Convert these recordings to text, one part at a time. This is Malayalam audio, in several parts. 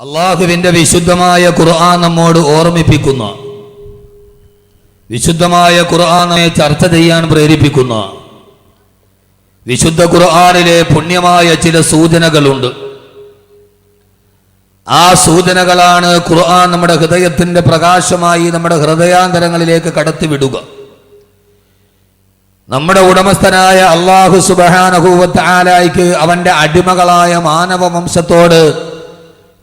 അള്ളാഹുവിന്റെ വിശുദ്ധമായ ഖുർആൻ നമ്മോട് ഓർമ്മിപ്പിക്കുന്ന, വിശുദ്ധമായ ഖുർആനെ ചർച്ച ചെയ്യാൻ പ്രേരിപ്പിക്കുന്ന, വിശുദ്ധ ഖുർആനിലെ പുണ്യമായ ചില സൂചനകളുണ്ട്. ആ സൂചനകളാണ് ഖുർആൻ നമ്മുടെ ഹൃദയത്തിന്റെ പ്രകാശമായി നമ്മുടെ ഹൃദയാന്തരങ്ങളിലേക്ക് കടത്തിവിടുക. നമ്മുടെ ഉടമസ്ഥനായ അല്ലാഹു സുബ്ഹാനഹു വ തആലയ്ക്ക് അവന്റെ അടിമകളായ മാനവ വംശത്തോട്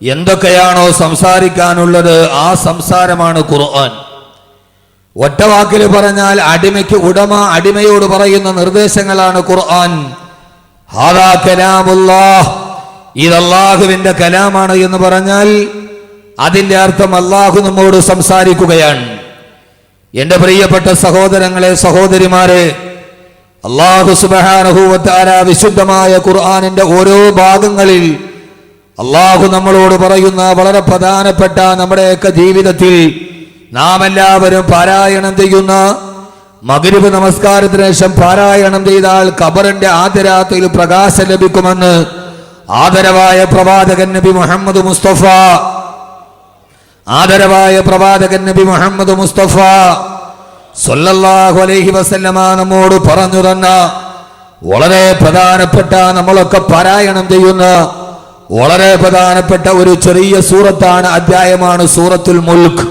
എന്തൊക്കെയാണോ സംസാരിക്കാനുള്ളത് ആ സംസാരമാണ് ഖുർആൻ. ഒറ്റവാക്കിൽ പറഞ്ഞാൽ അടിമയ്ക്ക് ഉടമ അടിമയോട് പറയുന്ന നിർദ്ദേശങ്ങളാണ് ഖുർആൻ. ഹാദാ കലാമുല്ലാഹ്, ഇത് അല്ലാഹുവിന്റെ കലാമാണ് എന്ന് പറഞ്ഞാൽ അതിന്റെ അർത്ഥം അല്ലാഹു നമ്മോട് സംസാരിക്കുകയാണ്. എന്റെ പ്രിയപ്പെട്ട സഹോദരങ്ങളെ, സഹോദരിമാരെ, അല്ലാഹു സുബ്ഹാനഹു വ തആല വിശുദ്ധമായ ഖുർആനിന്റെ ഓരോ ഭാഗങ്ങളിൽ അല്ലാഹു നമ്മളോട് പറയുന്ന വളരെ പ്രധാനപ്പെട്ട നമ്മുടെയൊക്കെ ജീവിതത്തിൽ നാം എല്ലാവരും പാരായണം ചെയ്യുന്ന മഗ്രിബ് നമസ്കാരത്തിന് ശേഷം പാരായണം ചെയ്താൽ ഖബറിന്റെ ആദ്യ രാത്രിയിൽ പ്രകാശം ലഭിക്കുമെന്ന് ആദരവായ പ്രവാചകൻ നബി മുഹമ്മദ് മുസ്തഫ, ആദരവായ പ്രവാചകൻ നബി മുഹമ്മദ് മുസ്തഫ സല്ലല്ലാഹു അലൈഹി വസല്ലമ നമ്മോട് പറഞ്ഞു തന്ന വളരെ പ്രധാനപ്പെട്ട, നമ്മളൊക്കെ പാരായണം ചെയ്യുന്ന വളരെ പ്രധാനപ്പെട്ട ഒരു ചെറിയ സൂറത്താണ്, അധ്യായമാണ് സൂറത്തുൽ മുൽക്ക്.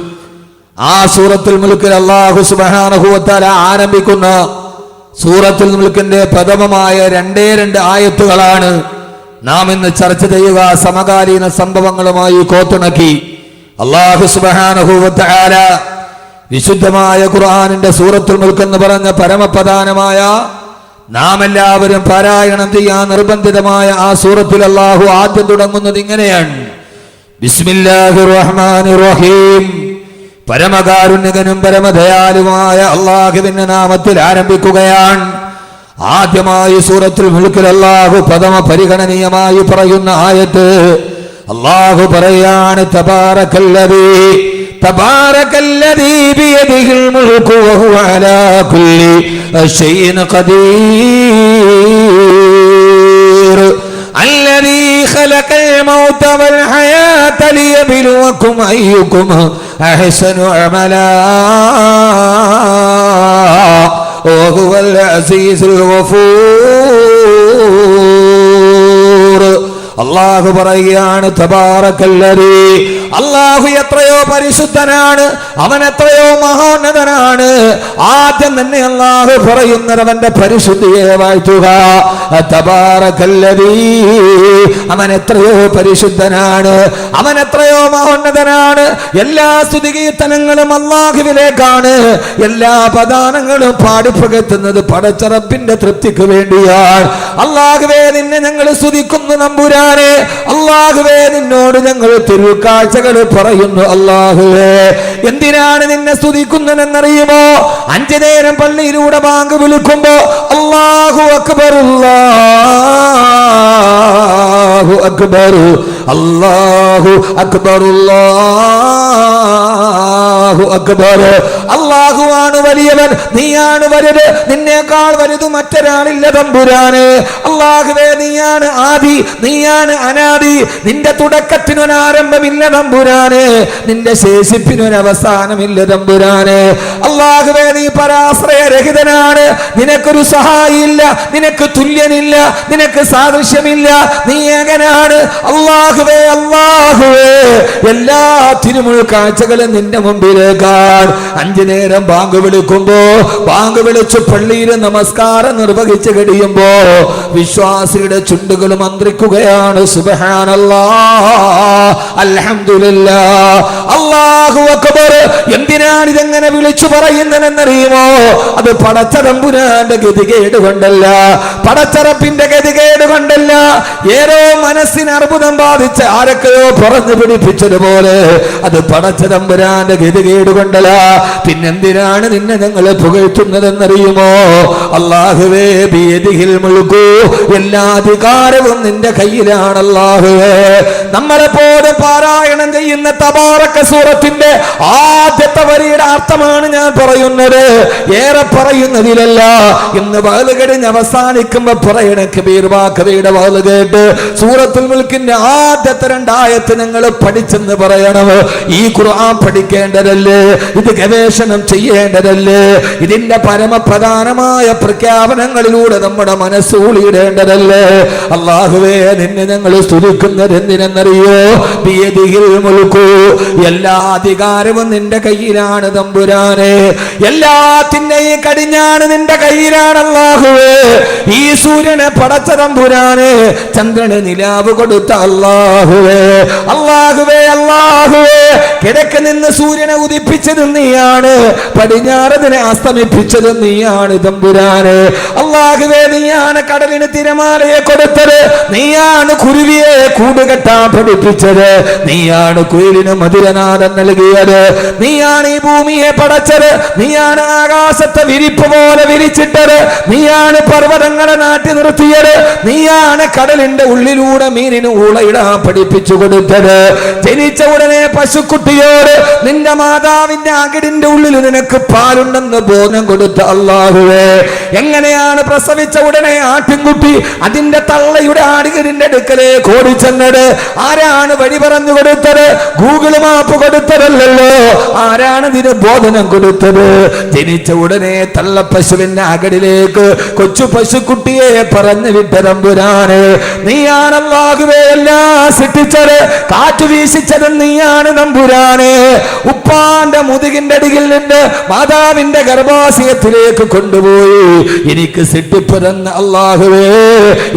ആ സൂറത്തുൽ മുൽക്കിൽ അല്ലാഹു സുബ്ഹാനഹു വ തആല ആരംഭിക്കുന്ന സൂറത്തുൽ മുൽക്കിന്റെ പ്രഥമമായ രണ്ട് ആയത്തുകളാണ് നാം ഇന്ന് ചർച്ച ചെയ്യുക. സമകാലീന സംഭവങ്ങളുമായി കോത്തിണക്കി അല്ലാഹു സുബ്ഹാനഹു വ തആല വിശുദ്ധമായ ഖുർആനിന്റെ സൂറത്തുൽ മുൽക്ക് എന്ന് പറഞ്ഞ പരമപ്രധാനമായ നാം എല്ലാവരും പാരായണം ചെയ്യാൻ നിർബന്ധിതമായ ആ സൂറത്തിൽ അല്ലാഹു ആദ്യം തുടങ്ങുന്നത് ഇങ്ങനെയാണ്: ബിസ്മില്ലാഹിർ റഹ്മാനിർ റഹീം. പരമകാരുണ്യകനും പരമദയാലുമായ അല്ലാഹുവിന്റെ നാമത്തിൽ ആരംഭിക്കുകയാണ്. ആദ്യമായി സൂറത്തുൽ മുൽക്കിൽ അല്ലാഹു പ്രഥമ പരിഗണനീയമായി പറയുന്ന ആയത്ത് അല്ലാഹു പറയാണ്: തബാറകല്ലദീ ബിയദിഹിൽ മുൽക്കു വഹുവ അലാ കുല്ലി ശൈഇൻ ഖദീർ അല്ലദീ ഖലഖൽ മൗത വൽ ഹയാത ലിയബ്ലുവകും അയ്യുകും അഹ്സനു അമലാ വഹുവൽ അസീസുൽ ഗഫൂർ. അല്ലാഹു പറയുകയാണ്: തബാറകല്ലദീ, അല്ലാഹു എത്രയോ പരിശുദ്ധനാണ്, അവൻ എത്രയോ മഹോന്നതനാണ്. ആദ്യം തന്നെ അല്ലാഹു പറയുന്നത് അവന്റെ പരിശുദ്ധിയെ വാഴ്ത്തുക. തബാറകല്ലദീ, അവൻ എത്രയോ പരിശുദ്ധനാണ്, അവൻ എത്രയോ മഹോന്നതനാണ്. എല്ലാ സ്തുതികീർത്തനങ്ങളും അല്ലാഹുവിലേക്കാണ്. എല്ലാ പദാനങ്ങളും പാടിപ്പകറ്റുന്നത് പടച്ച റബ്ബിന്റെ തൃപ്തിക്ക് വേണ്ടിയാണ്. അല്ലാഹുവേ, നിന്നെ ഞങ്ങൾ സ്തുതിക്കുന്നു നമ്പുരാനെ. അല്ലാഹുവേ, നിന്നോട് ഞങ്ങൾ തിരുക്കാഴ്ചകൾ പറയുന്നു. അല്ലാഹുവേ, എന്തിനാണ് നിന്നെ സ്തുതിക്കുന്നതെന്നറിയുമോ? 5 നേരം പള്ളിയിലൂടെ ബാങ്ക് വിളിക്കുമ്പോ അല്ലാഹു അക്ബർ, അല്ലാഹു അക്ബർ, അല്ലാഹു അക്ബർ, അല്ലാഹു അക്ബർ. അല്ലാഹുവാണ് വലിയവൻ, നീയാണ് വലുത്, നിന്നേക്കാൾ വലുത് മറ്റൊരാളില്ല തമ്പുരാനെ. അല്ലാഹുവേ, നീയാണ് ആദി, നീയാണ് അനാദി, നിന്റെ തുടക്കത്തിനൊരാരംഭമില്ല തമ്പുരാനെ, നിന്റെ ശേഷിപ്പിനൊരവസാനമില്ല തമ്പുരാനെ. അല്ലാഹുവേ, നീ പരാശ്രയരഹിതനാണ്, നിനക്കൊരു സഹായിയില്ല, നിനക്ക് തുല്യനില്ല, നിനക്ക് സാദൃശ്യമില്ല, നീ ഏകനാണ്. അല്ലാഹുവേ, അല്ലാഹുവേ, എല്ലാ തിരുമുൾ കാഴ്ചകളും നിന്റെ മുമ്പിലേക്കാണ്. 5 നേരം ബാങ്ക് വിളിക്കുമ്പോ, ബാങ്ക് വിളിച്ച് പള്ളിയിൽ നമസ്കാരം നിർവഹിച്ച് കഴിയുമ്പോ വിശ്വാസിയുടെ ചുണ്ടുകൾ മന്ത്രിക്കുകയാണ്: സുബ്ഹാനല്ലാഹ്, അൽഹംദുലില്ലാഹ്, അല്ലാഹു അക്ബർ. എന്തിനാണ് ഇതെങ്ങനെ വിളിച്ചു പറയുന്നതെന്നറിയുമോ? അത് പടച്ച തമ്പുരാന്റെ ഗതികേട് കൊണ്ടല്ല, പടച്ചറപ്പിന്റെ ഗതികേട് കൊണ്ടല്ല. ഏതോ മനസ്സിന് അർബുദം ബാധിച്ച് ആരൊക്കെയോ പറഞ്ഞു പിടിപ്പിച്ചതുപോലെ അത് പടച്ച തമ്പുരാന്റെ ഗതികേട് കൊണ്ടല്ല. പിന്നെന്തിനാണ് നിന്നെ ഞങ്ങൾ പുകഴ്ത്തുന്നതെന്നറിയുമോ? അല്ലാഹുവേ, ബിയദിഹിൽ മുൽക്കു, എല്ലാ അധികാരവും നിന്റെ കയ്യിലാണ്. അല്ലാഹുവേ, നമ്മളെപ്പോ നിങ്ങളോട് പാരായണം ചെയ്യുന്ന തബാറക സൂറത്തിന്റെ ആദ്യത്തെ വരിയുടെ അർത്ഥമാണ് ഞാൻ പറയുന്നത്. ഏറെ പറയുന്നതിലല്ല. ഇന്ന് വഅദ് കഴിഞ്ഞ് അവസാനിക്കുമ്പോ പറയണ കബീർ വാക്കവയുടെ വഅദ് കേട്ട് സൂറത്തുൽ മുൽക്കിന്റെ ആദ്യത്തെ 2 ആയത്ത് നിങ്ങൾ പഠിച്ചെന്ന് പറയണം. ഈ ഖുർആൻ പഠിക്കേണ്ടതല്ലേ? ഇത് ഗവേഷണം ചെയ്യേണ്ടതല്ലേ? ഇതിന്റെ പരമപ്രധാനമായ പ്രഖ്യാപനങ്ങളിലൂടെ നമ്മുടെ മനസ്സൂളിയിടേണ്ടതല്ലേ? അല്ലാഹുവേ, നിന്നെ ഞങ്ങൾ സ്തുതിക്കുന്നത് എന്തിനെന്നറിയോ? ബിയദിഹിൽ മുൽക്കു, എല്ലാ അധികാരവും നിന്റെ കയ്യിലാണ് തമ്പുരാനെ. എല്ലാത്തിന്റെയും കടിഞ്ഞാണ് നിന്റെ കയ്യിലാണ് അല്ലാഹുവേ. ഈ സൂര്യനെ പടച്ച തമ്പുരാനെ, ചന്ദ്രന് നിലാവ് കൊടുത്ത അല്ലാഹുവേ, അല്ലാഹുവേ, അല്ലാഹുവേ, കിഴക്ക് നിന്ന് സൂര്യനെ ഉദിപ്പിച്ചത് നീയാണ്, പടിഞ്ഞാറതിനെ അസ്തമിപ്പിച്ചത് നീയാണ് തമ്പുരാനെ. അല്ലാഹുവേ, നീയാണ് കടലിന് തിരമാലയെ കൊടുത്തത്, നീയാണ് കുരുവിയെ കൂടുകെട്ടാൻ പഠിപ്പിച്ചത്, നീയാണ് കുയിലിന് മധുരനാദം നൽകിയത്, നീയാണ് ഈ ഭൂമിയെ പടച്ചത്, നീയാണ് ആകാശത്തെ വിരിപ്പ് പോലെ വിരിച്ചിട്ടത്, നീയാണ് പർവ്വതങ്ങളെ നാട്ടി നിർത്തിയത്, നീയാണ് കടലിന്റെ ഉള്ളിലൂടെ മീനിന് ഊളയിടാൻ പഠിപ്പിച്ചു കൊടുത്തത്. ജനിച്ച ഉടനെ പശുക്കുട്ടിയോട് നിന്റെ മാതാവിന്റെ അകിടിന്റെ ഉള്ളിൽ നിനക്ക് പാലുണ്ടെന്ന് ബോധം കൊടുത്ത അല്ലാഹുവേ, എങ്ങനെയാണ് പ്രസവിച്ച ഉടനെ ആട്ടിൻകുട്ടി അതിന്റെ തള്ളയുടെ ആടുകരിന്റെ അടുക്കലേക്ക് ഓടിച്ചെന്നത്? ആരാണ് വഴി പറഞ്ഞു കൊടുത്തത്? ഗൂഗിൾ മാപ്പ് കൊടുത്തതല്ലോ. ആരാണ് ഇതിന് ബോധനം കൊടുത്തത്? ജനിച്ച ഉടനെ തള്ള പശുവിന്റെ അകടിലേക്ക് കൊച്ചു പശുക്കുട്ടിയെ പറഞ്ഞു വിട്ട തമ്പുരാനെ, നീയാണ് അല്ലാഹുവേ എല്ലാം സൃഷ്ടിച്ചത്, കാറ്റു വീശിച്ചത് നീയാണ് തമ്പുരാനെ. ഉപ്പാന്റെ മുതുകിന്റെ അടിയിൽ നിന്ന് മാതാവിന്റെ ഗർഭാശയത്തിലേക്ക് കൊണ്ടുപോയി എനിക്ക് സൃഷ്ടിപ്പ് തന്ന അല്ലാഹുവേ,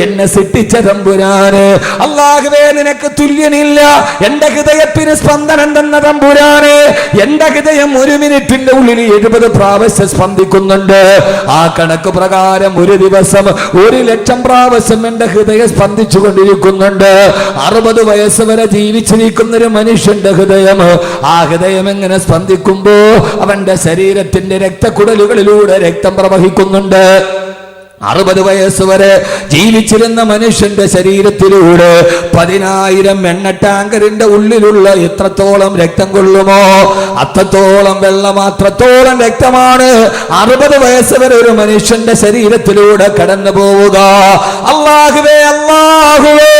എന്നെ സൃഷ്ടിച്ച തമ്പുരാനെ. അല്ലാഹുവേ, നിനക്ക് തുല്യനില്ല. എന്റെ ഹൃദയത്തിന് സ്പന്ദനം തന്ന തമ്പുരാനെ, എന്റെ ഹൃദയം 1 മിനിറ്റിന്റെ ഉള്ളിൽ 70 പ്രാവശ്യം സ്പന്ദിക്കുന്നുണ്ട്. ആ കണക്ക് പ്രകാരം ഒരു ദിവസം 1,00,000 പ്രാവശ്യം എന്റെ ഹൃദയം സ്പന്ദിച്ചു കൊണ്ടിരിക്കുന്നുണ്ട്. 60 വയസ്സ് വരെ ജീവിച്ചിരിക്കുന്ന ഒരു മനുഷ്യന്റെ ഹൃദയം, ആ ഹൃദയം എങ്ങനെ സ്പന്ദിക്കുമ്പോ അവന്റെ ശരീരത്തിന്റെ രക്തക്കുഴലുകളിലൂടെ രക്തം പ്രവഹിക്കുന്നുണ്ട്. 60 വയസ്സ് വരെ ജീവിച്ചിരുന്ന മനുഷ്യന്റെ ശരീരത്തിലൂടെ 10,000 എണ്ണ ടാങ്കറിന്റെ ഉള്ളിലുള്ള എത്രത്തോളം രക്തം കൊള്ളുമോ അത്രത്തോളം വെള്ളം, അത്രത്തോളം രക്തമാണ് 60 വയസ്സ് വരെ ഒരു മനുഷ്യന്റെ ശരീരത്തിലൂടെ കടന്നു പോവുക. അല്ലാഹുവേ, അല്ലാഹുവേ,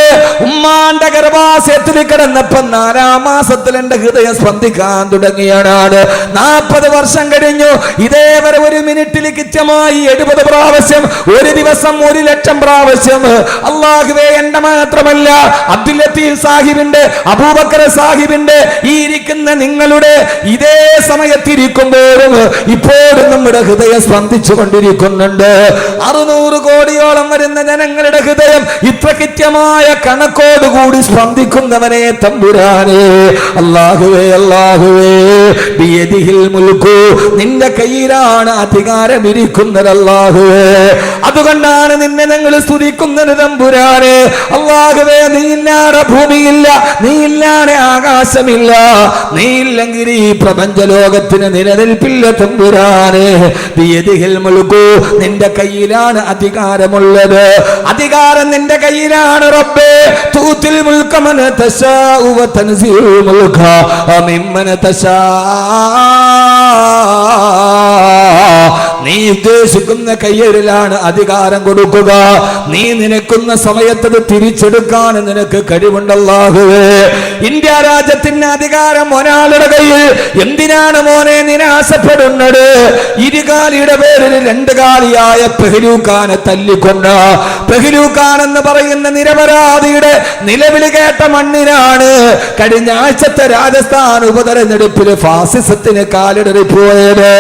ഉമ്മാന്റെ ഗർഭാശയത്തിൽ കിടന്നപ്പോ 4-ാം മാസത്തിൽ എന്റെ ഹൃദയം സ്പന്ദിക്കാൻ തുടങ്ങിയാണ്. 40 വർഷം കഴിഞ്ഞു. ഇതേവരെ 1 മിനിറ്റിൽ കൃത്യമായി 70 പ്രാവശ്യം, ഒരു ദിവസം 1,00,000 പ്രാവശ്യം. അല്ലാഹുവേ, എന്റെ മാത്രമല്ല അബ്ദുൽ ലത്തീഫ് സാഹിബിന്റെ, അബൂബക്കർ സാഹിബിന്റെ, ഈ ഇരിക്കുന്ന നിങ്ങളുടെ ഇതേ സമയത്തിരിക്കുമ്പോഴും ഇപ്പോഴും നമ്മുടെ ഹൃദയം സ്പന്ദിച്ചു കൊണ്ടിരിക്കുന്നുണ്ട്. 600 കോടിയോളം വരുന്ന ജനങ്ങളുടെ ഹൃദയം ഇത്ര കൃത്യമായ കണക്കോടുകൂടി സ്പന്ദിക്കുന്നവനെ തമ്പുരാനെ. അല്ലാഹുവേ, അല്ലാഹുവേ, ബിയദിഹിൽ മുൽക്കു, നിന്റെ കയ്യിലാണ് അധികാരം ഇരിക്കുന്നത് അല്ലാഹുവേ. അതുകൊണ്ടാണ് നിന്നെ ഞങ്ങൾ സ്തുതിക്കുന്നത് തമ്പുരാനെ. അല്ലാഹുവേ, നീ ഇല്ലാതെ ഭൂമിയില്ല, നീ ഇല്ലാതെ ആകാശമില്ല, നീ ഇല്ലെങ്കിൽ ഈ പ്രപഞ്ച ലോകത്തിന് നിലനിൽപ്പില്ല തമ്പുരാനെ. ബിയദിഹിൽ മുൽക്കു, നിന്റെ കയ്യിലാണ് അധികാരമുള്ളത്, അധികാരം നിന്റെ കയ്യിലാണ് റബ്ബേ. തൂത്തിൽ മുൽക മൻ തശാഉ വ തൻസിഉൽ മുൽക മിമ്മൻ തശാ. നീ ഉദ്ദേശിക്കുന്ന കയ്യേറിലാണ് അധികാരം കൊടുക്കുക. നീ നിനക്കുന്ന സമയത്തത് തിരിച്ചെടുക്കാൻ നിനക്ക് കഴിവുണ്ടല്ലാഹുവേ. ഇന്ത്യ രാജ്യത്തിന്റെ അധികാരം ഒരാളുടെ കയ്യിൽ. എന്തിനാണ് മോനെ നിരാശപ്പെടുന്നത്? ഇരുകാലിയുടെ പേരിൽ 2 കാലിയായ പെഹ്ലൂഖാനെ തല്ലിക്കൊണ്ട പെഹ്ലൂഖാൻ എന്ന് പറയുന്ന നിരപരാധിയുടെ നിലവിളി കേട്ട മണ്ണിനാണ് കഴിഞ്ഞ ആഴ്ചത്തെ രാജസ്ഥാൻ ഉപതെരഞ്ഞെടുപ്പിൽ ഫാസിസത്തിന് കാലിടറിപ്പോയത്.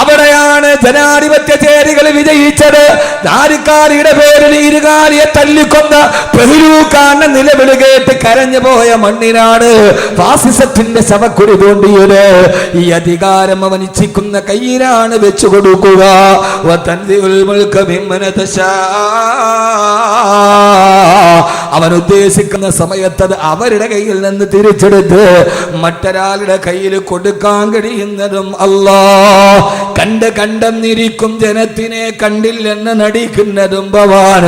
അവിടെയാണ് ജനാധിപത്യ ചേരികൾ വിജയിച്ചത്. 4 കാലിയുടെ പേരിൽ 2 കാലിയെ തല്ലിക്കൊന്ന പെഹ്ലൂഖാന്റെ നിലവിളി കേട്ട് കരഞ്ഞു പോയ മണ്ണിനാണ് ഫാസിസത്തിന്റെ ശവക്കുഴി തോണ്ടിയത്. ഈ അധികാരം അവൻ ഇച്ഛിക്കുന്ന കയ്യിലാണ് വെച്ചു കൊടുക്കുക. അവൻ ഉദ്ദേശിക്കുന്ന സമയത്ത് അത് അവരുടെ കയ്യിൽ നിന്ന് തിരിച്ചെടുത്ത് മറ്റൊരാളുടെ കയ്യിൽ കൊടുക്കാൻ കഴിയുന്നതും അല്ലാ. കണ്ടെന്നിരിക്കും ജനത്തിനെ കണ്ടില്ലെന്ന് നടിക്കുന്നതും ഭവാൻ.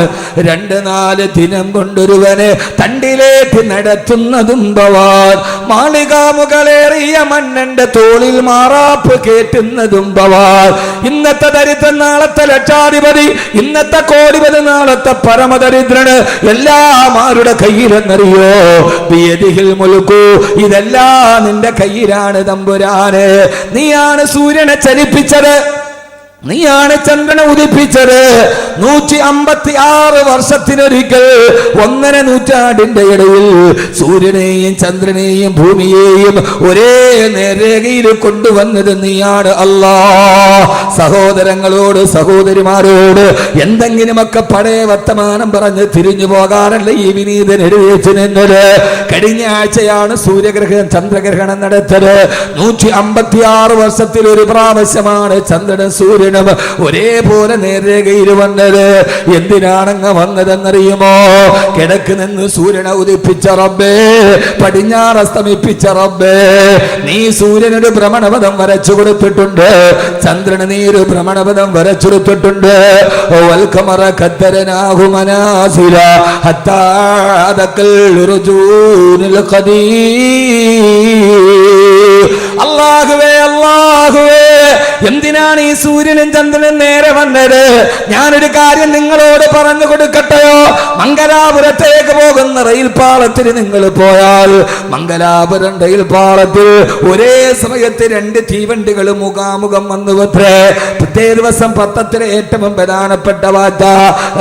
2-4 ദിനം കൊണ്ടൊരുവനെ തണ്ടിലേക്ക് നടത്തുന്നതും ഭവാൻ. മാളികാമുകളേറിയ മന്നന്റെ തോളിൽ മാറാപ്പ് കേറ്റുന്നതും ഭവാൻ. ഇന്നത്തെ ദരിദ്രൻ നാളത്തെ ലക്ഷാധിപതി, ഇന്നത്തെ കോടിപതി നാളത്തെ പരമദരിദ്രന് എല്ലാം ആരുടെ കയ്യിലെന്നറിയോ? ബിയദിഹിൽ മുൽക്കു. ഇതെല്ലാം നിന്റെ കയ്യിലാണ് തമ്പുരാന്. നീയാണ് സൂര്യനെ ചലിപ്പിച്ചത്, നീയാണ് ചന്ദ്രനെ ഉദിപ്പിച്ചത്. 156 വർഷത്തിനൊരിക്കൽ 1.5 നൂറ്റാണ്ടിന്റെ ഇടയിൽ സൂര്യനെയും ചന്ദ്രനെയും ഭൂമിയെയും ഒരേ നേർരേഖയിൽ കൊണ്ടുവന്നത് നീയാണ് അല്ലാ. സഹോദരങ്ങളോട് സഹോദരിമാരോട് എന്തെങ്കിലുമൊക്കെ പഴയ വർത്തമാനം പറഞ്ഞ് തിരിഞ്ഞു പോകാനല്ല ഈ വിനീതൻ എഴുതിച്ചു നിന്നത്. കഴിഞ്ഞ ആഴ്ചയാണ് സൂര്യഗ്രഹണം ചന്ദ്രഗ്രഹണം നടത്തത്. 156 വർഷത്തിൽ ഒരു പ്രാവശ്യമാണ് ചന്ദ്രനും സൂര്യനും ഒരേപോലെ നേർരേഖയിൽ വന്നത്. എന്തിനാണങ്ങ് വന്നതെന്നറിയുമോ? കിഴക്ക് നിന്ന് സൂര്യനെ ഉദിപ്പിച്ച റബ്ബേ, പടിഞ്ഞാറ് അസ്തമിപ്പിച്ച റബ്ബേ, നീ സൂര്യനൊരു ഭ്രമണപഥം വരച്ചു കൊടുത്തിട്ടുണ്ട്, ചന്ദ്രന് നീ ഒരു ഭ്രമണപഥം വരച്ചെടുത്തിട്ടുണ്ട്. വൽഖമറ ഖദ്ദറനാഹു മനാസില ഹത്താ അദഖൽ റുജൂനിൽ ഖദീർ. അല്ലാഹുവേ അല്ലാഹുവേ, എന്തിനാണ് ഈ സൂര്യനും ചന്ദ്രനും നേരെ വന്നത്? ഞാനൊരു കാര്യം നിങ്ങളോട് പറഞ്ഞു കൊടുക്കട്ടെയോ? മംഗലാപുരത്തേക്ക് പോകുന്ന റെയിൽ പാളത്തിൽ നിങ്ങൾ പോയാൽ മംഗലാപുരം റെയിൽ പാളത്തിൽ ഒരേ സമയത്ത് 2 തീവണ്ടികൾ മുഖാമുഖം വന്നു വത്രേ. പ്രത്യേക ദിവസം പത്രത്തിലെ ഏറ്റവും പ്രധാനപ്പെട്ട വാർത്ത,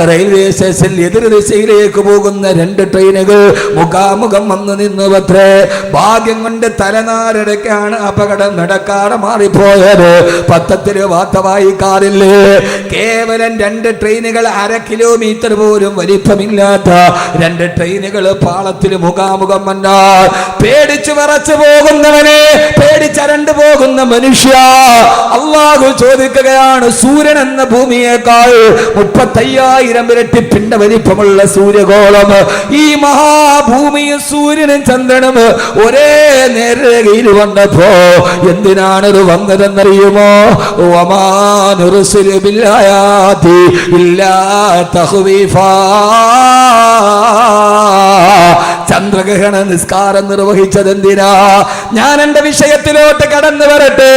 റെയിൽവേ സ്റ്റേഷനിൽ എതിർ ദിശയിലേക്ക് പോകുന്ന 2 ട്രെയിനുകൾ മുഖാമുഖം വന്നു നിന്നു വത്രേ. ഭാഗ്യം കൊണ്ട് തലനാരിടയ്ക്കാണ് അപകടം നടക്കാതെ മാറിപ്പോയത്. പത്രത്തില് വാർത്ത വായിക്കാറില്ലേ? കേവലം 2 ട്രെയിനുകൾ 1/2 കിലോമീറ്റർ പോലും വലിപ്പമില്ലാത്ത 2 ട്രെയിനുകൾ പാളത്തിൽ മുഖാമുഖം വന്നാൽ പേടിച്ചു വിറച്ചു പോകുന്നവനെ, പേടിച്ചരണ്ടു പോകുന്ന മനുഷ്യ, അല്ലാഹു ചോദിക്കുകയാണ്, സൂര്യൻ എന്ന ഭൂമിയേക്കാൾ 35,000 ഇരട്ടി പിണ്ട വലിപ്പമുള്ള സൂര്യഗോളം, ഈ മഹാഭൂമിയും സൂര്യനും ചന്ദ്രനും ഒരേ നേർരേഖയിൽ വന്നപ്പോ എന്തിനാണത് വന്നതെന്നറിയുമോ? വമാ നുർസിലു ബിൽആയാതി ഇല്ലാ തഖ്വീഫാ. ചന്ദ്രഗ്രഹണ നിസ്കാരം നിർവഹിച്ചത് എന്തിനാ? ഞാൻ എന്റെ വിഷയത്തിലോട്ട് കടന്നു വരട്ടെ.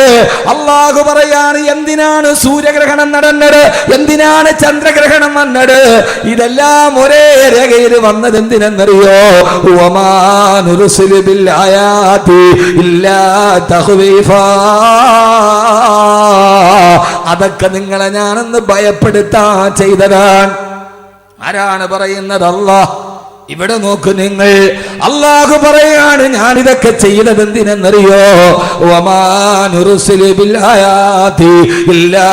അല്ലാഹു പറയാണ്, എന്തിനാണ് സൂര്യഗ്രഹണം നടന്നത്, എന്തിനാണ് ചന്ദ്രഗ്രഹണം വന്നത്? ഇതെല്ലാം ഒരേ രേഖയിൽ വന്നത് എന്തിനെന്നറിയോ? വമാ നുർസിലു ബിൽആയാതി ഇല്ലാ തഖ്വീഫാ. അതൊക്കെ നിങ്ങളെ ഞാനൊന്ന് ഭയപ്പെടുത്താൻ ചെയ്തതാണ്. ആരാണ് പറയുന്നത്? അല്ലാഹ്. ഇവിടെ നോക്കൂ നിങ്ങൾ, അല്ലാഹു പറയാണ്, ഞാൻ ഇതൊക്കെ ചെയ്തത് എന്തിനെന്നറിയോ? വമാ നുർസിലു ബിൽആയാതി ഇല്ലാ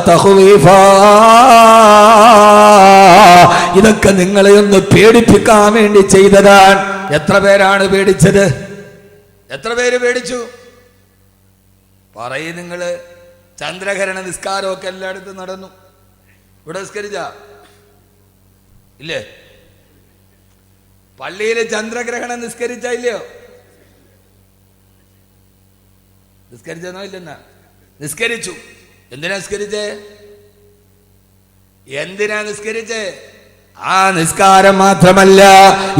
തഖ്വീഫാ. ഇതൊക്കെ നിങ്ങളെ ഒന്ന് പേടിപ്പിക്കാൻ വേണ്ടി ചെയ്തതാണ്. എത്ര പേരാണ് പേടിച്ചത്? എത്ര പേര് പേടിച്ചു? പറയും നിങ്ങള്. ചന്ദ്രഗ്രഹണ നിസ്കാരമൊക്കെ എല്ലായിടത്തും നടന്നു. ഇവിടെ നിസ്കരിച്ച ഇല്ലേ? പള്ളിയിൽ ചന്ദ്രഗ്രഹണം നിസ്കരിച്ച ഇല്ലയോ? നിസ്കരിച്ചെന്നോ ഇല്ലെന്നാ? നിസ്കരിച്ചു. എന്തിനാ നിസ്കരിച്ചേ? എന്തിനാ നിസ്കരിച്ചേ? ആ നിസ്കാരം മാത്രമല്ല,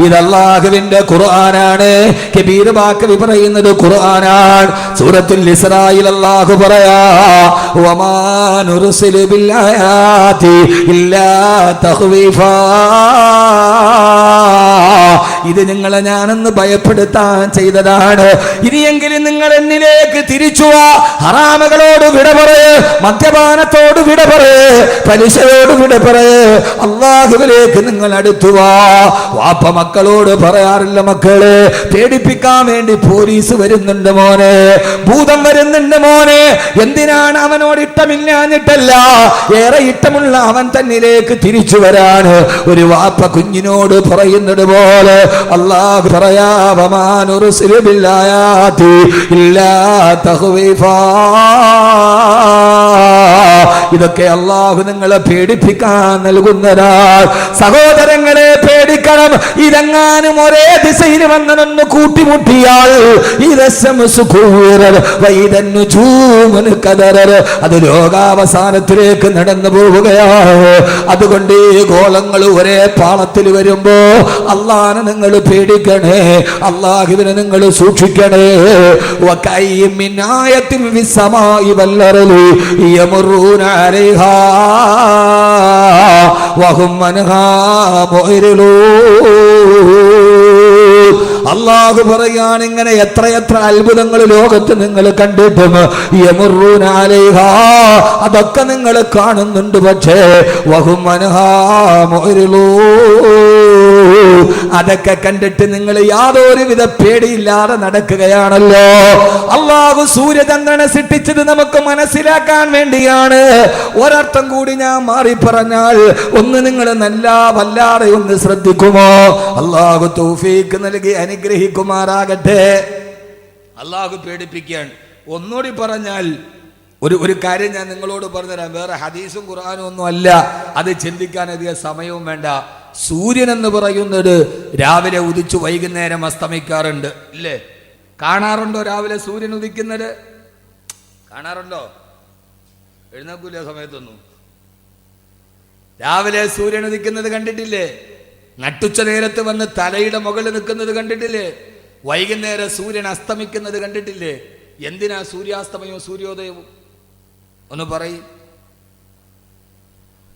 ഇത് അല്ലാഹുവിന്റെ ഖുർആനാണ്. കബീർ ബാക്കവി പറയുന്നത് ഖുർആനാണ്. സൂറത്തുൽ ഇസ്രായിൽ അല്ലാഹു പറയാ, വമാ നുർസിലു ബിൽആയാതി ഇല്ലാ തഖ്വീഫാ. ഇത് നിങ്ങളെ ഞാനൊന്ന് ഭയപ്പെടുത്താൻ ചെയ്തതാണ്. ഇനിയെങ്കിലും നിങ്ങൾ എന്നിലേക്ക് തിരിച്ചു വാ. ഹറാമുകളോട് വിട പറയ്, മദ്യപാനത്തോട് വിട പറയ്, പലിശയോട് വിട പറയ്, അല്ലാഹുവിലേക്ക് നിങ്ങൾ അടുത്തു വാ. വാപ്പ മക്കളോട് പറയാറില്ല, മക്കളെ പേടിപ്പിക്കാൻ വേണ്ടി പോലീസ് വരുന്നുണ്ട് മോനെ, ഭൂതം വരുന്നുണ്ട് മോനെ. എന്തിനാണ്? അവനോട് ഇഷ്ടമില്ലാഞ്ഞിട്ടല്ല, ഏറെ ഇഷ്ടമുള്ള അവൻ തന്നിലേക്ക് തിരിച്ചു വരാൻ ഒരു വാപ്പ കുഞ്ഞിനോട് പറയുന്നത് പോലെ അല്ലാഹു പറയാ, വമാ നുർസിലു ബിൽആയാതി ഇല്ലാ തഖ്വീഫാ. ഇതൊക്കെ അള്ളാഹു നിങ്ങളെ പേടിപ്പിക്കാൻ നൽകുന്നതാ. സഹോദരങ്ങളെ പേടിക്കണം. ഇതെങ്ങാനും ഒരേ ദിശയിൽ വന്നൊന്ന് കൂട്ടിമുട്ടിയാൽ അത് ലോകാവസാനത്തിലേക്ക് നടന്നു പോവുകയാണ്. അതുകൊണ്ട് ഈ ഗോളങ്ങൾ ഒരേ പാളത്തിൽ വരുമ്പോ അള്ളാഹനെ നിങ്ങൾ പേടിക്കണേ, അള്ളാഹുവിനെ നിങ്ങൾ സൂക്ഷിക്കണേ. അള്ളാഹു പറയാണ്, ഇങ്ങനെ എത്രയെത്ര അത്ഭുതങ്ങൾ ലോകത്ത് നിങ്ങൾ കണ്ടിട്ടും അതൊക്കെ നിങ്ങൾ കാണുന്നുണ്ട്, പക്ഷേ അതൊക്കെ കണ്ടിട്ട് നിങ്ങൾ യാതൊരുവിധ പേടിയില്ലാതെ നടക്കുകയാണല്ലോ. അള്ളാഹു സൂര്യചന്ദ്രനെ സൃഷ്ടിച്ചത് നമുക്ക് മനസ്സിലാക്കാൻ വേണ്ടിയാണ്. ഒരർത്ഥം കൂടി ഞാൻ മാറി പറഞ്ഞാൽ ഒന്ന് നിങ്ങൾ വല്ലാതെ ഒന്ന് ശ്രദ്ധിക്കുമോ? അള്ളാഹു തൗഫീഖ് നൽകി അനുഗ്രഹിക്കുമാറാകട്ടെ. അള്ളാഹു പേടിപ്പിക്കാൻ ഒന്നുകൂടി പറഞ്ഞാൽ ഒരു കാര്യം ഞാൻ നിങ്ങളോട് പറഞ്ഞുതരാം. വേറെ ഹദീസും ഖുർആനും ഒന്നും അല്ല, അത് ചിന്തിക്കാൻ അധികം സമയവും വേണ്ട. സൂര്യൻ എന്ന് പറയുന്നത് രാവിലെ ഉദിച്ചു വൈകുന്നേരം അസ്തമിക്കാറുണ്ട്, ഇല്ലേ? കാണാറുണ്ടോ രാവിലെ സൂര്യൻ ഉദിക്കുന്നത്? കാണാറുണ്ടോ? എഴുന്നേക്കൂല സമയത്തൊന്നും. രാവിലെ സൂര്യൻ ഉദിക്കുന്നത് കണ്ടിട്ടില്ലേ? നട്ടുച്ച നേരത്ത് വന്ന് തലയുടെ മുകളിൽ നിൽക്കുന്നത് കണ്ടിട്ടില്ലേ? വൈകുന്നേരം സൂര്യൻ അസ്തമിക്കുന്നത് കണ്ടിട്ടില്ലേ? എന്തിനാ സൂര്യാസ്തമയവും സൂര്യോദയവും? ഒന്ന് പറയും.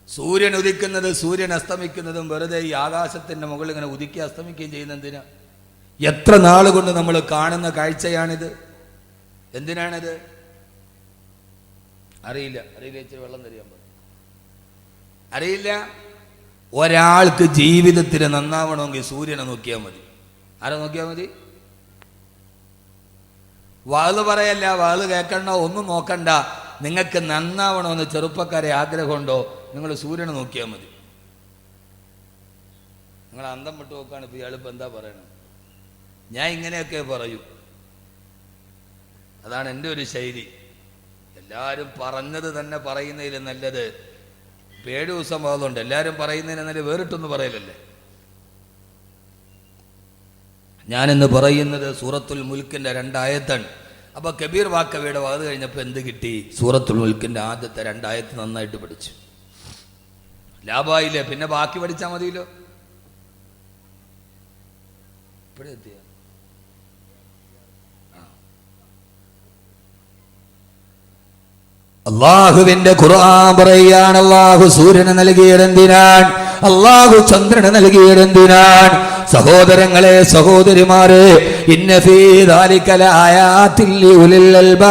സൂര്യൻ ഉദിക്കുന്നത് സൂര്യൻ അസ്തമിക്കുന്നതും വെറുതെ ഈ ആകാശത്തിന്റെ മുകളിൽ ഇങ്ങനെ ഉദിക്കുക അസ്തമിക്കുകയും ചെയ്യുന്ന എന്തിനാ? എത്ര നാളുകൊണ്ട് നമ്മൾ കാണുന്ന കാഴ്ചയാണിത്. എന്തിനാണിത്? അറിയില്ല. ഇച്ചിരി വെള്ളം തരിക. അറിയില്ല. ഒരാൾക്ക് ജീവിതത്തിൽ നന്നാവണമെങ്കിൽ സൂര്യനെ നോക്കിയാൽ മതി. ആരെ നോക്കിയാൽ മതി? വാള് പറയല്ല, വാള് കേൾക്കണ്ട, ഒന്നും നോക്കണ്ട. നിങ്ങൾക്ക് നന്നാവണമെന്ന് ചെറുപ്പക്കാരെ ആഗ്രഹമുണ്ടോ? നിങ്ങൾ സൂര്യനെ നോക്കിയാൽ മതി. നിങ്ങൾ അന്തം വിട്ട് നോക്കാണ്. ഇപ്പം ഇയാളിപ്പോൾ എന്താ പറയണത്? ഞാൻ ഇങ്ങനെയൊക്കെ പറയൂ. അതാണ് എൻ്റെ ഒരു ശൈലി. എല്ലാവരും പറഞ്ഞത് തന്നെ പറയുന്നതിൽ നല്ലത് 7 ദിവസം ആകുന്നുണ്ട്. എല്ലാവരും പറയുന്നതിന് നല്ല വേറിട്ടൊന്ന് പറയലല്ലേ. ഞാനിന്ന് പറയുന്നത് സൂറത്തുൽ മുൽക്കിന്റെ 2 ആയത്താണ്. അപ്പൊ കബീർ വാക്കവിയുടെ വാത് കഴിഞ്ഞപ്പോൾ എന്ത് കിട്ടി? സൂറത്തുൽ മുൽക്കിന്റെ ആദ്യത്തെ 2 ആയത്ത് നന്നായിട്ട് പഠിച്ചു. ലാഭായില്ലേ? പിന്നെ ബാക്കി പഠിച്ചാൽ മതിയല്ലോ. ഇപ്പോഴേ എത്തിയ അള്ളാഹുവിന്റെ ഖുർആൻ പറയുകയാണ്, അള്ളാഹു സൂര്യന് നൽകിയതെന്തിനാൻ? അള്ളാഹു ചന്ദ്രന് നൽകിയതെന്തിനാൻ? സഹോദരങ്ങളെ, സഹോദരിമാരെ, ഇന്ന ഫീ ദാലിക ലആയാതിൻ ലിഉലിൽ അൽബാബ്,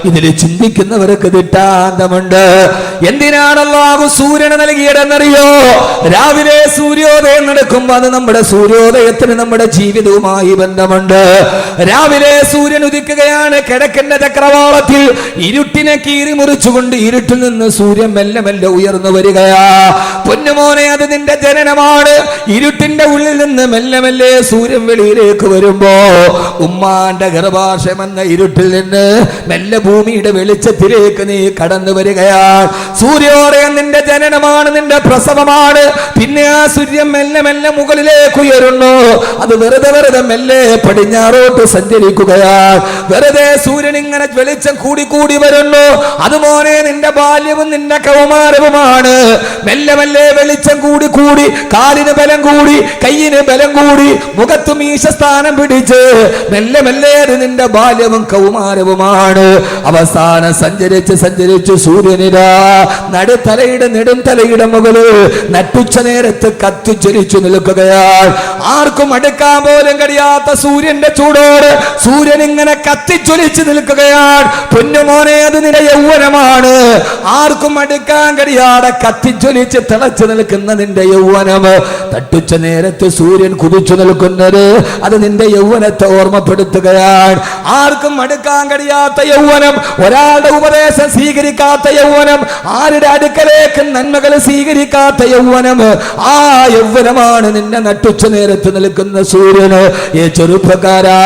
ഇതിൽ ചിന്തിക്കുന്നവർക്ക് ദിട്ടാന്തമുണ്ട്. എന്തിനാണ് അള്ളാഹു സൂര്യന് നൽകിയതെന്നറിയോ? രാവിലെ സൂര്യോദയം നടക്കുമ്പോൾ അത് നമ്മുടെ സൂര്യോദയത്തിന് നമ്മുടെ ജീവിതവുമായി ബന്ധമുണ്ട്. രാവിലെ സൂര്യൻ ഉദിക്കുകയാണ്. കിഴക്കിന്റെ ചക്രവാളത്തിൽ ഇരുട്ടിനെ കീറി മുറിച്ചുകൊണ്ട് ഇരുട്ടിൽ നിന്ന് സൂര്യൻ മെല്ലെ മെല്ലെ ഉയർന്നു വരികയാ. പൊന്നുമോനെ, അത് നിന്റെ ജനനമാണ്. ഇരുട്ടിന്റെ ഉള്ളിൽ നിന്ന് മെല്ലെ മെല്ലെ സൂര്യൻ വെളിയിലേക്ക് വരുമ്പോ ഉമ്മാന്റെ ഗർഭാശയമെന്ന ഇരുട്ടിൽ നിന്ന് മെല്ലെ ഭൂമിയുടെ വെളിച്ചത്തിലേക്ക് നീ കടന്നു വരികയാണ്. സൂര്യോദയം നിന്റെ ജനനമാണ്, നിന്റെ പ്രസവമാണ്. പിന്നെ ആ സൂര്യൻ മെല്ലെ മെല്ലെ മുകളിലേക്ക് ഉയരുന്നു. അത് വെറുതെ മെല്ലെ പടിഞ്ഞാറോട്ട് സഞ്ചരിക്കുകയാണ്. വെറുതെ സൂര്യൻ ഇങ്ങനെ വെളിച്ചം കൂടി കൂടി വരുന്നു. അതുപോലെ നിന്റെ ബാല്യവും നിന്റെ കൗമാരവുമാണ്. മെല്ലെ മെല്ലെ വെളിച്ചം കൂടി കൂടി, കാലിന് ബലം കൂടി, കയ്യിന് ബലം കൂടി, മുഖത്ത് മീശസ്ഥാനം പിടിച്ച് മെല്ലെ മെല്ലെ നിന്റെ ബാല്യവും കൗമാരവുമാണ്. അവസാനം സഞ്ചരിച്ച് സൂര്യനിതാ നടുത്തലയുടെ നെടും തലയുടെ മുകളിൽ നട്ടുച്ച നേരത്ത് കത്തിച്ചൊലിച്ചു നിൽക്കുകയാണ്. ആർക്കും അടുക്കാൻ പോലും കഴിയാത്ത സൂര്യന്റെ ചൂടോട് സൂര്യൻ ഇങ്ങനെ കത്തിച്ചൊലിച്ചു നിൽക്കുകയാണ്. പൊന്നുമോനെ, അത് നിന്റെ യൗവനമാണ്. ആർക്കും അടുക്കാൻ കഴിയാതെ കത്തിച്ചൊലിച്ച് തിളച്ചു നിൽക്കുന്ന നിന്റെ യൗവനം യൗവനം. തട്ടുച്ച നേരത്ത് സൂര്യൻ കുതിച്ചു നിൽക്കുന്നത് അത് നിന്റെ യൗവനത്തെ ഓർമ്മപ്പെടുത്തുകയാണ്. ആർക്കും അടുക്കാൻ കഴിയാത്ത യൗവനം, ഒരാളുടെ ഉപദേശം സ്വീകരിക്കാത്ത യൗവനം, ആരുടെ അടുക്കലേക്ക് നന്മകൾ സ്വീകരിക്കാത്ത യൗവനം, ആ യൗവനമാണ് നിന്നെ നട്ടുച്ച നേരത്ത് നിൽക്കുന്ന സൂര്യന്. ഏ ചെറുപ്പക്കാരാ,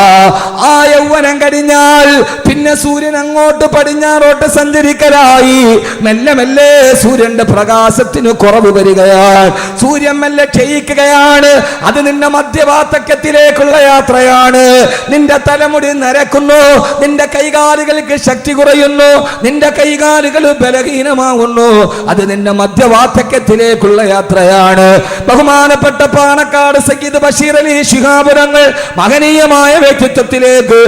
ആ യൗവനം കഴിഞ്ഞാൽ പിന്നെ സൂര്യൻ അങ്ങോട്ട് പടിഞ്ഞാറോട്ട് സഞ്ചരിക്കലായി. മെല്ലെ മെല്ലെ സൂര്യന്റെ പ്രകാശത്തിന് കുറവ് വരികയാണ്. സൂര്യൻ മെല്ലെ ക്ഷയിക്കുകയാണ്. അത് നിന്റെ മധ്യവാർദ്ധക്യത്തിലേക്കുള്ള യാത്രയാണ്. നിന്റെ തലമുടി നരക്കുന്നു, നിന്റെ കൈകാലുകൾക്ക് ശക്തി കുറയുന്നു, നിന്റെ കൈകാലുകൾ ബലഹീനമാകുന്നു. അത് നിന്റെ മധ്യവാർദ്ധക്യത്തിലേക്കുള്ള യാത്രയാണ്. ബഹുമാനപ്പെട്ട പാണക്കാട് സയ്യിദ് ബഷീർ അലി ശിഹാബ് തങ്ങൾ മഹനീയമായ വ്യക്തിത്വത്തിലേക്ക്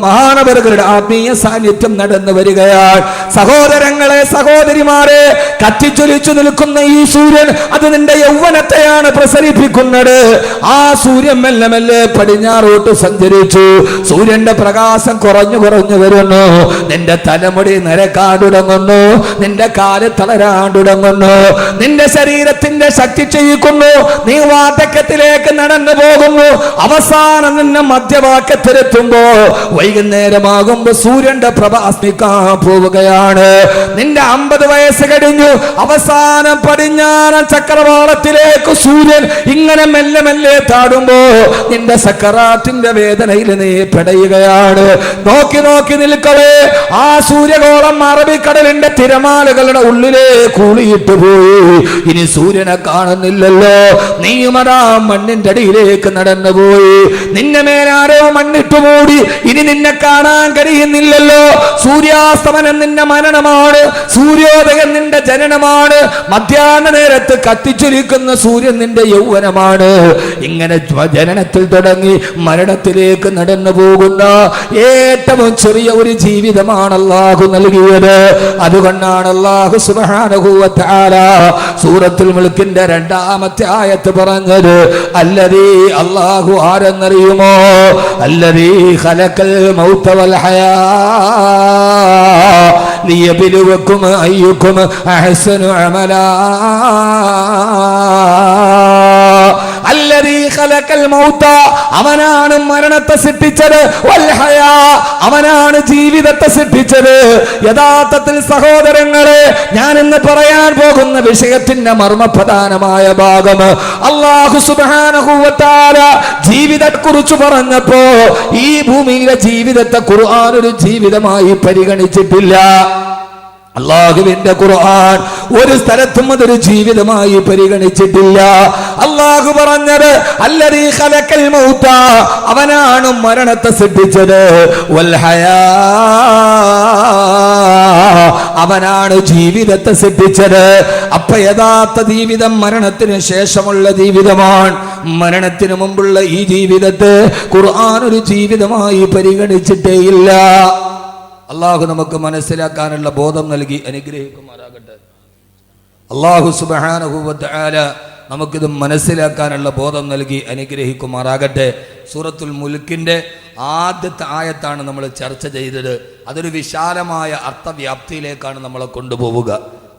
മഹാനവറുകളുടെ ആത്മീയ സാന്നിധ്യം നടന്നു വരികയാണ്. സഹോദരങ്ങളെ, സഹോദരിമാരെ, കത്തിച്ചൊലിച്ചു നിൽക്കുന്ന ഈ സൂര്യൻ അത് നിന്റെ യൗവനത്തെയാണ് പ്രസരിപ്പിക്കുന്നത്. ആ സൂര്യൻ മെല്ലെ മെല്ലെ പടിഞ്ഞാറോട്ട് സഞ്ചരിച്ചു. സൂര്യന്റെ പ്രകാശം കുറഞ്ഞു കുറഞ്ഞു വരുന്നു. നിന്റെ തലമുടി നരക്കാൻ തുടങ്ങുന്നു, നിന്റെ കാല് തളരാൻ തുടങ്ങുന്നു, നിന്റെ ശരീരത്തിന്റെ ശക്തി ക്ഷയിക്കുന്നു. നീ വാർദ്ധക്യത്തിലേക്ക് നടന്നു പോകുന്നു. അവസാനം നിന്നെ മധ്യവാക്യത്തിലെത്തുമ്പോ വൈകുന്നേരമാകുമ്പോ സൂര്യന്റെ പ്രഭ അസ്മിക്കാൻ പോവുകയാണ്. നിന്റെ 50 വയസ്സ് കഴിഞ്ഞു. അവസാനം പടിഞ്ഞാറൻ ചക്രവാളത്തിലേക്ക് സൂര്യൻ ഇങ്ങനെ മെല്ലെ മെല്ലെ താടുമ്പോ നിന്റെ സക്കറാത്തിന്റെ വേദനയിൽ നീ പെടയുകയാണ്. നോക്കി നോക്കി നിൽക്കവേ ആ സൂര്യഗോളം അറബിക്കടലിന്റെ തിരമാലകളുടെ ഉള്ളിലെ കൂളിയിട്ട് പോയി. ഇനി സൂര്യനെ കാണുന്നില്ലല്ലോ. നീയുമതാ മണ്ണിന്റെ അടിയിലേക്ക് നടന്നുപോയി. നിന്നെ മേലാരോ മണ്ണിട്ടു മൂടി. ഇനി നിന്നെ കാണാൻ കഴിയുന്നില്ലല്ലോ. സൂര്യാസ്തമനം നിന്റെ മരണമാണ്, സൂര്യോദയം നിന്റെ ജനനമാണ്. മധ്യാഹ്ന നേരത്ത് കത്തിച്ചൊലിക്കുന്ന സൂര്യൻ നിന്റെ യൗവനമാണ്. ഇങ്ങനെ ജനനത്തിൽ തുടങ്ങി മരണത്തിലേക്ക് നടന്നു പോകുന്ന ഏറ്റവും ചെറിയ ഒരു ജീവിതമാണ് അല്ലാഹു നൽകിയത്. അതുകൊണ്ടാണ് അല്ലാഹു സുബ്ഹാനഹു വ തആല സൂറത്തുൽ മുൽക്കിന്റെ 2-ാമത്തെ ആയത്ത് പറഞ്ഞത്, അല്ലദീ, അല്ലാഹു ആരെന്നറിയുമോ? അല്ലദീ ഖലഖൽ മൗത വൽ ഹയാ ലിയബ്ലുവക്കും അയ്യുക്കും അഹ്സനു അമലാ. അല്ലദീ ഖലഖൽ മൗത, അവനാണ് മരണത്തെ സൃഷ്ടിച്ചത്, വൽ ഹയാ, അവനാണ് ജീവിതത്തെ സൃഷ്ടിച്ചത്. യഥാർത്ഥത്തിൽ സഹോദരങ്ങളെ, ഞാൻ ഇന്ന് പറയാൻ പോകുന്ന വിഷയത്തിന്റെ മർമ്മപ്രധാനമായ ഭാഗം അല്ലാഹു സുബ്ഹാനഹു വ തആല ജീവിതത്തെക്കുറിച്ച് പറഞ്ഞപ്പോ ഈ ഭൂമിയിലെ ജീവിതത്തെ ഖുർആൻ ഒരു ജീവിതമായി പരിഗണിച്ചിട്ടില്ല. അല്ലാഹുവിന്റെ ഖുർആൻ ഒരു സ്ഥലത്തും അതൊരു ജീവിതമായി പരിഗണിച്ചിട്ടില്ല. അല്ലാഹു പറഞ്ഞത് അല്ലദീ ഖലഖൽ മൗത, അവനാണ് മരണത്തെ സൃഷ്ടിച്ചത്, വൽ ഹയാ, അവനാണ് ജീവിതത്തെ സൃഷ്ടിച്ചത്. അപ്പൊ യഥാർത്ഥ ജീവിതം മരണത്തിന് ശേഷമുള്ള ജീവിതമാണ്. മരണത്തിന് മുമ്പുള്ള ഈ ജീവിതത്തെ ഖുർആൻ ഒരു ജീവിതമായി പരിഗണിച്ചിട്ടേയില്ല. അള്ളാഹു നമുക്ക് മനസ്സിലാക്കാനുള്ള ബോധം നൽകി അനുഗ്രഹിക്കുമാറാകട്ടെ. അള്ളാഹു സുബ്ഹാനഹു വ തആല നമുക്കിത് മനസ്സിലാക്കാനുള്ള ബോധം നൽകി അനുഗ്രഹിക്കുമാറാകട്ടെ. സൂറത്തുൽ മുൽക്കിന്റെ ആദ്യത്തെ ആയത്താണ് നമ്മൾ ചർച്ച ചെയ്തത്. അതൊരു വിശാലമായ അർത്ഥവ്യാപ്തിയിലേക്കാണ് നമ്മളെ കൊണ്ടുപോവുക.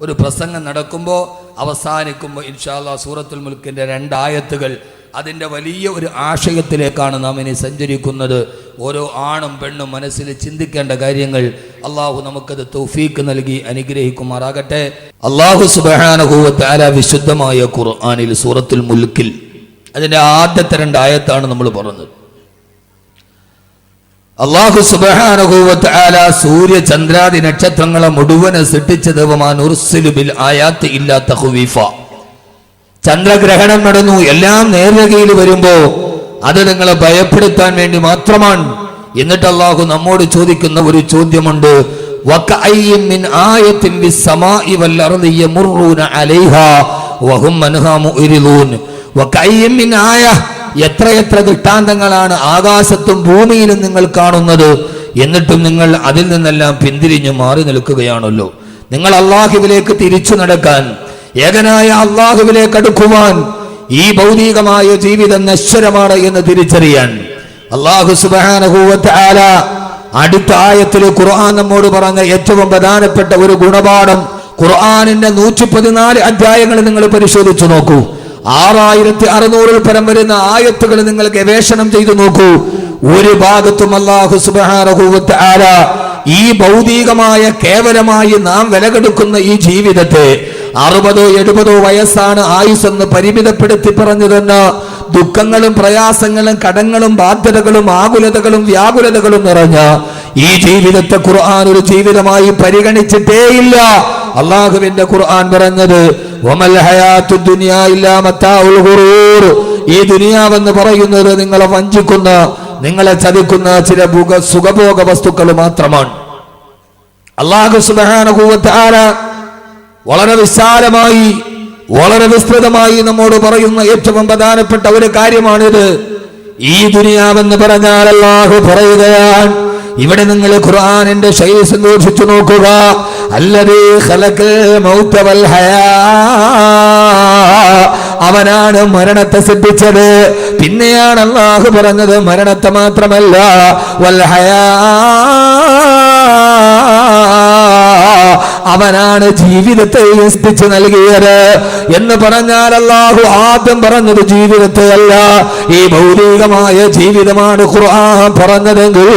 ഒരു പ്രസംഗം നടക്കുമ്പോൾ അവസാനിക്കുമ്പോൾ ഇൻഷാ അല്ലാഹ് സൂറത്തുൽ മുൽക്കിന്റെ 2 ആയത്തുകൾ അതിൻ്റെ വലിയ ഒരു ആശയത്തിലേക്കാണ് നാം ഇനി സഞ്ചരിക്കുന്നത്. ഓരോ ആണും പെണ്ണും മനസ്സിൽ ചിന്തിക്കേണ്ട കാര്യങ്ങൾ അള്ളാഹു നമുക്കത് തൗഫീക്ക് നൽകി അനുഗ്രഹിക്കുമാറാകട്ടെ. അള്ളാഹു സുബ്ഹാനഹു വ തആല വിശുദ്ധമായ ഖുർആനിൽ സൂറത്തുൽ മുൽക്കിൽ അതിൻ്റെ ആദ്യത്തെ 2 ആയത്താണ് നമ്മൾ പറഞ്ഞത്. അള്ളാഹു സുബ്ഹാനഹു വ തആല സൂര്യ ചന്ദ്രാദി നക്ഷത്രങ്ങളെ മുഴുവനെ സൃഷ്ടിച്ചത് വമാ നുർസിലു ബിൽ ആയാത്തി ഇല്ലാ തഖ്വീഫ. ചന്ദ്രഗ്രഹണം നടന്നു, എല്ലാം നേർരേഖയിൽ വരുമ്പോ അത് നിങ്ങളെ ഭയപ്പെടുത്താൻ വേണ്ടി മാത്രമാണ്. എന്നിട്ട് അള്ളാഹു നമ്മോട് ചോദിക്കുന്ന ഒരു ചോദ്യമുണ്ട്, വകഅയ്യിൻ മിൻ ആയത്തിൻ ബിസ്സമാഇ വൽ അർളി യമുറൂന അലൈഹാ വഹും അൻഹാ മുഅ്രിദൂൻ. വകഅയ്യിൻ മിൻ ആയ, എത്രയെത്ര ദൃഷ്ടാന്തങ്ങളാണ് ആകാശത്തും ഭൂമിയിലും നിങ്ങൾ കാണുന്നത്, എന്നിട്ടും നിങ്ങൾ അതിൽ നിന്നെല്ലാം പിന്തിരിഞ്ഞു മാറി നിൽക്കുകയാണല്ലോ. നിങ്ങൾ അള്ളാഹുവിലേക്ക് തിരിച്ചു നടക്കാൻ, ഏകനായ അള്ളാഹുവിലേക്ക് അടുക്കുവാൻ, ഈ ഭൗതികമായ ജീവിതം നശ്വരമാണ് എന്ന് തിരിച്ചറിയാൻ അള്ളാഹു സുബ്ഹാനഹു വ തആല അടുത്ത ആയത്തിൽ ഖുർആൻ നമ്മോട് പറഞ്ഞ ഏറ്റവും പ്രധാനപ്പെട്ട ഒരു ഗുണപാഠം. ഖുർആനിന്റെ 114 അധ്യായങ്ങൾ നിങ്ങൾ പരിശോധിച്ചു നോക്കൂ. 6600 പരം വരുന്ന ആയത്തുകൾ നിങ്ങൾ ഗവേഷണം ചെയ്തു നോക്കൂ. ഒരു ഭാഗത്തും അല്ലാഹു സുബ്ഹാനഹു വ തആല ഈ ഭൗതികമായ കേവലമായി നാം വിലകെടുക്കുന്ന ഈ ജീവിതത്തെ 60-70 വയസ്സാണ് ആയുസ്സെന്ന് പരിമിതപ്പെടുത്തി പറഞ്ഞതെന്ന് ദുഃഖങ്ങളും പ്രയാസങ്ങളും കടങ്ങളും ബാധ്യതകളും ആകുലതകളും വ്യാകുലതകളും നിറഞ്ഞ ഈ ജീവിതത്തെ ഖുർആൻ ഒരു ജീവിതമായി പരിഗണിച്ചിട്ടേയില്ല. അള്ളാഹുവിന്റെ ഖുർആൻ പറഞ്ഞത് വമൽ ഹയാത്തുദ് ദുനിയാ ഇല്ലാ മതാഉൽ ഗുറൂർ, ഈ ദുനിയാവെന്ന് പറയുന്നത് നിങ്ങളെ വഞ്ചിക്കുന്ന, നിങ്ങളെ ചതിക്കുന്ന ചില സുഖഭോഗ വസ്തുക്കൾ മാത്രമാണ്. അല്ലാഹു സുബ്ഹാനഹു വ തആല വളരെ വിശാലമായി വളരെ വിസ്തൃതമായി നമ്മോട് പറയുന്ന ഏറ്റവും പ്രധാനപ്പെട്ട ഒരു കാര്യമാണിത്. ഈ ദുനിയാവെന്ന് പറഞ്ഞാൽ അല്ലാഹു പറയുകയാണ്, ഇവിടെ നിങ്ങൾ ഖുർആനിന്റെ ശൈലി സന്ദർശിച്ചു നോക്കുക. അല്ലദീ ഖലഖൽ മൗത വൽ ഹയാ, അവനാണ് മരണത്തെ സൃഷ്ടിച്ചത്. പിന്നെയാണ് അല്ലാഹു പറഞ്ഞത് മരണത്തെ മാത്രമല്ല വൽ ഹയാ, അവനാണ് ജീവിതത്തെ സൃഷ്ടിച്ചു നൽകിയത് എന്ന് പറഞ്ഞാൽ അല്ലാഹു ആദ്യം പറഞ്ഞത് ജീവിതത്തെ അല്ല, ഈ ഭൗതികമായ ജീവിതമാണ് ഖുർആൻ പറഞ്ഞതെങ്കിൽ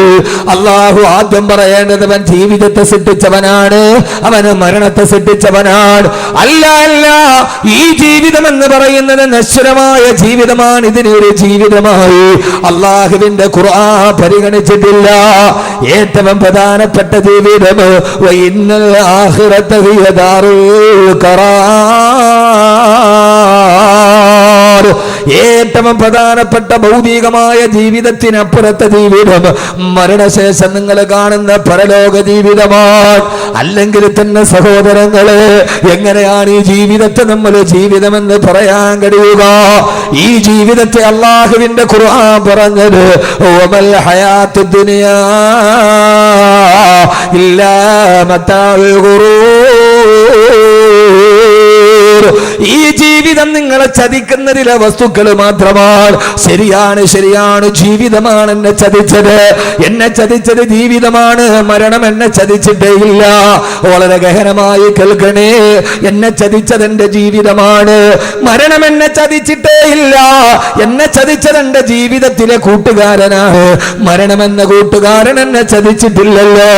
അല്ലാഹു ആദ്യം പറയേണ്ടത് അവൻ ജീവിതത്തെ സൃഷ്ടിച്ചവനാണ്, അവന് മരണത്തെ സൃഷ്ടിച്ചവനാണ്. അല്ല അല്ല, ഈ ജീവിതം എന്ന് പറയുന്നത് നശ്വരമായ ജീവിതമാണ്. ഇതിനൊരു ജീവിതമായി അല്ലാഹുവിന്റെ ഖുർആൻ പരിഗണിച്ചിട്ടില്ല. ഏറ്റവും പ്രധാനപ്പെട്ട ജീവിതം വഇന്നൽ ആഖിറത ഹിയ ദാറുൽ ഖറാർ, ഏറ്റവും പ്രധാനപ്പെട്ട ഭൗതികമായ ജീവിതത്തിനപ്പുറത്തെ ജീവിതം മരണശേഷം നിങ്ങൾ കാണുന്ന പരലോക ജീവിതമാണ്. അല്ലെങ്കിൽ തന്നെ സഹോദരങ്ങളെ, എങ്ങനെയാണ് ഈ ജീവിതത്തെ നമ്മൾ ജീവിതമെന്ന് പറയാൻ കഴിയുക? ഈ ജീവിതത്തെ അല്ലാഹുവിന്റെ ഖുർആൻ പറഞ്ഞത് വമൽ ഹയാത്തുദ് ദുനിയാ ഇല്ലാ മതാഉൽ ഗുറൂർ, ഈ ജീവിതം നിങ്ങളെ ചതിക്കുന്നതിലെ വസ്തുക്കൾ മാത്രമാണ്. ശരിയാണ്, ശരിയാണ്, ജീവിതമാണ് എന്നെ ചതിച്ചത്, എന്നെ ചതിച്ചത് ജീവിതമാണ്, മരണം എന്നെ ചതിച്ചിട്ടേ ഇല്ല. വളരെ ഗഹനമായി കേൾക്കണേ, എന്നെ ചതിച്ചത് എന്റെ ജീവിതമാണ്, മരണം എന്നെ ചതിച്ചിട്ടേ ഇല്ല. എന്നെ ചതിച്ചത് എന്റെ ജീവിതത്തിലെ കൂട്ടുകാരനാണ്, മരണമെന്ന കൂട്ടുകാരൻ എന്നെ ചതിച്ചിട്ടില്ലല്ലോ.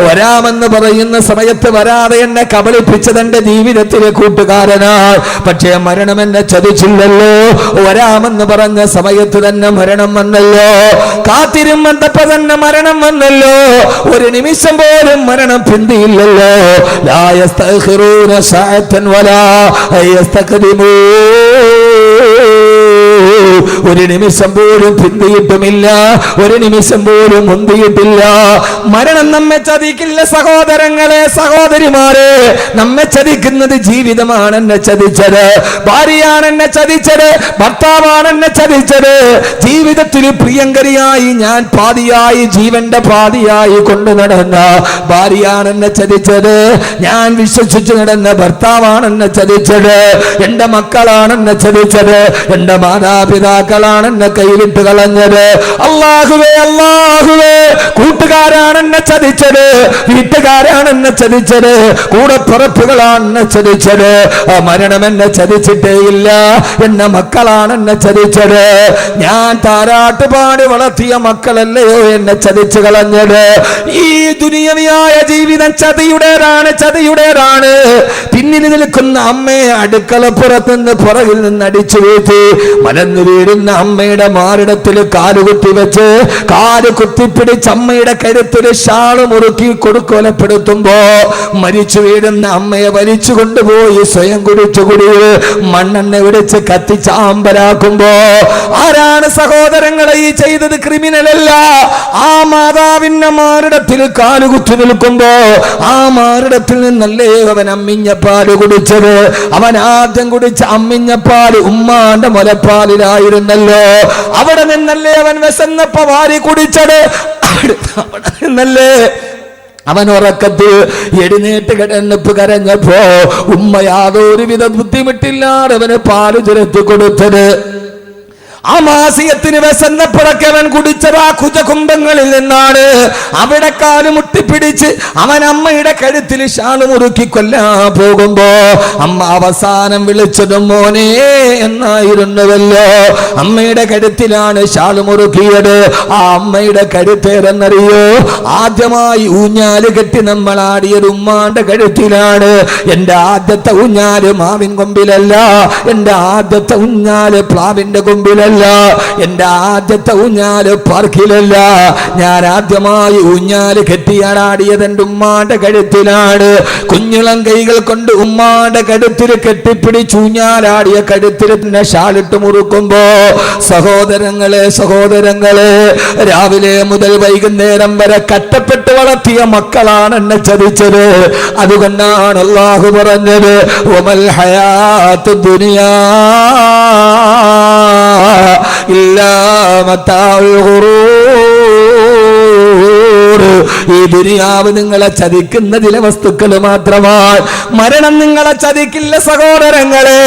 വരാമെന്ന് പറയുന്ന സമയത്ത് വരാതെ എന്നെ കബളിപ്പിച്ചത് എന്റെ ജീവിതത്തിലെ കൂട്ടുകാരനാണ്, പക്ഷേ മരണം എന്നെ ചതിച്ചില്ലല്ലോ. വരാമെന്ന് പറഞ്ഞ സമയത്ത് തന്നെ മരണം വന്നല്ലോ, കാത്തിരുമ്പോ തന്നെ മരണം വന്നല്ലോ. ഒരു നിമിഷം പോലും മരണം പിന്തിയില്ലല്ലോ. ലാ യസ്തഖിറൂന സഅതൻ വലാ യസ്തഖദിമൂൻ, ഒരു നിമിഷം പോലും പിന്തിയിട്ടുമില്ല, ഒരു നിമിഷം പോലും മുന്തിയിട്ടില്ല. മരണം നമ്മെ ചതിക്കില്ല സഹോദരങ്ങളെ, സഹോദരിമാരെ. നമ്മെ ചതിക്കുന്നത് ജീവിതമാണ് എന്നെ ചതിച്ചത്, ഭാര്യയാണ് എന്നെ ചതിച്ചത്, ഭർത്താവാണ് എന്നെ ചതിച്ചത്. ജീവിതത്തിൽ പ്രിയങ്കരിയായി ഞാൻ പാതിയായി, ജീവന്റെ പാതിയായി കൊണ്ടു നടന്ന ഭാര്യയാണ് എന്നെ ചതിച്ചത്, ഞാൻ വിശ്വസിച്ചു നടന്ന ഭർത്താവാണ് എന്നെ ചതിച്ചത്, എന്റെ മക്കളാണ് എന്നെ ചതിച്ചത്, എന്റെ മാതാപിതാക്കളാണ് എന്നെ കൈവിട്ട് കളഞ്ഞത്. അല്ലാഹുവേ, അല്ലാഹുവേ, കൂട്ടുകാരാണ് എന്നെ ചതിച്ചത്, വീട്ടുകാരാണ് എന്നെ ചതിച്ചത്, കൂടപ്പിറപ്പുകളാണ് എന്നെ ചതിച്ചത്. മരണം എന്നെ ചതിച്ചിട്ടേ ഇല്ല, എന്റെ മക്കളാണ് എന്നെ ചതിച്ചത്. ഞാൻ താരാട്ടുപാടി വളർത്തിയ മക്കളല്ലയോ എന്നെ ചതിച്ചു കളഞ്ഞത്. ഈ ദുനിയവിയായ ജീവിതം ചതിയുടേതാണ്, ചതിയുടേതാണ്. പിന്നിൽ നിൽക്കുന്ന അമ്മയെ അടുക്കളപ്പുറത്ത് നിന്ന് പുറകിൽ നിന്ന് അടിച്ചു വീഴ്ത്തി മലന്നു വീഴുന്ന അമ്മയുടെ മാറിടത്തിൽ കാലുകുത്തി വെച്ച് കാല് കുത്തിപ്പിടിച്ച് അമ്മയുടെ കരുത്തിൽ ഷാള് മുറുക്കി കൊടുക്കൊലപ്പെടുത്തുമ്പോ മരിച്ചു വീഴുന്ന അമ്മയെ വലിച്ചു കൊണ്ടുപോയി സ്വയം കുടിച്ചു കുടിയിൽ മണ്ണെണ്ണ വിടിച്ച് കത്തിച്ചാമ്പലാക്കുമ്പോ ആരാണ് സഹോദരങ്ങളെ ഈ ചെയ്തത്? ക്രിമിനലല്ല. ആ മാതാവിന്റെ മാറിടത്തിൽ കാലുകുത്തി നിൽക്കുമ്പോ ആ മാറിടത്തിൽ നിന്നല്ലേ അവൻ അമ്മിഞ്ഞപ്പാല് കുടിച്ചത്. അവൻ ആദ്യം കുടിച്ച അമ്മിഞ്ഞപ്പാല് ഉമ്മാന്റെ മുലപ്പാലിലായിരുന്നല്ലോ. അവിടെ നിന്നല്ലേ അവൻ വിശന്നപ്പോ വാരി കുടിച്ചത്. അവിടെ നിന്നല്ലേ അവൻ ഉറക്കത്തിൽ എഴുന്നേറ്റ് കിടന്നപ്പ് കരഞ്ഞപ്പോ ഉമ്മ യാതൊരുവിധ ബുദ്ധിമുട്ടില്ലാതെ അവന് പാല് ചുരത്തി കൊടുത്തത്. ആ മാസിയത്തിന് വിശന്നപ്പോഴൊക്കെ അവൻ കുടിച്ചത് ആ കുജകുംഭങ്ങളിൽ നിന്നാണ്. അവിടെ കാല് മുട്ടിപ്പിടിച്ച് അവൻ അമ്മയുടെ കഴുത്തിൽ ഷാള് മുറുക്കി കൊല്ലാൻ പോകുമ്പോ അമ്മ അവസാനം വിളിച്ചതും മോനെ എന്നായിരുന്നുവല്ലോ. അമ്മയുടെ കഴുത്തിലാണ് ഷാള് മുറുക്കിയത്. ആ അമ്മയുടെ കഴുത്തേരെന്നറിയോ? ആദ്യമായി ഊഞ്ഞാല് കെട്ടി നമ്മൾ ആടിയത് ഉമ്മാന്റെ കഴുത്തിലാണ്. എന്റെ ആദ്യത്തെ ഊഞ്ഞാല് മാവിൻ കൊമ്പിലല്ല, എന്റെ ആദ്യത്തെ ഊഞ്ഞാല് പ്ലാവിന്റെ കൊമ്പിലല്ല, എന്റെ ആദ്യത്തെ ഊഞ്ഞാല് പാർക്കിലല്ല. ഞാൻ ആദ്യമായി ഊഞ്ഞാല് കെട്ടിയാടാടിയത് എന്റെ ഉമ്മാന്റെ കഴുത്തിലാണ്. കുഞ്ഞിളം കൈകൾ കൊണ്ട് ഉമ്മാന്റെ കഴുത്തിൽ കെട്ടിപ്പിടിച്ച് ഊഞ്ഞാലാടിയ കഴുത്തിൽ തന്നെ ഷാളിട്ട് മുറുക്കുമ്പോ സഹോദരങ്ങളെ രാവിലെ മുതൽ വൈകുന്നേരം വരെ കഷ്ടപ്പെട്ട് വളർത്തിയ മക്കളാണ് എന്നെ ചതിച്ചത്. അതുകൊണ്ടാണ് അല്ലാഹു പറഞ്ഞത് വമൽ ഹയാത്തു ദുനിയാ ഇല്ലാ മതാഉൽ ഖുറൂർ. ഈ ദുനിയാവ് നിങ്ങളെ ചതിക്കുന്ന ചില വസ്തുക്കൾ മാത്രമാണ്. മരണം നിങ്ങളെ ചതിക്കില്ല സഹോദരങ്ങളെ.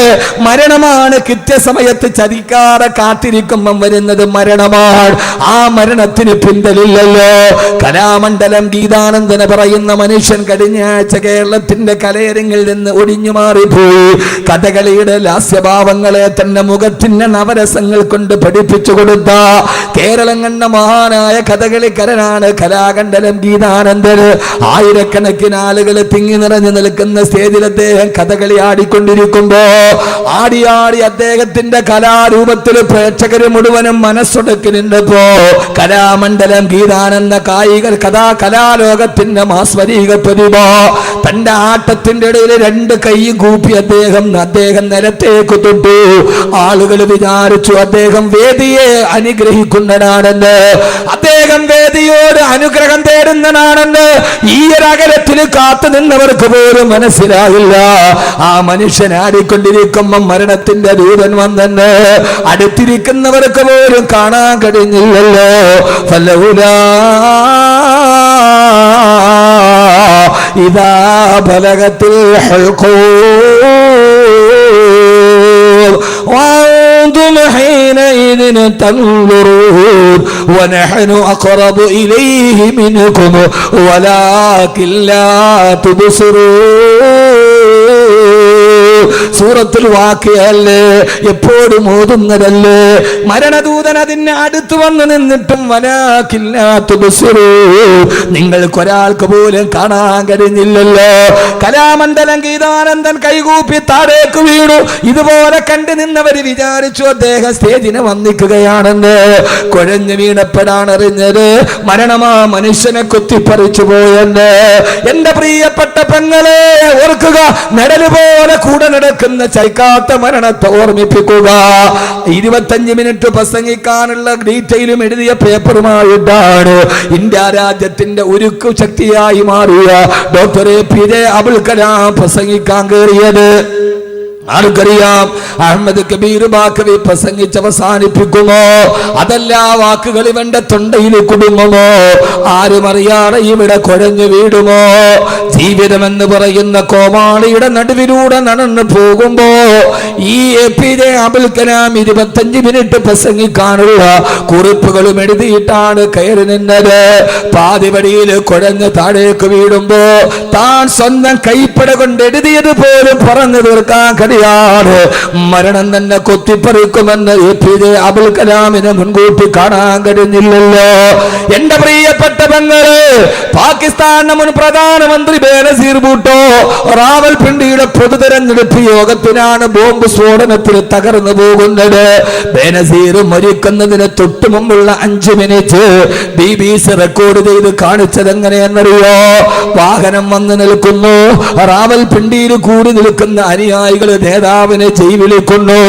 മരണമാണ് കൃത്യസമയത്ത് ചതിക്കാതെ കാത്തിരിക്കുമ്പം വരുന്നത് മരണമാണ്. ആ മരണത്തിന് പിന്തലില്ലല്ലോ. കലാമണ്ഡലം ഗീതാനന്ദന പറയുന്ന മനുഷ്യൻ കഴിഞ്ഞ ആഴ്ച കേരളത്തിന്റെ കലയരങ്ങിൽ നിന്ന് ഒടിഞ്ഞു മാറിപ്പോയി. കഥകളിയുടെ ലാസ്യഭാവങ്ങളെ തന്നെ മുഖത്തിന്റെ നവരസങ്ങൾ കൊണ്ട് പഠിപ്പിച്ചു കൊടുത്ത കേരളം കണ്ട മഹാനായ കഥകളിക്കാരനാണ് കലാമണ്ഡലം ഗീതാനന്ദൻ. ആയിരക്കണക്കിന് ആളുകൾ തിങ്ങി നിറഞ്ഞു നിൽക്കുന്ന സ്റ്റേജിൽ അദ്ദേഹം കഥകളി ആടിക്കൊണ്ടിരിക്കുമ്പോ ആടി അദ്ദേഹത്തിന്റെ കലാരൂപത്തിൽ പ്രേക്ഷകര് മുഴുവനും മനസ്സൊടുക്കി നിന്നപ്പോ കലാമണ്ഡലം ഗീതാനന്ദ കലാലോകത്തിന്റെ മാസ്മരിക പ്രതിഭ തന്റെ ആട്ടത്തിന്റെ ഇടയിൽ രണ്ട് കൈ കൂപ്പി അദ്ദേഹം നിലത്തേക്ക് തൊട്ടു. ആളുകൾ വിചാരിച്ചു അദ്ദേഹം വേദിയെ അനുഗ്രഹിക്കുന്നതാണെന്ന്, അദ്ദേഹം വേദിയോട് അനുഗ്രഹം തേടുന്നതാണെന്ന്. ഈ ഒരു അകലത്തിൽ കാത്തു നിന്നവർക്ക് പോലും മനസ്സിലായില്ല. ആ മനുഷ്യൻ ആടിക്കൊണ്ടിരിക്കുമ്പോ മരണത്തിന്റെ ദൂതൻ വന്നെന്ന് അടുത്തിരിക്കുന്നവർക്ക് പോലും കാണാൻ കഴിഞ്ഞില്ലല്ലോ. ഫലൗലാ ഇദാ ബലഗത്തിൽ ഹൽഖൂർ വഅൻതും ഹീനഇദ തൻദുറൂൻ വനഹ്നു അഖറബു ഇലൈഹി മിൻകും വലാകിൻ ലാ തുബ്സിറൂൻ. സൂറത്തുൽ വാഖിയല്ലേ, എപ്പോഴും ഓതുന്നതല്ലേ. മരണദൂതൻ അതിന് അടുത്ത് വന്ന് നിന്നിട്ടും വലാകിൻ ലാ തുബ്സിറൂൻ, നിങ്ങൾക്കൊരാൾക്ക് പോലും കാണാൻ കഴിഞ്ഞില്ലല്ലോ. കലാമണ്ഡലം ഗീതാനന്ദൻ കൈകൂപ്പി താഴേക്ക് വീണു. ഇതുപോലെ കണ്ടു നിന്നവര് വിചാരിച്ചു അദ്ദേഹം സ്റ്റേജിനെ വന്നിക്കുകയാണെന്ന്. കുഴഞ്ഞു വീണപ്പോഴാണ് അറിഞ്ഞത് മരണമാ മനുഷ്യനെ കുത്തിപ്പറിച്ചു പോയെന്ന്. എന്റെ പ്രിയപ്പെട്ട പെങ്ങളെ ഓർക്കുക, നിഴല് പോലെ കൂടെ നടക്കുന്ന ചൈക്കാത്ത മരണത്തെ ഓർമ്മിപ്പിക്കുക. 25 മിനിറ്റ് പ്രസംഗിക്കാനുള്ള ഡീറ്റെയിലും എഴുതിയ പേപ്പറുമായിട്ടാണ് ഇന്ത്യ രാജ്യത്തിന്റെ ഉരുക്കു ശക്തിയായി മാറിയ ഡോക്ടർ APJ അബുൽ കലാം പ്രസംഗിക്കാൻ കയറിയത്. ആർക്കറിയാം അഹമ്മദ് കബീർ ബാക്കവി പ്രസംഗിച്ച് അവസാനിപ്പിക്കുമോ, അതല്ല വാക്കുകൾ ഇവന്റെ തൊണ്ടയിൽ കുടുങ്ങുമോ, ആരും അറിയാതെ ഇവിടെ കുഴഞ്ഞു വീടുമോ? ജീവിതം എന്ന് പറയുന്ന കോമാളിയുടെ നടുവിലൂടെ നടന്നു പോകുമ്പോ ഈ APJ അബുൽ കലാം 25 മിനിറ്റ് പ്രസംഗിക്കാനുള്ള കുറിപ്പുകളും എഴുതിയിട്ടാണ് കയറി നിന്നത്. പാതിവടിയിൽ കുഴഞ്ഞ് താഴേക്ക് വീടുമ്പോ താൻ സ്വന്തം കൈപ്പട കൊണ്ട് എഴുതിയത് പോലും പറഞ്ഞു തീർക്കാൻ കഴിയാതെ മരണം തന്നെ കൊത്തിപ്പറിക്കുമെന്ന് APJ അബുൽ കലാമിനെ മുൻകൂട്ടി കാണാൻ കഴിഞ്ഞില്ലല്ലോ. എന്റെ പ്രിയപ്പെട്ട പെങ്ങള്, പാകിസ്ഥാൻ മുൻ പ്രധാനമന്ത്രി ബേനസീർ ഭൂട്ടോ റാവൽപിണ്ടിയുടെ പൊതു തെരഞ്ഞെടുപ്പ് യോഗത്തിനാണ് ബോംബ് സ്ഫോടനത്തിൽ തകർന്നു പോകുന്നത്. ബേനസീർ മരിക്കുന്നതിന് തൊട്ടു മുമ്പുള്ള 5 മിനിറ്റ് BBC റെക്കോർഡ് ചെയ്ത് കാണിച്ചത് എങ്ങനെയെന്നറിയോ? വാഹനം വന്ന് നിൽക്കുന്നു, റാവൽപിണ്ടിയിൽ കൂടി നിൽക്കുന്ന അനുയായികൾ നേതാവിനെ ജയിലിലിരിക്കുന്നു.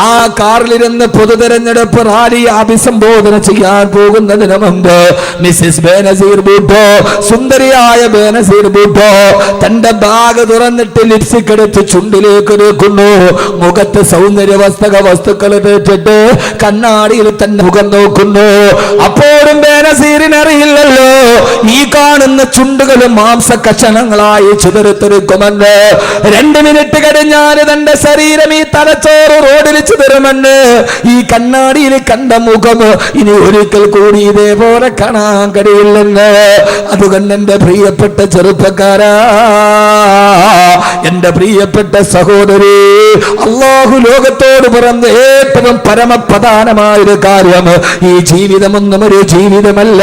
ആ കാറിലിരുന്ന് പൊതു തെരഞ്ഞെടുപ്പ് റാലിയെ അഭിസംബോധന ചെയ്യാൻ പോകുന്നതിന് മുമ്പ് മിസ്സിസ് ബേനസീർ ഭൂട്ടോ, സുന്ദരിയായ ബേനസീർ ഭൂട്ടോ തന്റെ ബാഗ് തുറന്നിട്ട് ലിപ്സ്റ്റിക് എടുത്ത് ചുണ്ടിലേക്ക് നോക്കുന്നു. മുഖത്ത് സൗന്ദര്യ വസ്തുക്കൾ തേച്ചിട്ട് കണ്ണാടിയിൽ തന്നെ മുഖം നോക്കുന്നു. അപ്പോഴും നസീറിനറിയില്ലല്ലോ ഈ കാണുന്ന ചുണ്ടുകളും മാംസകഷണങ്ങളായി ചിതറിത്തെറിക്കുമെന്ന്. 2 മിനിറ്റ് കഴിഞ്ഞാൽ തന്റെ ശരീരം ഈ തലച്ചോറ് റോഡിൽ ചിതറുമെന്ന്. ഈ കണ്ണാടിയിൽ കണ്ട മുഖം ഇനി ഒരിക്കൽ കൂടി ഇതേപോലെ കാണാൻ കഴിയില്ലെന്ന്. അതുകൊണ്ട് എന്റെ പ്രിയപ്പെട്ട ചെറുപ്പക്കാരാ, എന്റെ പ്രിയപ്പെട്ട സഹോദരി, അല്ലാഹു ലോകത്തോട് പറഞ്ഞ ഏറ്റവും പരമപ്രധാനമായൊരു കാര്യം, ഈ ജീവിതമൊന്നും ഒരു ജീവിതമല്ല.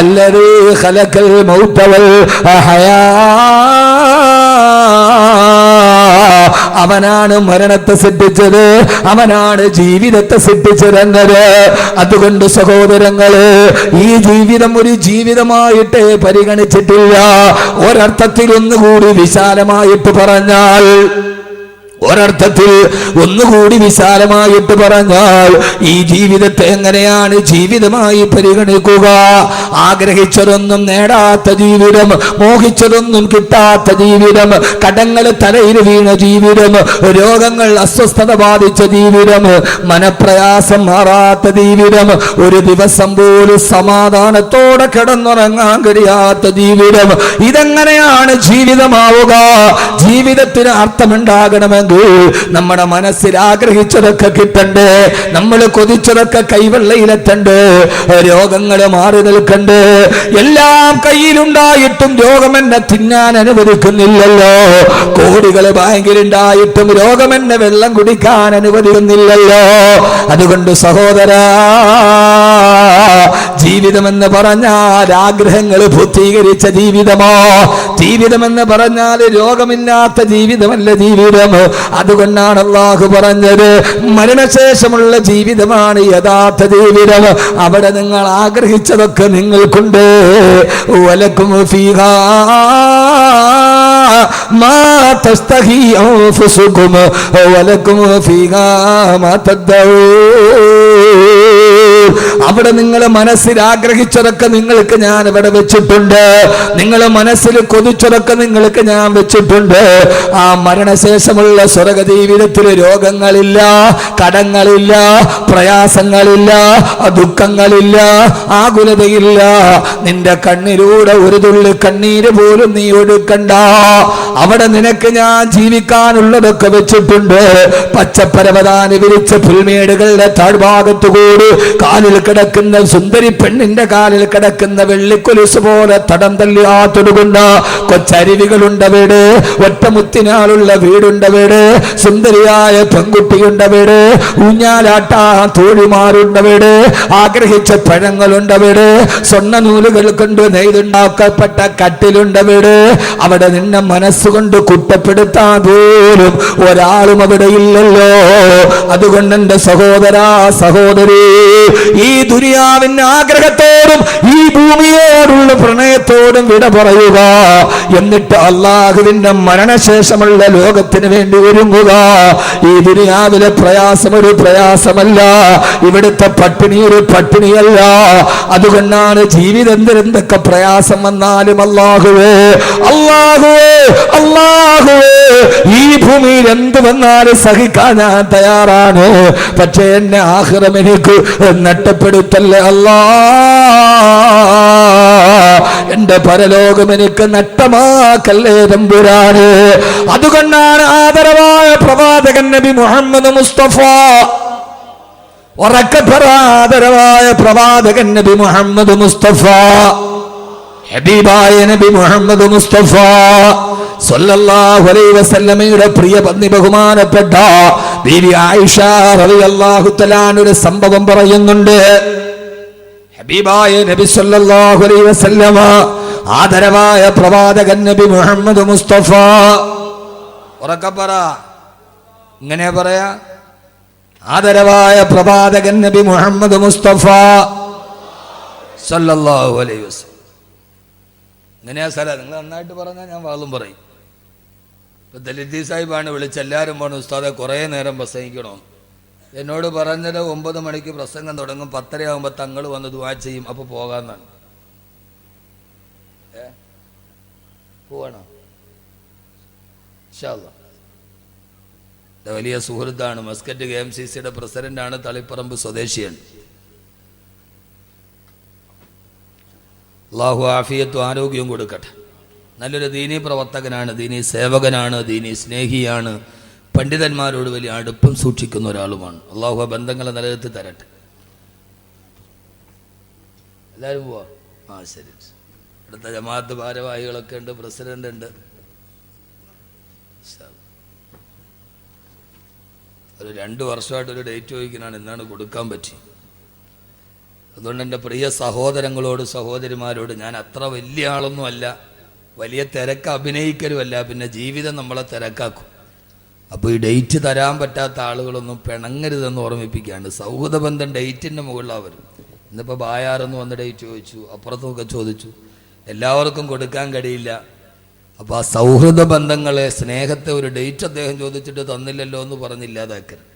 അല്ലദീ ഖലഖൽ മൗത വൽ ഹയാ, അവനാണ് മരണത്തെ സൃഷ്ടിച്ചത്, അവനാണ് ജീവിതത്തെ സൃഷ്ടിച്ചതെന്നത്. അതുകൊണ്ട് സഹോദരങ്ങളെ, ഈ ജീവിതം ഒരു ജീവിതമായിട്ട് പരിഗണിച്ചിട്ടില്ല. ഒരർത്ഥത്തിൽ ഒന്നുകൂടി വിശാലമായിട്ട് പറഞ്ഞാൽ, ഒരർത്ഥത്തിൽ ഒന്നുകൂടി വിശാലമായിട്ട് പറഞ്ഞാൽ, ഈ ജീവിതത്തെ എങ്ങനെയാണ് ജീവിതമായി പരിഗണിക്കുക? ആഗ്രഹിച്ചതൊന്നും നേടാത്ത ജീവിതം, മോഹിച്ചതൊന്നും കിട്ടാത്ത ജീവിതം, കടങ്ങൾ തലയിൽ വീണ ജീവിതം, രോഗങ്ങൾ അസ്വസ്ഥത ബാധിച്ച ജീവിതം, മനപ്രയാസം മാറാത്ത ജീവിതം, ഒരു ദിവസം പോലും സമാധാനത്തോടെ കിടന്നുറങ്ങാൻ കഴിയാത്ത ജീവിതം, ഇതെങ്ങനെയാണ് ജീവിതമാവുക? ജീവിതത്തിന് അർത്ഥമുണ്ടാകണമെങ്കിൽ നമ്മുടെ മനസ്സിൽ ആഗ്രഹിച്ചതൊക്കെ കിട്ടണ്ടേ, നമ്മൾ കൊതിച്ചതൊക്കെ കൈവെള്ളയിലെത്തണ്ടേ, രോഗങ്ങൾ മാറി നിൽക്കണ്ടേ. എല്ലാം കയ്യിലുണ്ടായിട്ടും രോഗം എന്നെ തിന്നാൻ അനുവദിക്കുന്നില്ലല്ലോ. കോടികൾ ബാങ്കിലുണ്ടായിട്ടും രോഗം എന്നെ വെള്ളം കുടിക്കാൻ അനുവദിക്കുന്നില്ലല്ലോ. അതുകൊണ്ട് സഹോദരാ, ജീവിതമെന്ന് പറഞ്ഞാൽ ആഗ്രഹങ്ങൾ പൂർത്തീകരിച്ച ജീവിതമോ? ജീവിതമെന്ന് പറഞ്ഞാൽ രോഗമില്ലാത്ത ജീവിതമല്ല ജീവിതം. അതുകൊണ്ടാണ് അല്ലാഹു പറഞ്ഞത്, മരണശേഷമുള്ള ജീവിതമാണ് യഥാർത്ഥ ജീവിതം. അവിടെ നിങ്ങൾ ആഗ്രഹിച്ചതൊക്കെ നിങ്ങൾക്കുണ്ട്. വലക്കും ഫീഹാ മാ തസ്തഹി അൻഫുസുകും വലക്കും ഫീഹാ മാ തദ്ദഊൻ. അവിടെ നിങ്ങൾ മനസ്സിൽ ആഗ്രഹിച്ചതൊക്കെ നിങ്ങൾക്ക് ഞാൻ ഇവിടെ വെച്ചിട്ടുണ്ട്. നിങ്ങൾ മനസ്സിൽ കൊതിച്ചതൊക്കെ നിങ്ങൾക്ക് ഞാൻ വെച്ചിട്ടുണ്ട്. ആ മരണശേഷമുള്ള സ്വർഗ ജീവിതത്തിൽ രോഗങ്ങളില്ല, കടങ്ങളില്ല, പ്രയാസങ്ങളില്ല, ദുഃഖങ്ങളില്ല, ആകുലതയില്ല. നിന്റെ കണ്ണിലൂടെ ഒരു തുള്ളി കണ്ണീര് പോലും നീ ഒഴുക്കണ്ട. അവിടെ നിനക്ക് ഞാൻ ജീവിക്കാനുള്ളതൊക്കെ വെച്ചിട്ടുണ്ട്. പച്ചപ്പരവതാനി വിരിച്ച പുൽമേടുകളുടെ താഴ്ഭാഗത്തുകൂടി കാലിൽ കിടക്കുന്ന സുന്ദരി പെണ്ണിന്റെ കാലിൽ കിടക്കുന്ന വെള്ളിക്കൊലുസ് പോലെ തടം തല്ലിയാത്തൊടുകുന്ന കൊച്ചരുവികളുണ്ടവിടെ, ഒറ്റമുത്തിനാളുള്ള വീടുണ്ടവിടെ, സുന്ദരിയായ പെൺകുട്ടിയുണ്ടവിടെ, ഊഞ്ഞാലാട്ടാ തോഴിമാരുണ്ടവിടെ, ആഗ്രഹിച്ച പഴങ്ങളുണ്ടവിടെ, സ്വർണ്ണ നൂലുകൾ കൊണ്ട് നെയ്തുണ്ടാക്കപ്പെട്ട കട്ടിലുണ്ടവിടെ. അവിടെ നിന്നെ മനസ്സുകൊണ്ട് കുറ്റപ്പെടുത്താൻ പോലും ഒരാളും അവിടെ ഇല്ലല്ലോ. അതുകൊണ്ട് എന്റെ സഹോദരാ, സഹോദരി, ഈ ദുനിയാവിന്റെ ആഗ്രഹത്തോടും ഈ ഭൂമിയോടുള്ള പ്രണയത്തോടും വിട പറയുക. എന്നിട്ട് അല്ലാഹുവിന്റെ മരണശേഷമുള്ള ലോകത്തിന് വേണ്ടി ഒരുങ്ങുക. ഈ ദുനിയാവിലെ പ്രയാസം ഒരു പ്രയാസമല്ല, ഇവിടുത്തെ പട്ടിണി ഒരു പട്ടിണിയല്ല. അതുകൊണ്ടാണ് ജീവിതം എന്തൊക്കെ പ്രയാസം വന്നാലും അല്ലാഹുവേ, അല്ലാഹുവേ, അല്ലാഹുവേ, ഈ ഭൂമിയിൽ എന്ത് വന്നാലും സഹിക്കാൻ ഞാൻ തയ്യാറാണ്. പക്ഷേ എന്നെ ആഖിറം എനിക്ക് നഷ്ടപ്പെടുത്തല്ലേ അല്ലാ. എന്റെ പരലോകം എനിക്ക് നഷ്ടമാക്കല്ലേ തമ്പുരാനെ. അതുകൊണ്ടാണ് ആദരവായ പ്രവാചകൻ നബി മുഹമ്മദ് മുസ്തഫ, ആദരവായ പ്രവാചകൻ നബി മുഹമ്മദ് മുസ്തഫ, ഹബീബായ നബി മുഹമ്മദ് മുസ്തഫ സല്ലല്ലാഹു അലൈഹി വസല്ലമയുടെ പ്രിയ പത്നി ബഹുമാനപ്പെട്ട ബീവി ആയിഷ റളിയല്ലാഹു തആല ഒരു സംഭവം പറയുന്നുണ്ട്. ഹബീബായ നബി സല്ലല്ലാഹു അലൈഹി വസല്ലമ, ആദരവായ പ്രവാചകൻ നബി മുഹമ്മദ് മുസ്തഫ, ഉറക്കെ പറ, ഇങ്ങനെ പറയാ, ആദരവായ പ്രവാചകൻ നബി മുഹമ്മദ് മുസ്തഫ സല്ലല്ലാഹു അലൈഹി വസല്ലം. ഇങ്ങനെയാ സ്ഥലം. നിങ്ങൾ നന്നായിട്ട് പറഞ്ഞാൽ ഞാൻ വാളും പറയും. ഇപ്പൊ ദലിത് സാഹിബാണ് വിളിച്ച് എല്ലാവരും പറഞ്ഞു, ഉസ്താദെ കുറേ നേരം പ്രസംഗിക്കണോ? എന്നോട് പറഞ്ഞത് 9 മണിക്ക് പ്രസംഗം തുടങ്ങും, 10:30 ആകുമ്പോൾ തങ്ങൾ വന്ന് ദുആ ചെയ്യും, അപ്പൊ പോകാന്നാണ്. പോവാണോ? ഇൻഷാ അല്ലാഹ്. വലിയ സുഹൃത്താണ്, മസ്കറ്റ് KMCCയുടെ പ്രസിഡന്റാണ്, തളിപ്പറമ്പ് സ്വദേശിയാണ്. അള്ളാഹു ആഫിയത്തും ആരോഗ്യവും കൊടുക്കട്ടെ. നല്ലൊരു ദീനീ പ്രവർത്തകനാണ്, ദീനീ സേവകനാണ്, ദീനീ സ്നേഹിയാണ്, പണ്ഡിതന്മാരോട് വലിയ അടുപ്പം സൂക്ഷിക്കുന്ന ഒരാളുമാണ്. അള്ളാഹു ആ ബന്ധങ്ങളെ നിലനിർത്തി തരട്ടെ. എല്ലാവരും പോവാ? ആ ശരി. അടുത്ത ജമാഅത്ത് ഭാരവാഹികളൊക്കെ ഉണ്ട്, പ്രസിഡന്റ് ഉണ്ട്. ഒരു 2 വർഷമായിട്ടൊരു ഡേറ്റ് ചോദിക്കുന്നതാണ്, എന്നാണ് കൊടുക്കാൻ പറ്റി. അതുകൊണ്ട് എൻ്റെ പ്രിയ സഹോദരങ്ങളോട് സഹോദരിമാരോട്, ഞാൻ അത്ര വലിയ ആളൊന്നും അല്ല, വലിയ തിരക്ക് അഭിനയിക്കലുമല്ല, പിന്നെ ജീവിതം നമ്മളെ തിരക്കാക്കും. അപ്പോൾ ഈ ഡേറ്റ് തരാൻ പറ്റാത്ത ആളുകളൊന്നും പിണങ്ങരുതെന്ന് ഓർമ്മിപ്പിക്കുകയാണ്. സൗഹൃദ ബന്ധം ഡേറ്റിൻ്റെ മുകളിലാണ് വരും. ഇന്നിപ്പോൾ ബായാറെന്ന് വന്ന് ഡേറ്റ് ചോദിച്ചു, അപ്പുറത്തുമൊക്കെ ചോദിച്ചു, എല്ലാവർക്കും കൊടുക്കാൻ കഴിയില്ല. അപ്പോൾ ആ സൗഹൃദ ബന്ധങ്ങളെ, സ്നേഹത്തെ ഒരു ഡേറ്റ് അദ്ദേഹം ചോദിച്ചിട്ട് തന്നില്ലല്ലോ എന്ന് പറഞ്ഞില്ലാതാക്കരുത്.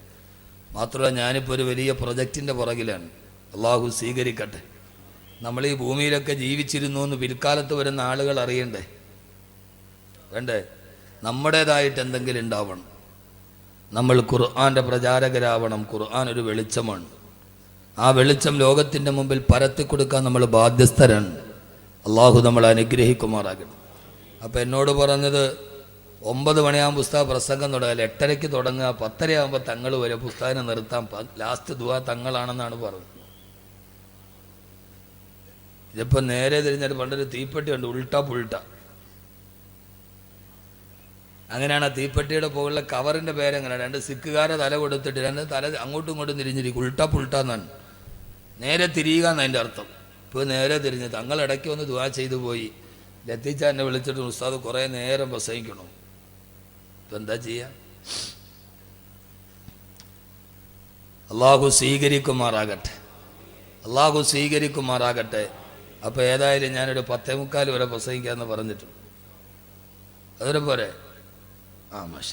മാത്രമല്ല, ഞാനിപ്പോൾ ഒരു വലിയ പ്രൊജക്റ്റിൻ്റെ പുറകിലാണ്. അള്ളാഹു സ്വീകരിക്കട്ടെ. നമ്മൾ ഈ ഭൂമിയിലൊക്കെ ജീവിച്ചിരുന്നു എന്ന് പിൽക്കാലത്ത് വരുന്ന ആളുകൾ അറിയണ്ടേ? വേണ്ടേ? നമ്മുടേതായിട്ട് എന്തെങ്കിലും ഉണ്ടാവണം. നമ്മൾ ഖുർആൻ്റെ പ്രചാരകരാവണം. ഖുർആൻ ഒരു വെളിച്ചമാണ്. ആ വെളിച്ചം ലോകത്തിൻ്റെ മുമ്പിൽ പരത്തി കൊടുക്കാൻ നമ്മൾ ബാധ്യസ്ഥരാണ്. അള്ളാഹു നമ്മളെ അനുഗ്രഹിക്കുമാറാകണം. അപ്പോൾ എന്നോട് പറഞ്ഞത് 9 മണിയാകുമ്പോൾ പുസ്തക പ്രസംഗം തുടങ്ങില്ല, 8:30 തുടങ്ങുക, 10:30 തങ്ങൾ വരെ പുസ്തകം നിർത്താം, ലാസ്റ്റ് ദുആ തങ്ങളാണെന്നാണ് പറഞ്ഞത്. ഇതിപ്പോൾ നേരെ തിരിഞ്ഞാൽ പണ്ടൊരു തീപ്പെട്ടി ഉണ്ട്, ഉൾട്ട പുൾട്ട. അങ്ങനെയാണ് ആ തീപ്പെട്ടിയുടെ പോലുള്ള കവറിൻ്റെ പേരെങ്ങനെയാണ്, 2 സിക്കുകാരെ തല കൊടുത്തിട്ട് 2 തല അങ്ങോട്ടും ഇങ്ങോട്ടും തിരിഞ്ഞിരിക്കും, ഉൾട്ട പുൾട്ട എന്നാണ്. നേരെ തിരിയുക എന്നതിൻ്റെ അർത്ഥം. ഇപ്പോൾ നേരെ തിരിഞ്ഞ് തങ്ങൾ ഇടയ്ക്ക് വന്ന് ദുആ ചെയ്തു പോയി. ലത്തീച്ച എന്നെ വിളിച്ചിട്ട്, ഉസ്താദ് കുറേ നേരം പ്രസംഗിക്കണം, ഇപ്പം എന്താ ചെയ്യുക? അള്ളാഹു സ്വീകരിക്കുമാറാകട്ടെ, അള്ളാഹു സ്വീകരിക്കുമാറാകട്ടെ. അപ്പോൾ ഏതായാലും ഞാനൊരു 10:45 വരെ പ്രസംഗിക്കാമെന്ന് പറഞ്ഞിട്ടുണ്ട്. അതുവരെ പോരെ? ആ മാഷ.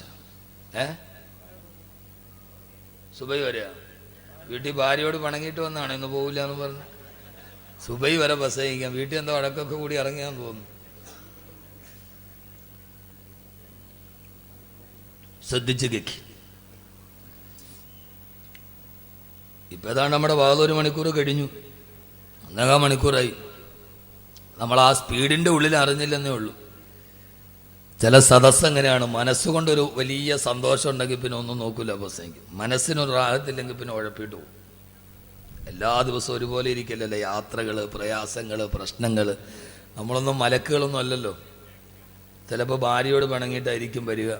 സുബൈ വരെയാ? വീട്ടിൽ ഭാര്യയോട് പണങ്ങിയിട്ട് വന്നാണ്, ഇന്ന് പോകില്ല എന്ന് പറഞ്ഞു. സുബൈ വരെ പ്രസംഗിക്കാം, വീട്ടിൽ എന്തോ അടക്കമൊക്കെ കൂടി ഇറങ്ങിയാന്ന് തോന്നുന്നു. ശ്രദ്ധിച്ച് കേക്ക്. ഇപ്പം ഏതാണ്ട് നമ്മുടെ 1 മണിക്കൂർ കഴിഞ്ഞു, 1.25 മണിക്കൂറായി. നമ്മൾ ആ സ്പീഡിൻ്റെ ഉള്ളിൽ അറിഞ്ഞില്ലെന്നേ ഉള്ളൂ. ചില സദസ്സ് എങ്ങനെയാണ്, മനസ്സുകൊണ്ടൊരു വലിയ സന്തോഷം ഉണ്ടെങ്കിൽ പിന്നെ ഒന്നും നോക്കില്ല പ്രസംഗിക്കും. മനസ്സിനൊരു റാഹത്തില്ലെങ്കിൽ പിന്നെ ഉഴപ്പിട്ട് പോകും. എല്ലാ ദിവസവും ഒരുപോലെ ഇരിക്കില്ലല്ലോ, യാത്രകൾ, പ്രയാസങ്ങൾ, പ്രശ്നങ്ങൾ. നമ്മളൊന്നും മലക്കുകളൊന്നും അല്ലല്ലോ. ചിലപ്പോൾ ഭാര്യയോട് പിണങ്ങിയിട്ടായിരിക്കും വരിക,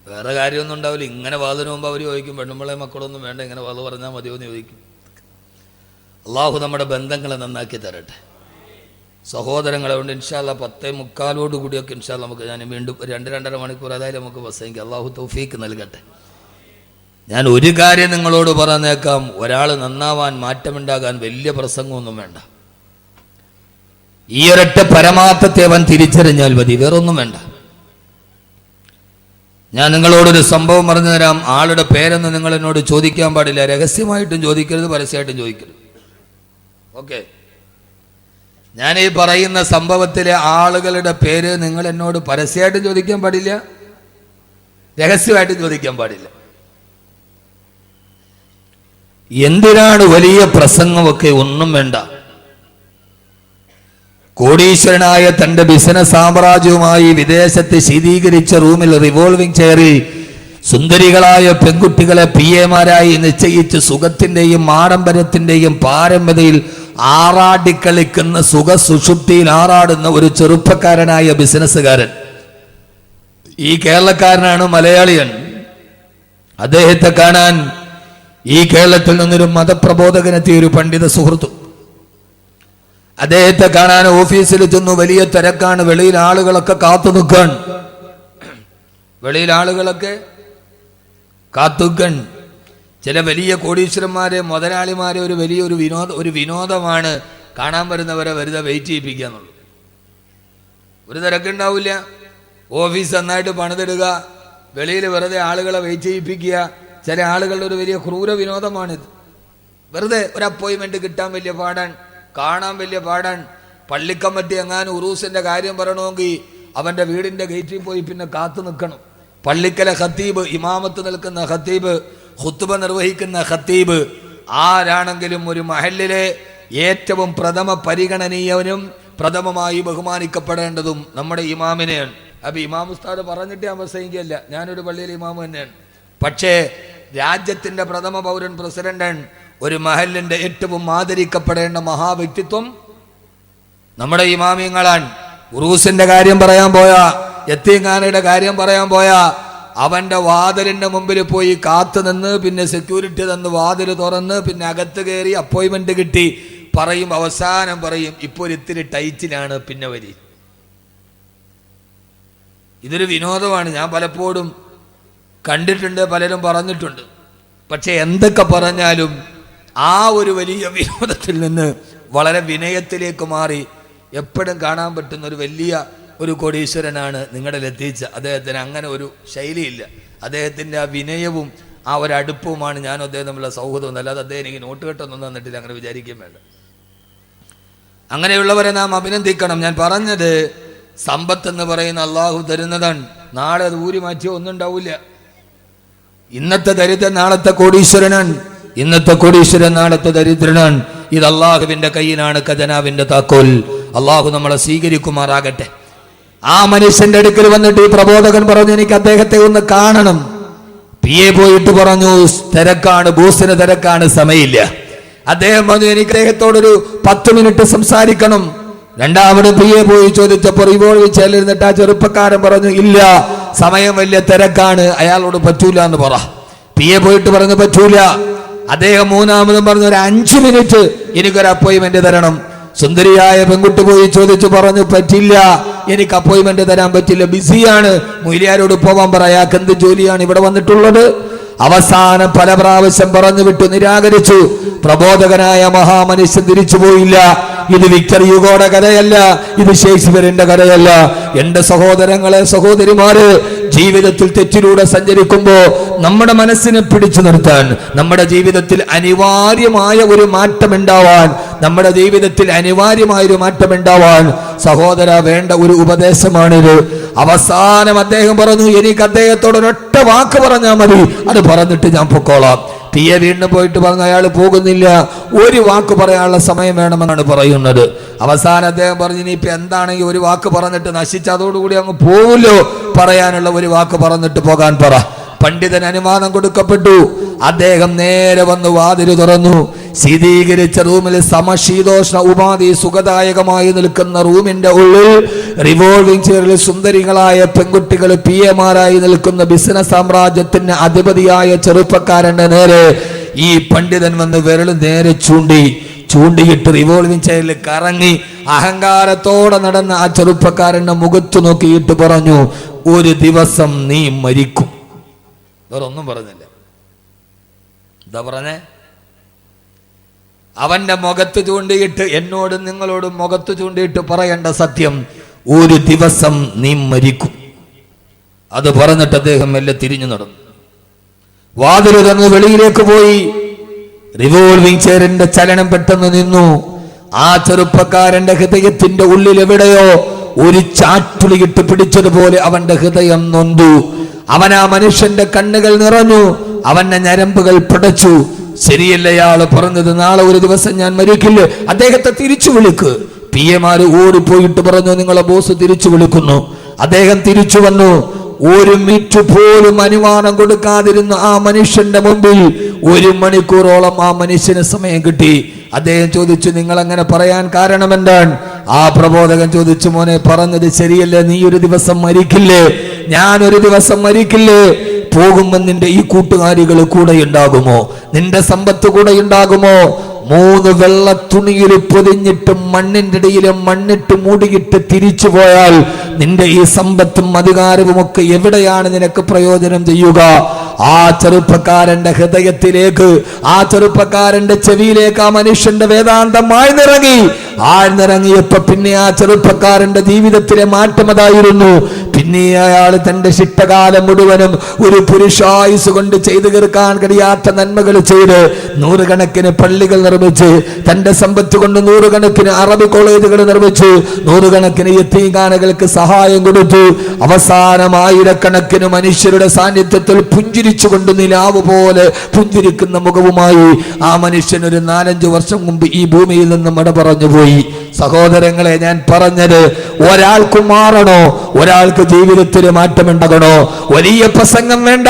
വേറെ കാര്യമൊന്നും ഉണ്ടാവില്ല. ഇങ്ങനെ വാതിന് മുമ്പ് അവർ ചോദിക്കും, പെണ്ണുമ്പളെ മക്കളൊന്നും വേണ്ട, ഇങ്ങനെ വാത് പറഞ്ഞാൽ മതിയോ എന്ന് ചോദിക്കും. അള്ളാഹു നമ്മുടെ ബന്ധങ്ങളെ നന്നാക്കി തരട്ടെ. സഹോദരങ്ങളെ കൊണ്ട് ഇൻഷാ അല്ലാഹ് 10:45 കൂടിയൊക്കെ ഇൻഷാ അല്ലാഹ് നമുക്ക്, ഞാൻ വീണ്ടും 2-2.5 മണിക്കൂർ അതായത് നമുക്ക് പ്രസംഗിക്കാം. അള്ളാഹു തൗഫീക്ക് നൽകട്ടെ. ഞാൻ ഒരു കാര്യം നിങ്ങളോട് പറഞ്ഞേക്കാം, ഒരാൾ നന്നാവാൻ, മാറ്റമുണ്ടാകാൻ വലിയ പ്രസംഗമൊന്നും വേണ്ട. ഈ ഒരൊറ്റ പരമാർത്ഥത്തെ അവൻ തിരിച്ചറിഞ്ഞാൽ മതി, വേറൊന്നും വേണ്ട. ഞാൻ നിങ്ങളോടൊരു സംഭവം പറഞ്ഞു തരാം. ആളുടെ പേരൊന്നും നിങ്ങൾ എന്നോട് ചോദിക്കാൻ പാടില്ല, രഹസ്യമായിട്ടും ചോദിക്കരുത്, പരസ്യമായിട്ടും ചോദിക്കരുത്. ഓക്കെ? ഞാൻ ഈ പറയുന്ന സംഭവത്തിലെ ആളുകളുടെ പേര് നിങ്ങൾ എന്നോട് പരസ്യമായിട്ടും ചോദിക്കാൻ പാടില്ല, രഹസ്യമായിട്ടും ചോദിക്കാൻ പാടില്ല. എന്തിനാണ് വലിയ പ്രസംഗമൊക്കെ? ഒന്നും വേണ്ട. കോടീശ്വരനായ തന്റെ ബിസിനസ് സാമ്രാജ്യവുമായി വിദേശത്ത് ശീതീകരിച്ച റൂമിൽ റിവോൾവിംഗ് ചെയറിൽ സുന്ദരികളായ പെൺകുട്ടികളെ PA-മാരായി നിശ്ചയിച്ച് സുഖത്തിന്റെയും ആഡംബരത്തിന്റെയും പാരമ്യതയിൽ ആറാടിക്കളിക്കുന്ന, സുഖ സുഷുപ്തിയിൽ ആറാടുന്ന ഒരു ചെറുപ്പക്കാരനായ ബിസിനസ്സുകാരൻ. ഈ കേരളക്കാരനാണ്, മലയാളിയാണ്. അദ്ദേഹത്തെ കാണാൻ ഈ കേരളത്തിൽ നിന്നൊരു മതപ്രബോധകനെത്തിയ ഒരു പണ്ഡിത സുഹൃത്തു. അദ്ദേഹത്തെ കാണാൻ ഓഫീസിൽ ചെന്നു. വലിയ തിരക്കാണ്, വെളിയിൽ ആളുകളൊക്കെ കാത്തു നിൽക്കാൻ, വെളിയിൽ ആളുകളൊക്കെ കാത്തുക്കാൻ. ചില വലിയ കോടീശ്വരന്മാരെ, മുതലാളിമാരെ ഒരു വിനോദമാണ് കാണാൻ വരുന്നവരെ വെറുതെ വെയിറ്റ് ചെയ്യിപ്പിക്കുക എന്നുള്ളൂ. ഒരു തിരക്കുണ്ടാവില്ല. ഓഫീസ് നന്നായിട്ട് പണിതിടുക, വെളിയിൽ വെറുതെ ആളുകളെ വെയിറ്റ് ചെയ്യിപ്പിക്കുക. ചില ആളുകളുടെ ഒരു വലിയ ക്രൂര വിനോദമാണിത്. വെറുതെ ഒരു അപ്പോയിൻമെന്റ് കിട്ടാൻ വലിയ പാടാണ്, കാണാൻ വലിയ പാടാണ്. പള്ളിക്കമ്മറ്റി എങ്ങാനും ഉറൂസിന്റെ കാര്യം പറയണമെങ്കിൽ അവന്റെ വീടിന്റെ ഗേറ്റിൽ പോയി പിന്നെ കാത്തു നിൽക്കണം. പള്ളിക്കലെ ഖത്തീബ്, ഇമാമത്ത് നിൽക്കുന്ന ഖത്തീബ്, ഖുത്ബ നിർവഹിക്കുന്ന ഖത്തീബ്, ആരാണെങ്കിലും ഒരു മഹല്ലിലെ ഏറ്റവും പ്രഥമ പരിഗണനീയവനും പ്രഥമമായി ബഹുമാനിക്കപ്പെടേണ്ടതും നമ്മുടെ ഇമാമിനെയാണ്. അപ്പൊ ഇമാം ഉസ്താദ് പറഞ്ഞിട്ട് ഞാൻ പ്രസംഗിക്കല്ല, ഞാനൊരു പള്ളിയിലെ ഇമാമ് തന്നെയാണ്. പക്ഷേ രാജ്യത്തിന്റെ പ്രഥമ പൗരൻ പ്രസിഡന്റാണ്. ഒരു മഹലിന്റെ ഏറ്റവും ആദരിക്കപ്പെടേണ്ട മഹാവ്യക്തിത്വം നമ്മുടെ ഇമാമിങ്ങളാണ്. ഉറൂസിന്റെ കാര്യം പറയാൻ പോയാ, യത്തീംഖാനയുടെ കാര്യം പറയാൻ പോയാ, അവന്റെ വാതിലിന്റെ മുമ്പിൽ പോയി കാത്തു നിന്ന്, പിന്നെ സെക്യൂരിറ്റി തന്ന് വാതിൽ തുറന്ന്, പിന്നെ അകത്ത് കയറി അപ്പോയിന്റ്മെന്റ് കിട്ടി പറയും. അവസാനം പറയും ഇപ്പോൾ ഇത്തിരി ടൈറ്റിലാണ്, പിന്നെ വരി. ഇതൊരു വിനോദമാണ്. ഞാൻ പലപ്പോഴും കണ്ടിട്ടുണ്ട്, പലരും പറഞ്ഞിട്ടുണ്ട്. പക്ഷെ എന്തൊക്കെ പറഞ്ഞാലും ആ ഒരു വലിയ വിനോദത്തിൽ നിന്ന് വളരെ വിനയത്തിലേക്ക് മാറി എപ്പോഴും കാണാൻ പറ്റുന്ന ഒരു വലിയ ഒരു കോടീശ്വരനാണ് നിങ്ങളുടെ ലത്തീച്ച. അദ്ദേഹത്തിന് അങ്ങനെ ഒരു ശൈലിയില്ല. അദ്ദേഹത്തിൻ്റെ ആ വിനയവും ആ ഒരു അടുപ്പവുമാണ് ഞാനും അദ്ദേഹം തമ്മിലുള്ള സൗഹൃദം. അല്ലാതെ അദ്ദേഹം എനിക്ക് നോട്ട് കെട്ടൊന്നും തന്നിട്ടില്ല, അങ്ങനെ വിചാരിക്കുകയും വേണ്ട. അങ്ങനെയുള്ളവരെ നാം അഭിനന്ദിക്കണം. ഞാൻ പറഞ്ഞത് സമ്പത്തെന്ന് പറയുന്ന അള്ളാഹു തരുന്നതാണ്. നാളെ അത് ഊരി മാറ്റിയോ ഒന്നും ഉണ്ടാവില്ല. ഇന്നത്തെ ദരിദ്രൻ നാളത്തെ കോടീശ്വരനാണ്, ഇന്നത്തെ കോടീശ്വരൻ നാളത്തെ ദരിദ്രനാണ്. ഇത് അള്ളാഹുവിന്റെ കയ്യിലാണ് ഖജനാവിന്റെ താക്കോൽ. അള്ളാഹു നമ്മളെ സ്വീകരിക്കുമാറാകട്ടെ. ആ മനുഷ്യന്റെ അടുക്കൽ വന്നിട്ട് ഈ പ്രബോധകൻ പറഞ്ഞു, എനിക്ക് അദ്ദേഹത്തെ ഒന്ന് കാണണം. PA പോയിട്ട് പറഞ്ഞു, തിരക്കാണ്, ബോസിന് തിരക്കാണ്, സമയമില്ല. അദ്ദേഹം പറഞ്ഞു, എനിക്ക് അദ്ദേഹത്തോടൊരു 10 മിനിറ്റ് സംസാരിക്കണം. രണ്ടാമത് PA പോയി ചോദിച്ചപ്പോൾ റിവോൾവ് ചെല്ലിരുന്നിട്ട് ആ ചെറുപ്പക്കാരൻ പറഞ്ഞു, ഇല്ല, സമയം വലിയ തിരക്കാണ്, അയാളോട് പറ്റൂല എന്ന് പറ. PA പോയിട്ട് പറഞ്ഞു പറ്റൂല. അദ്ദേഹം മൂന്നാമതും പറഞ്ഞു, ഒരു 5 മിനിറ്റ് എനിക്കൊരു അപ്പോയിന്റ്മെന്റ് തരണം. സുന്ദരിയായ പെൺകുട്ടി പോയി ചോദിച്ചു പറഞ്ഞു, പറ്റില്ല, എനിക്ക് അപ്പോയിന്റ്മെന്റ് തരാൻ പറ്റില്ല, ബിസിയാണ്, മൊയ്ലിയാരോട് പോവാൻ പറ, അയാൾക്ക് എന്ത് ജോലിയാണ് ഇവിടെ വന്നിട്ടുള്ളത്. അവസാനം പല പ്രാവശ്യം പറഞ്ഞു വിട്ടു, നിരാകരിച്ചു. പ്രബോധകനായ മഹാമനുഷ്യൻ തിരിച്ചു പോയില്ല. ഇത് വിക്ടർ യുഗോയുടെ കഥയല്ല, ഇത് ഷേക്സ്പിയറിന്റെ കഥയല്ല. എന്റെ സഹോദരങ്ങളെ, സഹോദരിമാര്, ജീവിതത്തിൽ തെറ്റിലൂടെ സഞ്ചരിക്കുമ്പോ നമ്മുടെ മനസ്സിനെ പിടിച്ചു നിർത്താൻ, നമ്മുടെ ജീവിതത്തിൽ അനിവാര്യമായ ഒരു മാറ്റം ഉണ്ടാവാൻ, നമ്മുടെ ജീവിതത്തിൽ അനിവാര്യമായ ഒരു മാറ്റം ഉണ്ടാവാൻ സഹോദര വേണ്ട ഒരു ഉപദേശമാണിത്. അവസാനം അദ്ദേഹം പറഞ്ഞു, എനിക്ക് അദ്ദേഹത്തോട് ഒരൊറ്റ വാക്ക് പറഞ്ഞാൽ മതി, അത് പറഞ്ഞിട്ട് ഞാൻ പൊക്കോളാം. PA വീണ്ടും പോയിട്ട് പറഞ്ഞു, അയാൾ പോകുന്നില്ല, ഒരു വാക്ക് പറയാനുള്ള സമയം വേണമെന്നാണ് പറയുന്നത്. അവസാനം അദ്ദേഹം പറഞ്ഞു, ഇനിയിപ്പോ എന്താണെങ്കിൽ ഒരു വാക്ക് പറഞ്ഞിട്ട് നശിച്ച് അതോടുകൂടി അങ്ങ് പോവുമല്ലോ, പറയാനുള്ള ഒരു വാക്ക് പറഞ്ഞിട്ട് പോകാൻ പറ. പണ്ഡിതൻ അനുവാദം കൊടുക്കപ്പെട്ടു. അദ്ദേഹം നേരെ വന്ന് വാതില് തുറന്നു. ശീതീകരിച്ച റൂമിൽ സമശീതോഷ്ണ ഉപാധി സുഖദായകമായി നിൽക്കുന്ന റൂമിന്റെ ഉള്ളിൽ റിവോൾവിംഗ് ചെയറിൽ സുന്ദരികളായ പെൺകുട്ടികൾ PA-മാരായി നിൽക്കുന്ന ബിസിനസ് സാമ്രാജ്യത്തിന് അധിപതിയായ ചെറുപ്പക്കാരന്റെ നേരെ ഈ പണ്ഡിതൻ വന്ന് വിരൽ നേരെ ചൂണ്ടിയിട്ട് റിവോൾവിംഗ് ചെയറിൽ കറങ്ങി അഹങ്കാരത്തോടെ നടന്ന ആ ചെറുപ്പക്കാരന്റെ മുഖത്ത് നോക്കിയിട്ട് പറഞ്ഞു, ഒരു ദിവസം നീ മരിക്കും. വേറെ ഒന്നും പറഞ്ഞില്ല. എന്താ പറഞ്ഞേ? അവന്റെ മുഖത്ത് ചൂണ്ടിയിട്ട്, എന്നോടും നിങ്ങളോടും മുഖത്ത് ചൂണ്ടിയിട്ട് പറയേണ്ട സത്യം, ഒരു ദിവസം നീ മരിക്കും. അത് പറഞ്ഞിട്ട് അദ്ദേഹം മെല്ലെ തിരിഞ്ഞു നടന്നു. വാതിൽ തുറന്ന് വെളിയിലേക്ക് പോയി. റിവോൾവിംഗ് ചെയറിന്റെ ചലനം പെട്ടെന്ന് നിന്നു. ആ ചെറുപ്പക്കാരന്റെ ഹൃദയത്തിന്റെ ഉള്ളിൽ എവിടെയോ ഒരു ചാറ്റുളിയിട്ട് പിടിച്ചതുപോലെ അവന്റെ ഹൃദയം നൊന്തു. അവൻ ആ മനുഷ്യന്റെ കണ്ണുകൾ നിറഞ്ഞു, അവന്റെ ഞരമ്പുകൾ പിടച്ചു. ശരിയല്ലയാള് പറഞ്ഞത്, നാളെ ഒരു ദിവസം ഞാൻ മരിക്കില്ല, അദ്ദേഹത്തെ തിരിച്ചു വിളിക്ക്. PA-മാര് ഓടിപ്പോയിട്ട് പറഞ്ഞു, നിങ്ങളെ ബോസ് തിരിച്ചു വിളിക്കുന്നു. അദ്ദേഹം തിരിച്ചു വന്നു. ഒരു മിനിറ്റ് പോലും അനുമാനം കൊടുക്കാതിരുന്ന ആ മനുഷ്യന്റെ മുമ്പിൽ 1 മണിക്കൂറോളം ആ മനുഷ്യന് സമയം കിട്ടി. അദ്ദേഹം ചോദിച്ചു, നിങ്ങൾ അങ്ങനെ പറയാൻ കാരണം എന്താണ്? ആ പ്രബോധകൻ ചോദിച്ചു, മോനെ, പറഞ്ഞത് ശരിയല്ലേ, നീ ഒരു ദിവസം മരിക്കില്ലേ, ഞാൻ ഒരു ദിവസം മരിക്കില്ലേ? പോകുമ്പോൾ നിന്റെ ഈ കൂട്ടുകാരികൾ കൂടെ ഉണ്ടാകുമോ? നിന്റെ സമ്പത്ത് കൂടെ ഉണ്ടാകുമോ? 3 വെള്ള തുണിയിൽ പൊതിഞ്ഞിട്ട് മണ്ണിന്റെ ഇടയിൽ മണ്ണിട്ട് മൂടിയിട്ട് തിരിച്ചു പോയാൽ നിന്റെ ഈ സമ്പത്തും അധികാരവും ഒക്കെ എവിടെയാണ് നിനക്ക് പ്രയോജനം ചെയ്യുക? ആ ചെറുപ്പക്കാരന്റെ ഹൃദയത്തിലേക്ക്, ആ ചെറുപ്പക്കാരന്റെ ചെവിയിലേക്ക് ആ മനുഷ്യന്റെ വേദാന്തം ആഴ്ന്നിറങ്ങിയപ്പോ പിന്നെ ആ ചെറുപ്പക്കാരന്റെ ജീവിതത്തിലെ മാറ്റം അതായിരുന്നു. പിന്നെ അയാൾ തന്റെ ശിഷ്ടകാലം മുഴുവനും ഒരു പുരുഷായുസ് കൊണ്ട് ചെയ്തു തീർക്കാൻ കഴിയാത്ത നന്മകൾ ചെയ്ത് നൂറുകണക്കിന് പള്ളികൾ നിർമ്മിച്ച് തന്റെ സമ്പത്ത് കൊണ്ട് നൂറുകണക്കിന് അറബി കോളേജുകൾ നിർമ്മിച്ച് നൂറുകണക്കിന് യതീംഖാനകൾക്ക് സഹായം കൊടുത്തു. അവസാനം ആയിരക്കണക്കിന് മനുഷ്യരുടെ സാന്നിധ്യത്തിൽ പുഞ്ചിരിച്ചുകൊണ്ട് നിലാവ് പോലെ പുഞ്ചിരിക്കുന്ന മുഖവുമായി ആ മനുഷ്യൻ ഒരു 4-5 വർഷം മുമ്പ് ഈ ഭൂമിയിൽ നിന്നും മട പറഞ്ഞു പോയി. സഹോദരങ്ങളെ, ഞാൻ പറഞ്ഞത് ഒരാൾക്ക് മാറണോ, ഒരാൾക്ക് ജീവിതത്തിൽ മാറ്റമുണ്ടാകണോ? വലിയ പ്രസംഗം വേണ്ട,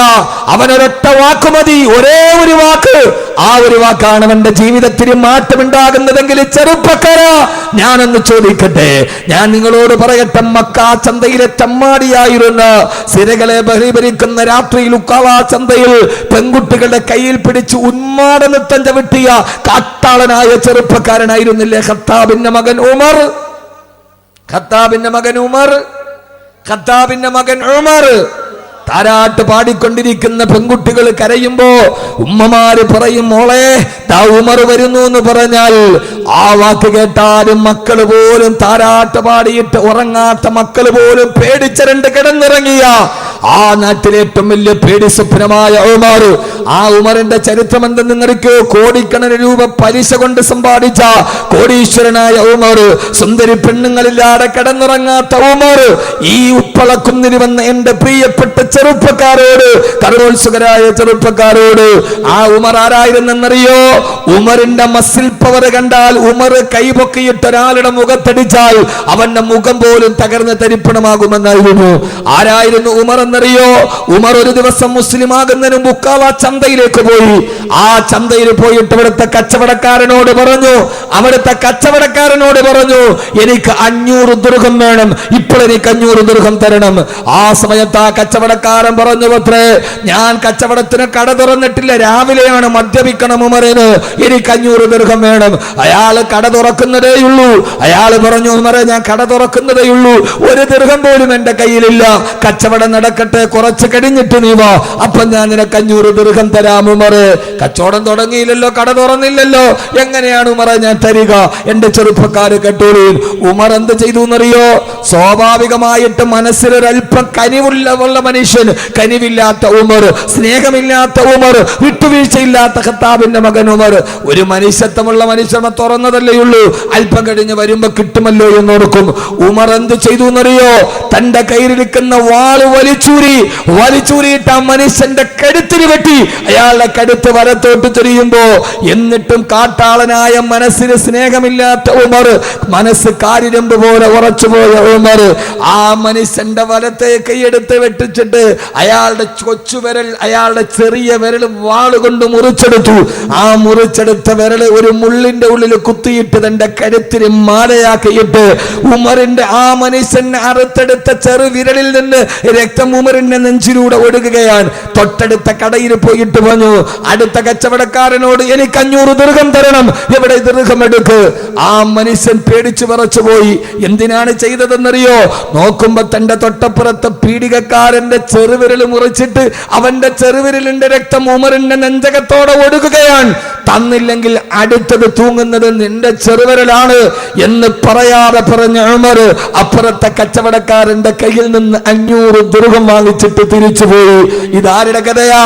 അവനൊരൊറ്റ വാക്ക് മതി, ഒരേ ഒരു വാക്ക്. ആ ഒരു വാക്കാണ് അവന്റെ ജീവിതത്തിൽ മാറ്റമുണ്ടാകുന്നതെങ്കിൽ ചെറുപ്പക്കാരാ, ഞാനൊന്ന് ചോദിക്കട്ടെ, ഞാൻ നിങ്ങളോട് പറയട്ടെ. മക്കാ ചന്തയിലെ ചമ്മാടിയായിരുന്ന സിരകളെ ബഹിഭരിക്കുന്ന രാത്രിയിൽ ഉക്കാവാ ചന്തയിൽ പെൺകുട്ടികളുടെ കയ്യിൽ പിടിച്ച് ഉന്മാദ നൃത്തം ചവിട്ടിയ കാട്ടാളനായ ചെറുപ്പക്കാരനായിരുന്നില്ലേ ഖത്താബിന്റെ മകൻ ഉമർ? ഖത്താബിന്റെ മകൻ ഉമർ താരാട്ട് പാടിക്കൊണ്ടിരിക്കുന്ന പെൺകുട്ടികൾ കരയുമ്പോ ഉമ്മമാര് പറയും, മോളെ ദാ ഉമർ വരുന്നു എന്ന് പറഞ്ഞാൽ ആ വാക്ക് കേട്ടാലും മക്കള് പോലും താരാട്ട് പാടിയിട്ട് ഉറങ്ങാത്ത മക്കള് പോലും പേടിച്ചരണ്ട് കിടന്നിറങ്ങിയ ആ നാട്ടിലെ ഏറ്റവും വലിയ പേടി സ്വപ്നമായ ഉമർ. ആ ഉമറിന്റെ ചരിത്രം എന്തെന്നറിക്കോ? കോടിക്കണക്കിന് രൂപ പലിശ കൊണ്ട് സമ്പാദിച്ച കോടീശ്വരനായ ഉമർ, സുന്ദരി പെണ്ണുങ്ങളില്ലാതെ കിടന്നുറങ്ങാത്ത ഉമർ. ഈ ഉപ്പളക്കുന്നിന് വന്ന എന്റെ പ്രിയപ്പെട്ട ചെറുപ്പക്കാരോട്, കരോത്സുകരായ ചെറുപ്പക്കാരോട്, ആ ഉമർ ആരായിരുന്നെന്നറിയോ? ഉമറിന്റെ മസിൽ പവർ കണ്ടാൽ ഉമർ കൈപൊക്കിയിട്ട് ഒരാളുടെ മുഖത്തടിച്ചാൽ അവന്റെ മുഖം പോലും തകർന്ന് തരിപ്പണമാകുമെന്നായിരുന്നു. ആരായിരുന്നു ഉമർ എന്നറിയോ? ഉമർ ഒരു ദിവസം മുസ്ലിം ആകുന്നതിന് മുക്കാവ ചന്തയിലേക്ക് പോയി. ആ ചന്തയിൽ പോയിട്ട് അവിടുത്തെ കച്ചവടക്കാരനോട് പറഞ്ഞു, എനിക്ക് 500 ദിർഹം വേണം, ഇപ്പോൾ എനിക്ക് 500 ദിർഹം തരണം. ആ സമയത്ത് ആ കച്ചവടക്കാരൻ പറഞ്ഞു, പത്രേ, ഞാൻ കച്ചവടത്തിന് കട തുറന്നിട്ടില്ല, രാവിലെയാണ് മദ്യപിക്കണം ഉമറിന്, എനിക്ക് 500 ദിർഹം വേണം. അയാൾ കട തുറക്കുന്നതേയുള്ളൂ. അയാൾ പറഞ്ഞു, ഉമറെ, ഞാൻ കട തുറക്കുന്നതേയുള്ളൂ, 1 ദിർഹം പോലും എന്റെ കയ്യിലില്ല, കച്ചവടം നടക്കട്ടെ, കുറച്ച് കഴിഞ്ഞിട്ട് നീ വാ, അപ്പൊ ഞാൻ നിനക്ക് 500 ദിർഹം തരാം. ഉമറ് കച്ചവടം തുടങ്ങിയില്ലല്ലോ, കട തുറന്നില്ലല്ലോ, എങ്ങനെയാണ് ഉമറെ ഞാൻ തരിക? എന്റെ ചെറുപ്പക്കാര് കേട്ടോളൂ, ഉമർ എന്ത് ചെയ്തു എന്നറിയോ? സ്വാഭാവികമായിട്ട് മനസ്സിലൊരൽപ്പം കനിവുള്ള മനുഷ്യൻ, കനിവില്ലാത്ത ഉമർ, സ്നേഹമില്ലാത്ത ഉമർ, വിട്ടുവീഴ്ചയില്ലാത്ത ഖത്താബിന്റെ മകൻ ഉമർ, ഒരു മനുഷ്യത്വമുള്ള മനുഷ്യനെ തുറന്നതല്ലേയുള്ളൂ, അല്പം കഴിഞ്ഞ് വരുമ്പോ കിട്ടുമല്ലോ എന്നോർക്കും. ഉമർ എന്ത് ചെയ്തു എന്നറിയോ? തന്റെ കയ്യിലിരിക്കുന്ന വാള് വലിച്ചൂരിയിട്ട് ആ മനുഷ്യന്റെ കഴുത്തിന് വെട്ടി. അയാളുടെ കഴുത്ത് വലത്തോട്ട് തിരിയുമ്പോ, എന്നിട്ടും കാട്ടാളനായ മനസ്സിന് സ്നേഹമില്ലാത്ത ഉമർ, മനസ്സ് കാരിരമ്പ് പോലെ ഉറച്ചുപോയ ഉമർ, ആ മനുഷ്യന്റെ വലത്തെ കൈയെടുത്ത് വെട്ടിച്ചിട്ട് അയാളുടെ കൊച്ചുവിരൽ, അയാളുടെ ചെറിയ വിരൽ വാളുകൊണ്ട് മുറിച്ചെടുത്തു. ആ മുറിച്ചെടുത്ത വിരൽ ഒരു മുള്ളിന്റെ ഉള്ളിൽ കുത്തിയിട്ട് തന്റെ കഴുത്തിന് മാലയാക്കിയിട്ട് ഉമറിന്റെ, ആ മനുഷ്യനെ അറുത്തെടുത്ത ചെറുവിരലിൽ നിന്ന് രക്തം ഉമറിന്റെ നെഞ്ചിലൂടെ ഒഴുകുകയാണ്. തൊട്ടടുത്ത കടയിൽ പോയിട്ട് പറഞ്ഞു, അടുത്ത കച്ചവടക്കാരനോട് എനിക്ക് 500 ദിർഹം തരണം, എവിടെ ദിർഹം എടുക്ക്. ആ മനുഷ്യൻ പേടിച്ചു വിറച്ചു പോയി. എന്തിനാണ് ചെയ്തതെന്നറിയോ? നോക്കുമ്പോ തന്റെ തൊട്ടപ്പുറത്ത് പീഡികക്കാരന്റെ ചെറുവിരൽ മുറിച്ചിട്ട് അവന്റെ ചെറുവിരലിന്റെ രക്തം ഉമറിന്റെ നെഞ്ചകത്തോടെ ഒഴുകുകയാണ്. തന്നില്ലെങ്കിൽ അടുത്തത് തൂങ്ങുന്നത് നിന്റെ ചെറുവിരലാണ് എന്ന് പറയാതെ പറഞ്ഞ ഉമർ അപ്പുറത്തെ കച്ചവടക്കാരന്റെ കയ്യിൽ നിന്ന് 500 ദിർഹം വാങ്ങിച്ചിട്ട് തിരിച്ചുപോയി. ഇതാരുടെ കഥയാ?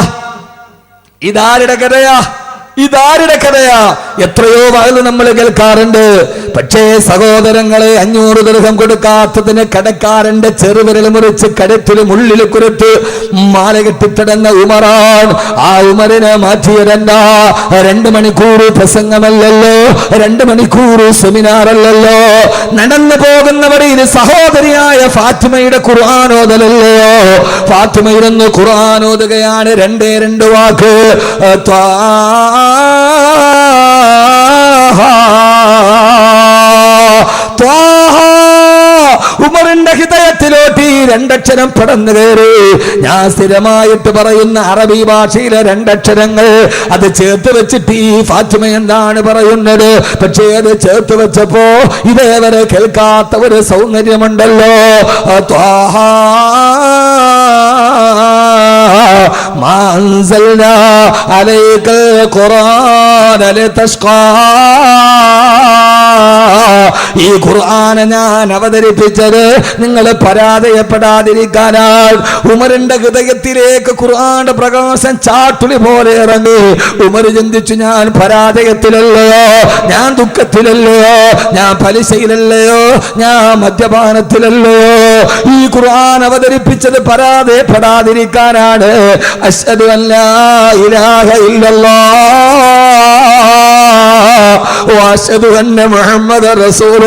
എത്രയോ വയല് നമ്മൾ കേൾക്കാറുണ്ട്. പക്ഷേ സഹോദരങ്ങളെ, 500 ദിർഹം കൊടുക്കാത്തതിന് കടക്കാരന്റെ ചെറുവിരൽ മുറിച്ച് കഴുത്തിലും ഉള്ളിൽ കുരുത്ത് മാല കെട്ടിത്തടന്ന ഉമറാൻ. ആ ഉമറിനെ മാറ്റിയതല്ല 2 മണിക്കൂർ പ്രസംഗമല്ലല്ലോ, 2 മണിക്കൂർ സെമിനാറല്ലല്ലോ, നടന്നു പോകുന്ന വഴിയിൽ സഹോദരിയായ ഫാത്തിമയുടെ ഖുർആനോദലല്ലയോ. ഫാത്തിമയിരുന്ന് ഖുർആനോദുകയാണ്. 2 വാക്ക്, ഉമറിന്റെ ഹൃദയത്തിലോട്ട് 2 അക്ഷരം പടന്നു കയറി. ഞാൻ സ്ഥിരമായിട്ട് പറയുന്ന അറബി ഭാഷയിലെ 2 അക്ഷരങ്ങൾ അത് ചേർത്ത് വെച്ചിട്ട് ഈ ഫാത്തിമ എന്താണ് പറയുന്നത്? പക്ഷേ അത് ചേർത്ത് വെച്ചപ്പോ ഇതേവരെ കേൾക്കാത്ത ഒരു സൗന്ദര്യമുണ്ടല്ലോ. മാ അൻസൽനാ അലൈക്കൽ ഖുർആന ലിതശ്ഖാ ഈ ഖുർആനെ ഞാൻ അവതരിപ്പിച്ചത് നിങ്ങൾ പരാജയപ്പെടാതിരിക്കാനാണ്. ഉമറിന്റെ ഹൃദയത്തിലേക്ക് ഖുർആന്റെ പ്രകാശം ചാട്ടുളി പോലെ ഇറങ്ങി. ഉമർ ചിന്തിച്ചു, ഞാൻ പരാജയത്തിലല്ലയോ, ഞാൻ ദുഃഖത്തിലല്ലയോ, ഞാൻ പലിശയിലല്ലയോ, ഞാൻ മദ്യപാനത്തിലല്ലയോ. ഈ ഖുർആൻ അവതരിപ്പിച്ചത് പരാജയപ്പെടാതിരിക്കാനാണ്. അശ്ഹദു അല്ലാ ഇലാഹ ഇല്ലല്ലാഹ് വ അശ്ഹദു അന്ന മുഹമ്മദർ റസൂലുള്ളാഹ്.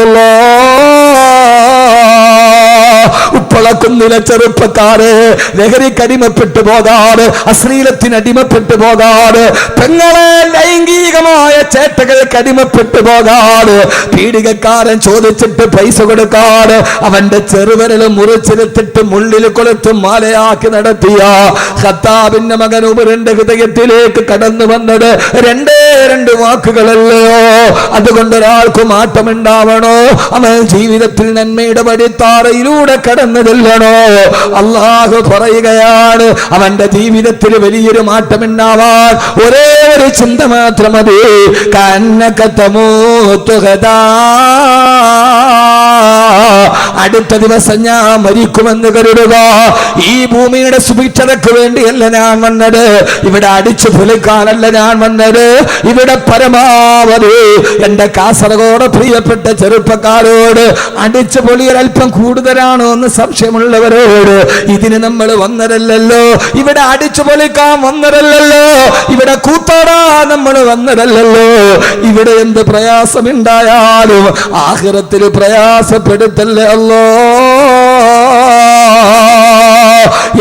ഉപ്പളക്കുന്നിലെ ചെറുപ്പക്കാര് ലഹരിക്കടിമപ്പെട്ടു പോകാറ്, അശ്ലീലത്തിന് അടിമപ്പെട്ടു പോകാറ്, പെങ്ങളെ ലൈംഗികമായ ചേട്ടകൾക്ക് അടിമപ്പെട്ടു പോകാറ്, പീഡികക്കാരൻ ചോദിച്ചിട്ട് പൈസ കൊടുക്കാറ്, അവന്റെ ചെറുവിരൽ മുറിച്ചെടുത്തിട്ട് മുള്ളിൽ കൊളുത്തും മാലയാക്കി നടത്തിയ ഖത്താബിന്റെ മകൻ ഉമറിന്റെ ഹൃദയത്തിലേക്ക് കടന്നു വന്നത് രണ്ട് വാക്കുകളല്ലയോ. അതുകൊണ്ട് ഒരാൾക്ക് മാറ്റമുണ്ടാവണോ, അവൻ ജീവിതത്തിൽ നന്മയുടെ വഴിത്താറയിലൂടെ കടന്നു ചെല്ലണോ. അള്ളാഹു പറയുകയാണ്, അവന്റെ ജീവിതത്തിൽ വലിയൊരു മാറ്റമുണ്ടാവാൻ ഒരേ ഒരു ചിന്ത മാത്രം മതി. അടുത്ത ദിവസം ഞാൻ മരിക്കുമെന്ന് കരുതുക. ഈ ഭൂമിയുടെ സുഭിക്ഷതയ്ക്ക് വേണ്ടിയല്ല ഞാൻ വന്നത്, ഇവിടെ അടിച്ചു പൊളിക്കാനല്ല ഞാൻ വന്നത്. ഇവിടെ പരമാവധി എന്റെ കാസർഗോഡ് പ്രിയപ്പെട്ട ചെറുപ്പക്കാരോട് അടിച്ചു പൊളിയൽ അല്പം കൂടുതലാണോ എന്ന് സംശയമുള്ളവരോട്, ഇതിന് നമ്മൾ വന്നതല്ലല്ലോ, ഇവിടെ അടിച്ചു പൊളിക്കാൻ വന്നതല്ലല്ലോ, ഇവിടെ കൂത്താടാൻ നമ്മൾ വന്നതല്ലല്ലോ. ഇവിടെ എന്ത് പ്രയാസമുണ്ടായാലും ആഖിറത്തിൽ പ്രയാസപ്പെടുത്തല്ലേ അല്ലോ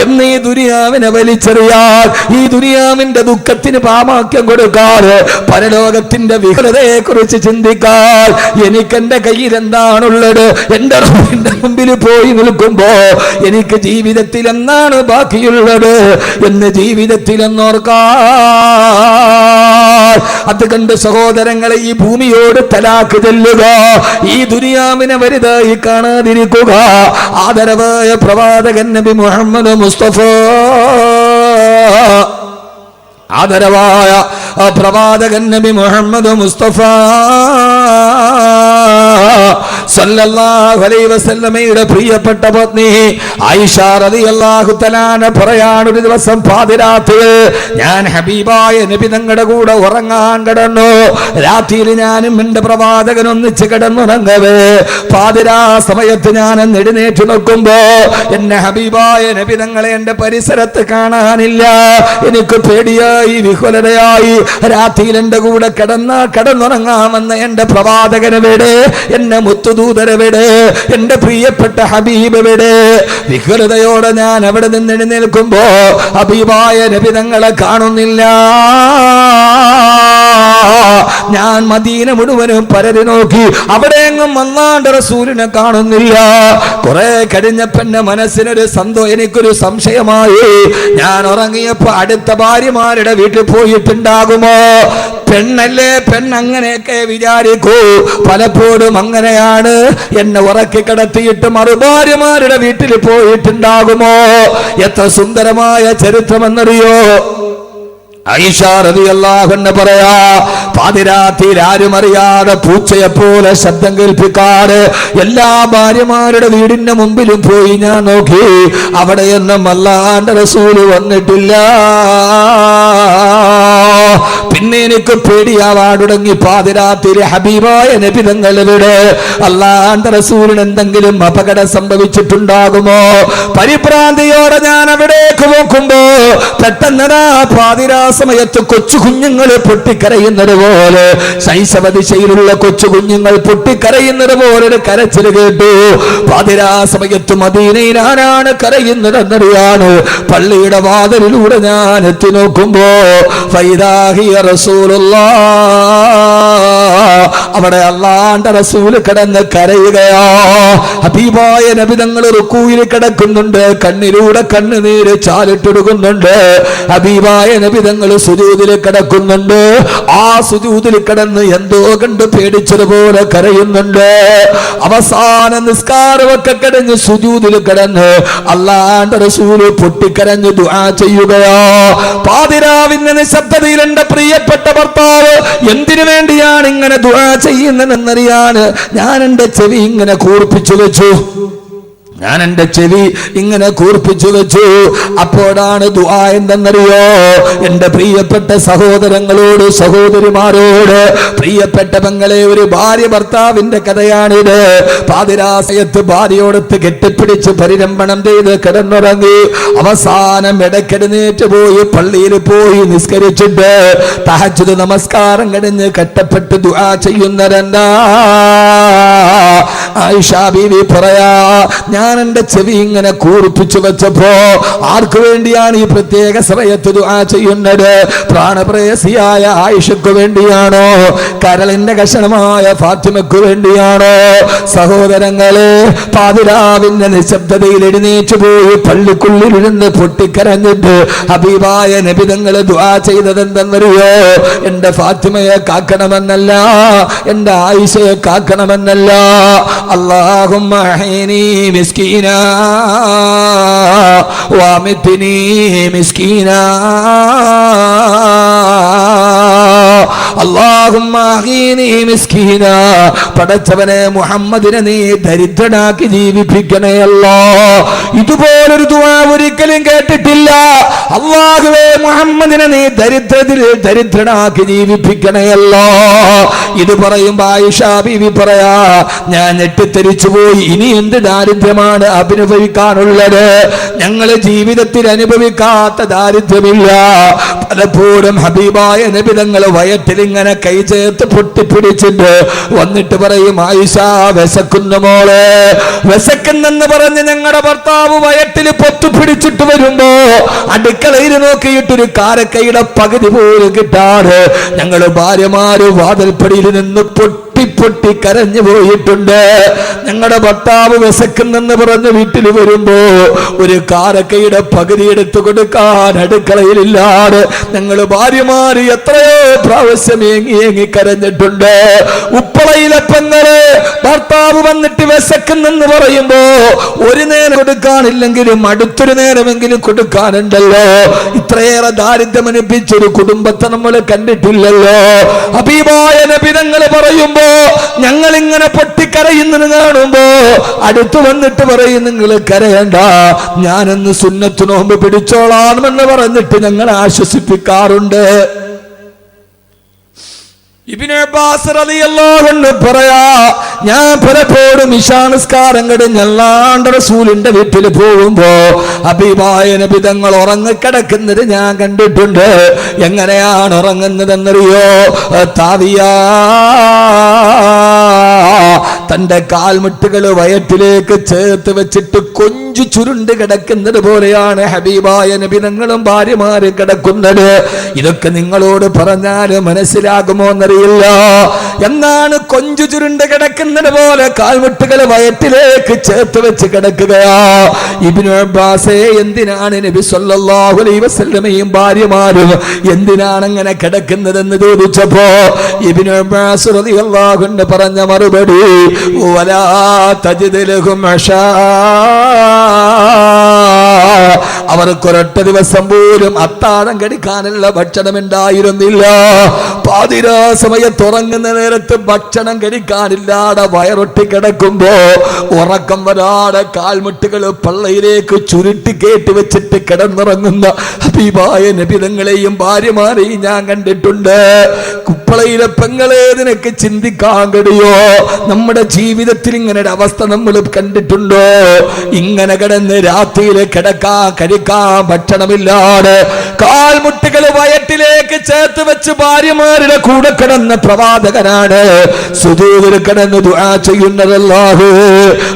എന്നീ ദുനിയാവിനെ വലിച്ചെറിയാൻ, ഈ ദുനിയാവിന്റെ ദുഃഖത്തിന് പാമാക്യം കൊടുക്കാൻ, പരലോകത്തിന്റെ വിഹലതയെ കുറിച്ച് ചിന്തിക്കാൻ, എനിക്കെന്റെ കയ്യിൽ എന്താണുള്ളത്, എന്റെ റബ്ബിന്റെ മുമ്പിൽ പോയി നിൽക്കുമ്പോ എനിക്ക് ജീവിതത്തിൽ എന്താണ് ബാക്കിയുള്ളത് എന്ന് ജീവിതത്തിൽ എന്നോർക്കാൻ. അത് കണ്ട് സഹോദരങ്ങളെ, ഈ ഭൂമിയോട് തലാക്ക് ചെല്ലുക, ഈ ദുനിയാവിനെ വലുതായി കാണാതിരിക്കുക. ആദരവായ പ്രവാചകൻ നബി മുഹമ്മദ് മുസ്തഫ, ആദരവായ പ്രവാചകൻ നബി മുഹമ്മദ് മുസ്തഫ സല്ലല്ലാഹു അലൈഹി വസല്ലമയുടെ പ്രിയപ്പെട്ട പത്നി ആയിഷ റളിയല്ലാഹു തആല പറയാണ്, ഒരു ദിവസം പാതിരാത്രിയിൽ ഞാൻ ഹബീബായ നബി തങ്ങളുടെ കൂടെ ഉറങ്ങാൻ കിടന്നു. രാത്രിയിൽ ഞാനും എന്റെ പ്രവാചകൻ ഒന്നിച്ച് കിടന്നുറങ്ങവേ പാതിരാ സമയത്ത് ഞാൻ എഴുന്നേറ്റ് നോക്കുമ്പോ എന്നെ ഹബീബായ നബി തങ്ങളെ എന്റെ പരിസരത്ത് കാണാനില്ല. എനിക്ക് പേടിയായി, വിഹുലതയായി. രാത്രിയിൽ എന്റെ കൂടെ കിടന്നുറങ്ങാമെന്ന എന്റെ പ്രവാചകനെവിടെ, എന്നെ മുത്തുദൂതരെവിടെ, എന്റെ പ്രിയപ്പെട്ട ഹബീബ് എവിടെ? വിഹുലതയോടെ ഞാൻ അവിടെ നിന്ന് എഴുന്നേൽക്കുമ്പോ ഹബീബായ നബി തങ്ങളെ കാണുന്നില്ല. ഞാൻ മദീന മുഴുവനും പരതി നോക്കി, അവിടെ എങ്ങും അല്ലാഹുവിന്റെ റസൂലിനെ കാണുന്നില്ല. കുറെ കഴിഞ്ഞപ്പോ എന്റെ മനസ്സിനൊരു എനിക്കൊരു സംശയമായി. ഞാൻ ഉറങ്ങിയപ്പോ അടുത്ത ഭാര്യമാരുടെ വീട്ടിൽ പോയിട്ടുണ്ടാകുമോ? പെണ്ണല്ലേ, പെണ്ണങ്ങനെയൊക്കെ വിചാരിക്കൂ. പലപ്പോഴും അങ്ങനെയാണ്. എന്നെ ഉറക്കി കിടത്തിയിട്ട് മറുഭാര്യമാരുടെ വീട്ടിൽ പോയിട്ടുണ്ടാകുമോ? എത്ര സുന്ദരമായ ചരിത്രമെന്നറിയോ? ആയിഷ റളിയല്ലാഹു അൻഹ പറയാ, പാതിരാത്രിയിൽ ആരും അറിയാതെ പൂച്ചയെപ്പോലെ ശബ്ദം കേൾപ്പിക്കാറ് എല്ലാ ഭാര്യമാരുടെ വീടിന്റെ മുമ്പിലും പോയി ഞാൻ നോക്കി. അവിടെയൊന്നും അല്ലാഹുവിന്റെ റസൂല് വന്നിട്ടില്ല. പിന്നെ എനിക്ക് പേടിയാവാൻ തുടങ്ങി. പാതിരാത്രിയിൽ ഹബീബായ നബി തങ്ങളുടെ അല്ലാഹുവിന്റെ റസൂലിന് എന്തെങ്കിലും അപകടം സംഭവിച്ചിട്ടുണ്ടാകുമോ? പരിഭ്രാന്തിയോടെ ഞാൻ അവിടേക്ക് നോക്കുമ്പോ പെട്ടെന്ന് പാതിരാ സമയത്ത് കൊച്ചു കുഞ്ഞുങ്ങൾ പൊട്ടിക്കരയുന്നത് പോലെ, ശൈശവ ദിശയിലുള്ള കൊച്ചു കുഞ്ഞുങ്ങൾ പൊട്ടിക്കരയുന്നത് പോലെ ഒരു കരച്ചിൽ കേട്ടു. പാതിരാ സമയത്ത് മദീനയിൽ ആരാണ് കരയുന്നതെന്നറിയാണ്. പള്ളിയുടെ വാതിലിലൂടെ ഞാൻ എത്തി നോക്കുമ്പോ ഫൈദാഹിയ റസൂലുള്ളാഹ്, അവിടെ അല്ലാഹുവിന്റെ റസൂൽ കിടന്ന് കരയുകയാ. ഹബീബായ നബി തങ്ങൾ റുക്കൂയിൽ കിടക്കുന്നുണ്ട്, കണ്ണിലൂടെ കണ്ണുനീര് ചാലിട്ടൊടുക്കുന്നുണ്ട്. ഹബീബായ നബി തങ്ങൾ സുജൂദിൽ കിടക്കുന്നുണ്ട്. ആ സുജൂദിൽ കിടന്ന് എന്തോ കണ്ട് പേടിച്ചതുപോലെ കരയുന്നുണ്ട്. അവസാന നിസ്കാരമൊക്കെ കഴിഞ്ഞ് സുജൂദിൽ കിടന്ന് അല്ലാഹുവിന്റെ റസൂൽ പൊട്ടിക്കരഞ്ഞ് ദുആ ചെയ്യുകയാ. പാതിരാവിന്റെ നിശബ്ദതയിൽ എന്റെ പ്രിയപ്പെട്ട ഭർത്താവ് എന്തിനു വേണ്ടിയാണ് ഇങ്ങനെ ദുആ ചെയ്യുന്നതെന്നറിയാൻ ഞാൻ എൻ്റെ ചെവി ഇങ്ങനെ കൂർപ്പിച്ചു വെച്ചു. ഞാൻ എൻ്റെ ചെവി ഇങ്ങനെ കൂർപ്പിച്ചു വെച്ചു. അപ്പോഴാണ് ദുആ എന്തെന്നറിയോ? എൻ്റെ പ്രിയപ്പെട്ട സഹോദരങ്ങളോട്, സഹോദരിമാരോട്, പ്രിയപ്പെട്ട പെങ്ങളെ, ഒരു ഭാര്യ ഭർത്താവിന്റെ കഥയാണിത്. പാതിരാസയത്ത് ഭാര്യയോടൊത്ത് കെട്ടിപ്പിടിച്ച് പരിരംഭണം ചെയ്ത് കിടന്നുറങ്ങി. അവസാനം ഇടയ്ക്കെഴുന്നേറ്റ് പോയി പള്ളിയിൽ പോയി നിസ്കരിച്ചിട്ട് തഹജ്ജുദ് നമസ്കാരം കഴിഞ്ഞ് കെട്ടപ്പെട്ട് ദുആ ചെയ്യുന്നവരെന്താ? ആയിഷ ബീവി പറയാ, ഞാൻ എൻ്റെ ചെവി ഇങ്ങനെ കൂർപ്പിച്ചു വെച്ചപ്പോ ആർക്കു വേണ്ടിയാണ് ഈ പ്രത്യേക സമയത്ത് ദുആ ചെയ്യുന്നത്? പ്രാണപ്രേയസിയായ ആയിഷയ്ക്ക് വേണ്ടിയാണോ? കരളിന്റെ കഷണമായ ഫാത്തിമയ്ക്ക് വേണ്ടിയാണോ? സഹോദരങ്ങളെ, പാതിരാവിന്റെ നിശബ്ദതയിൽ എഴുന്നേറ്റ് പോയി പള്ളിക്കുള്ളിലിരുന്ന് പൊട്ടിക്കരഞ്ഞിട്ട് ഹബീബായ നബി തങ്ങൾ ദുആ ചെയ്തത് എന്തെന്നറിയോ? എൻ്റെ ഫാത്തിമയെ കാക്കണമെന്നല്ല, എൻ്റെ ആയിഷയെ കാക്കണമെന്നല്ല. അല്ലാഹുമ്മ അഹ്യിനി മിസ്കീനാ വഅമിത്നി മിസ്കീനാ, അല്ലാഹുമ്മ അഹ്യിനി മിസ്കീനാ. പടച്ചവനെ, മുഹമ്മദിനെ നീ ദരിദ്രനാക്കി ജീവിപ്പിക്കണേ അല്ലാ. ഇതുപോലൊരു ദുആ ഒരിക്കലും കേട്ടിട്ടില്ല. അല്ലാഹുവേ, മുഹമ്മദിനെ നീ ദരിദ്രനാക്കി ജീവിപ്പിക്കണേ അല്ലാ. ഇത് പറയുമ്പോ ആയിഷ ബീവി പറയാ, ഞാൻ ഞെട്ടിത്തെരിച്ചു പോയി. ഇനി എന്ത് ദാരിദ്ര്യമാണ് അനുഭവിക്കാനുള്ളത്? ഞങ്ങള് ജീവിതത്തിൽ അനുഭവിക്കാത്ത ദാരിദ്ര്യമില്ല. പലപ്പോഴും ഹബീബായ നബി തങ്ങൾ വയറ്റിൽ ഇങ്ങനെ കൈ ചേർത്ത് പൊട്ടിപ്പിടിച്ചിട്ട് വന്നിട്ട് പറയും, ആയിഷ വിശക്കുന്നു മോളെ, വിശക്കുന്നെന്ന് പറഞ്ഞ് ഞങ്ങളുടെ ഭർത്താവ് വയറ്റിൽ പൊത്തിപ്പിടിച്ചിട്ട് വരുമ്പോ അടുക്കളയിൽ നോക്കിയിട്ടൊരു കാരക്കയുടെ പകുതി പോലും കിട്ടാറ് ഞങ്ങൾ ഭാര്യമാര് വാതിൽപ്പടിയിൽ നിന്ന് പൊട്ടി കരഞ്ഞു പോയിട്ടുണ്ട്. ഞങ്ങളുടെ ഭർത്താവ് വിശക്കുന്നെന്ന് പറഞ്ഞ് വീട്ടിൽ വരുമ്പോ ഒരു കാരക്കയുടെ പകുതി എടുത്തു കൊടുക്കാൻ അടുക്കളയിലില്ലാതെ ഞങ്ങൾ ഭാര്യമാര് എത്രയോ പ്രാവശ്യം ഏങ്ങി കരഞ്ഞിട്ടുണ്ട്. ഉപ്പളയിലെ പെങ്ങള് ഭർത്താവ് വന്നിട്ട് വിശക്കുന്നെന്ന് പറയുമ്പോ ഒരു നേരം കൊടുക്കാനില്ലെങ്കിലും അടുത്തൊരു നേരമെങ്കിലും കൊടുക്കാനുണ്ടല്ലോ. ഇത്രയേറെ ദാരിദ്ര്യം അനുഭവിച്ചൊരു കുടുംബത്തെ നമ്മൾ കണ്ടിട്ടില്ലല്ലോ. ഹബീബായ നബി തങ്ങൾ പറയുമ്പോ ഞങ്ങൾ ഇങ്ങനെ പൊട്ടിക്കരയുന്നത് കാണുമ്പോ അടുത്തു വന്നിട്ട് പറയും, നിങ്ങൾ കരയണ്ട, ഞാനൊന്ന് സുന്നത്ത് നോമ്പ് പിടിച്ചോളാമെന്ന് പറഞ്ഞിട്ട് ഞങ്ങൾ ആശ്വസിപ്പിക്കാറുണ്ട്. ഇബ്നു അബ്ബാസ് റളിയല്ലാഹു അൻഹു പറയാ, ഞാൻ പലപ്പോഴും ഇശാ നിസ്കാരം കഴിഞ്ഞ് അല്ലാഹുവിന്റെ റസൂലിന്റെ വീട്ടിൽ പോകുമ്പോ ഹബീബായ നബി തങ്ങൾ ഉറങ്ങിക്കിടക്കുന്നത് ഞാൻ കണ്ടിട്ടുണ്ട്. എങ്ങനെയാണ് ഉറങ്ങുന്നതെന്നറിയോ? താവിയാ, തന്റെ കാൽമുട്ടുകൾ വയറ്റിലേക്ക് ചേർത്ത് വെച്ചിട്ട് കൊഞ്ചു ചുരുണ്ട് കിടക്കുന്നത് പോലെയാണ് ഹബീബായ നബി തങ്ങളും ഭാര്യമാര് കിടക്കുന്നത്. ഇതൊക്കെ നിങ്ങളോട് പറഞ്ഞാല് മനസ്സിലാകുമോ എന്നറിയില്ല. എന്നാണ് കൊഞ്ചു ചുരുണ്ട് കിടക്കുന്നത് പോലെ കാൽമുട്ടുകൾ വയറ്റിലേക്ക് ചേർത്ത് വെച്ച് കിടക്കുകയാ. ഇബ്നു അബ്ബാസേ, എന്തിനാണ് നബി സല്ലല്ലാഹു അലൈഹി വസല്ലമയും ഭാര്യമാരും എന്തിനാണ് അങ്ങനെ കിടക്കുന്നതെന്ന് ചോദിച്ചപ്പോ ഇബ്നു അബ്ബാസ് റളിയല്ലാഹു അൻഹു പറഞ്ഞ മറുപടി, വലാ തജിദ് ലഹും അശാ, അവർക്കൊരൊറ്റ ദിവസം പോലും അത്താഴം കഴിക്കാനുള്ള ഭക്ഷണം ഉണ്ടായിരുന്നില്ല. പാതിരാ സമയത്ത് ഉറങ്ങുന്ന നേരത്ത് ഭക്ഷണം കഴിക്കാനില്ലാതെ വയറൊട്ടി കിടക്കുമ്പോ ഉറക്കം വരാതെ കാൽമുട്ടുകൾ പള്ളയിലേക്ക് ചുരുട്ടി കേട്ടി വെച്ചിട്ട് കിടന്നുറങ്ങുന്ന ഹബീബായ നബി തങ്ങളെയും ഭാര്യമാരെയും ഞാൻ കണ്ടിട്ടുണ്ട്. കുപ്പളയിലെ പെങ്ങളെ, നിനക്ക് ചിന്തിക്കാൻ കഴിയോ? നമ്മുടെ ജീവിതത്തിൽ ഇങ്ങനെ ഒരു അവസ്ഥ നമ്മൾ കണ്ടിട്ടുണ്ടോ? ഇങ്ങനെ കിടന്ന് രാത്രിയിൽ കഴിക്കാൻ ഭക്ഷണമില്ലാതെ കാൽമുട്ടുകൾ വയറ്റിലേക്ക് ചേർത്ത് വെച്ച് ഭാര്യമാരുടെ കൂടെ കിടന്ന പ്രവാചകനാണ് സുജൂദിൽ കിടന്ന് ദുആ ചെയ്യുന്നത്.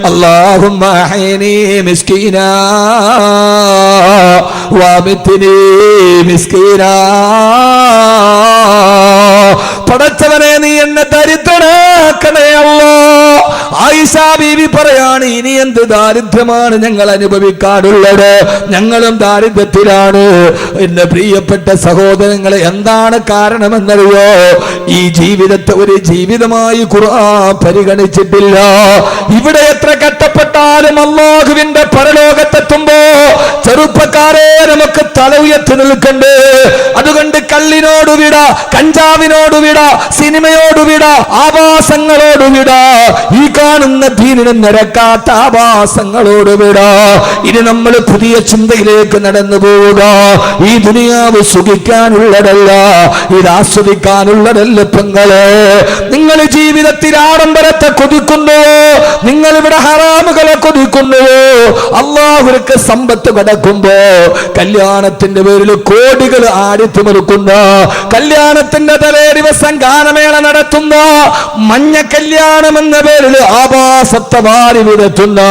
അല്ലാഹുമ്മ അഹ്യിനി മിസ്കീനാ വഅമിത്നി മിസ്കീനാ. പടച്ചവനെ, നീ എന്നെ ദരിദ്രനാക്കണേ അല്ലാ. ആയിഷ ബീവി ബീവി പറയാണ്, ഇനി എന്ത് ദാരിദ്ര്യമാണ് ഞങ്ങൾ അനുഭവിക്കാറുള്ളത്, ഞങ്ങളും ദാരിദ്ര്യത്തിലാണ്. എന്റെ പ്രിയപ്പെട്ട സഹോദരങ്ങളെ, എന്താണ് കാരണമെന്നറിയോ? ഈ ജീവിതത്തെ ഒരു ജീവിതമായി ഖുർആൻ പരിഗണിച്ചിട്ടില്ല. ഇവിടെ എത്ര കഷ്ടപ്പെട്ടാലും അല്ലാഹുവിന്റെ പരലോകത്തെത്തുമ്പോ ചെറുപ്പക്കാരെ നമുക്ക് തല ഉയർത്തി നിൽക്കണ്ടേ. അതുകൊണ്ട് കള്ളിനോട് വിട, കഞ്ചാവിനോട് വിട, സിനിമയോട് വിട, ആഭാസങ്ങളോട് വിട, ഈ കാണുന്ന ദീനിന് നിരക്കാത്ത ആഭാസങ്ങളോട് വിട. ഇനി നമ്മൾ പുതിയ ചിന്തയിലേക്ക് നടന്നു പോവുക. ഈ ദുനിയാവ് സുഖിക്കാനുള്ളതല്ല, ഇത് ആസ്വദിക്കാനുള്ളതല്ല. പെങ്ങളെ, നിങ്ങൾ ജീവിതത്തിൽ ആഡംബരത്തെ കൊതിക്കുന്നുവോ? നിങ്ങൾ ഇവിടെ ഹറാമുകളെ കൊതിക്കുന്നുവോ? അല്ലാഹുവിற்கு സമ്പത്ത് കിടക്കുമ്പോ കല്യാണത്തിന്റെ പേരിൽ കോടികൾ ആടിത്തിമിർക്കുന്ന, കല്യാണത്തിന്റെ തലേ ദിവസം ഗാനമേള നടത്തുന്ന, മഞ്ഞ കല്യാണം എന്ന പേരിൽ ആഭാസത്തെ വാരി വിടത്തുന്ന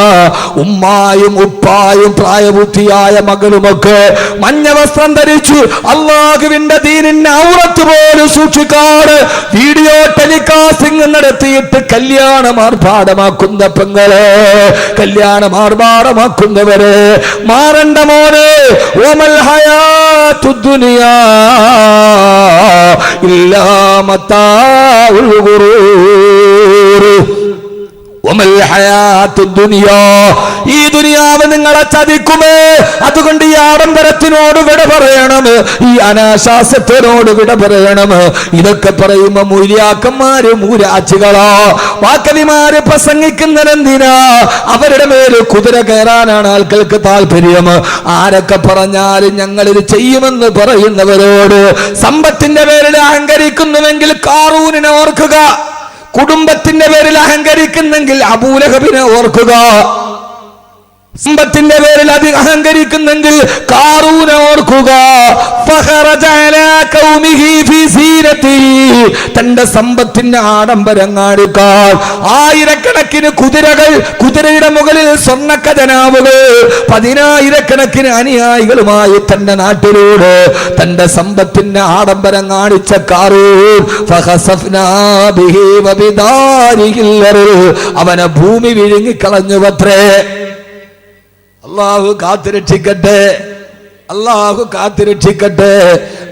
ഉമ്മായും ഉപ്പായും പ്രായബുദ്ധിയായ മകളുമൊക്കെ മഞ്ഞ വസ്ത്രം ധരിച്ചു അല്ലാഹുവിന്റെ ദീനിന്റെ ഔറത്ത് പോലും സൂക്ഷിക്കാതെ വീഡിയോ ടെലികാസ്റ്റിംഗ് നടത്തിയിട്ട് കല്യാണം ആർഭാടമാക്കുന്ന പെങ്ങളെ, കല്യാണം ആർഭാടമാക്കുന്നവരെ മാറണ്ട മോനെ. ഓമൽ ഹയാത്തുദ്ദുനിയാ ഇല്ലാ മതാഉൽ ഗുറൂർ. ഈ ദുനിയാവ് നിങ്ങളെ ചതിക്കുമേ. അതുകൊണ്ട് ഈ ആഡംബരത്തിനോട് വിട പറയണം, ഈ അനാശാസ്യത്തിനോട് വിട പറയണം. ഇതൊക്കെ പറയുമ്പോ മൂല്യാക്കന്മാര് മൂരാച്ചികളാ, വാക്കവിമാര് പ്രസംഗിക്കുന്നതെന്തിനാ? അവരുടെ മേല് കുതിര കയറാനാണ് ആൾക്കാർക്ക് താല്പര്യം. ആരൊക്കെ പറഞ്ഞാലും ഞങ്ങളിത് ചെയ്യുമെന്ന് പറയുന്നവരോട് സമ്പത്തിന്റെ പേരിൽ അഹങ്കരിക്കുന്നുവെങ്കിൽ കാറൂനിനെ ഓർക്കുക, കുടുംബത്തിന്റെ പേരിൽ അഹങ്കരിക്കുന്നെങ്കിൽ അബൂലഹബിനെ ഓർക്കുക, സമ്പത്തിന്റെ പേരിൽ അഹങ്കരിക്കുന്നെങ്കിൽ കാറൂനെ ഓർക്കുക. തന്റെ സമ്പത്തിന്റെ ആഡംബരം കാണിക്കാൻ ആയിരക്കണക്കിന് കുതിരകൾ, കുതിരയുടെ മുകളിൽ സ്വർണ്ണ ഖജനാവുകൾ, പതിനായിരക്കണക്കിന് അനുയായികളുമായി തന്റെ നാട്ടിലൂടെ തന്റെ സമ്പത്തിന്റെ ആഡംബരം കാണിച്ച കാറൂൻ അവനെ ഭൂമി വിഴുങ്ങിക്കളഞ്ഞുവത്രേ. അല്ലാഹു കാത്തുരക്ഷിക്കട്ടെ, അല്ലാഹു കാത്തുരക്ഷിക്കട്ടെ.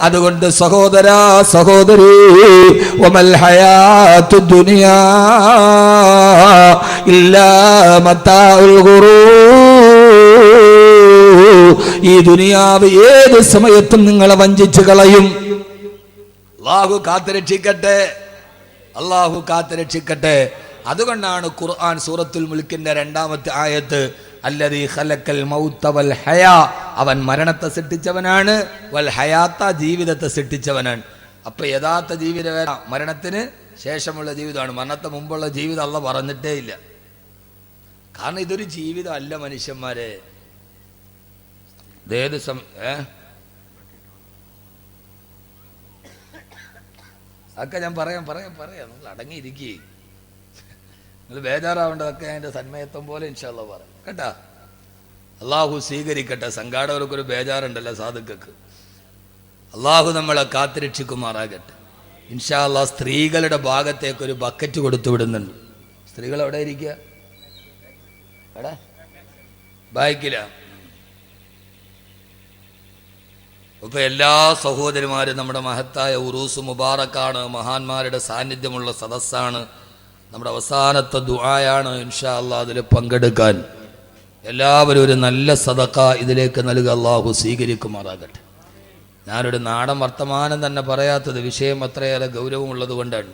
അതുകൊണ്ട് സഹോദരാ സഹോദരി, വമൽ ഹയാത്തുദ് ദുനിയാ ഇല്ലാ മതാഉൽ ഗുറൂർ. ഈ ദുനിയാവ് ഏത് സമയത്തും നിങ്ങളെ വഞ്ചിച്ചു കളയും. അല്ലാഹു കാത്തുരക്ഷിക്കട്ടെ, അല്ലാഹു കാത്തുരക്ഷിക്കട്ടെ. അതുകൊണ്ടാണ് ഖുർആൻ സൂറത്തുൽ മുൽക്കിന്റെ 2-ാമത്തെ ആയത്ത് അല്ലദീ ഖലഖൽ മൗത വൽ ഹയാ, അവൻ മരണത്തെ സൃഷ്ടിച്ചവനാണ്, വൽ ഹയാത്ത ജീവിതത്തെ സൃഷ്ടിച്ചവനാണ്. അപ്പൊ യഥാർത്ഥ ജീവിതം മരണത്തിന് ശേഷമുള്ള ജീവിതമാണ്. മരണത്തെ മുമ്പുള്ള ജീവിതം അല്ലാഹു പറഞ്ഞിട്ടേ ഇല്ല. കാരണം ഇതൊരു ജീവിതം അല്ല മനുഷ്യന്മാരെ. ഏത് അതൊക്കെ ഞാൻ പറയാം നിങ്ങൾ അടങ്ങിയിരിക്കേ, നിങ്ങൾ ബേജാറാവേണ്ടതൊക്കെ അതിൻ്റെ സന്മയത്വം പോലെ ഇൻഷാ അല്ലാഹ് പറയാം കേട്ടാ. അള്ളാഹു സ്വീകരിക്കട്ടെ. സംഘാടകർക്കൊരു ബേജാറുണ്ടല്ലോ സാധുക്കൾക്ക്. അള്ളാഹു നമ്മളെ കാത്തുരക്ഷിക്കുമാറാകട്ടെ ഇൻഷാ അല്ലാഹ്. സ്ത്രീകളുടെ ഭാഗത്തേക്ക് ഒരു ബക്കറ്റ് കൊടുത്തു വിടുന്നുണ്ട്. സ്ത്രീകൾ എവിടെ ഇരിക്കുക? എടാ ബാക്കില. ഇപ്പൊ എല്ലാ സഹോദരിമാരും നമ്മുടെ മഹത്തായ ഉറൂസ് മുബാറക്കാണ്, മഹാന്മാരുടെ സാന്നിധ്യമുള്ള സദസ്സാണ്, നമ്മുടെ അവസാനത്തെ ദുആയാണ്. ഇൻഷാ അല്ലാഹ് അതിൽ പങ്കെടുക്കാൻ എല്ലാവരും ഒരു നല്ല സദഖ ഇതിലേക്ക് നൽകുക. അല്ലാഹു സ്വീകരിക്കുമാറാകട്ടെ. ഞാനൊരു നാടൻ വർത്തമാനം തന്നെ പറയാത്തത് വിഷയം അത്രയേറെ ഗൗരവമുള്ളത് കൊണ്ടാണ്.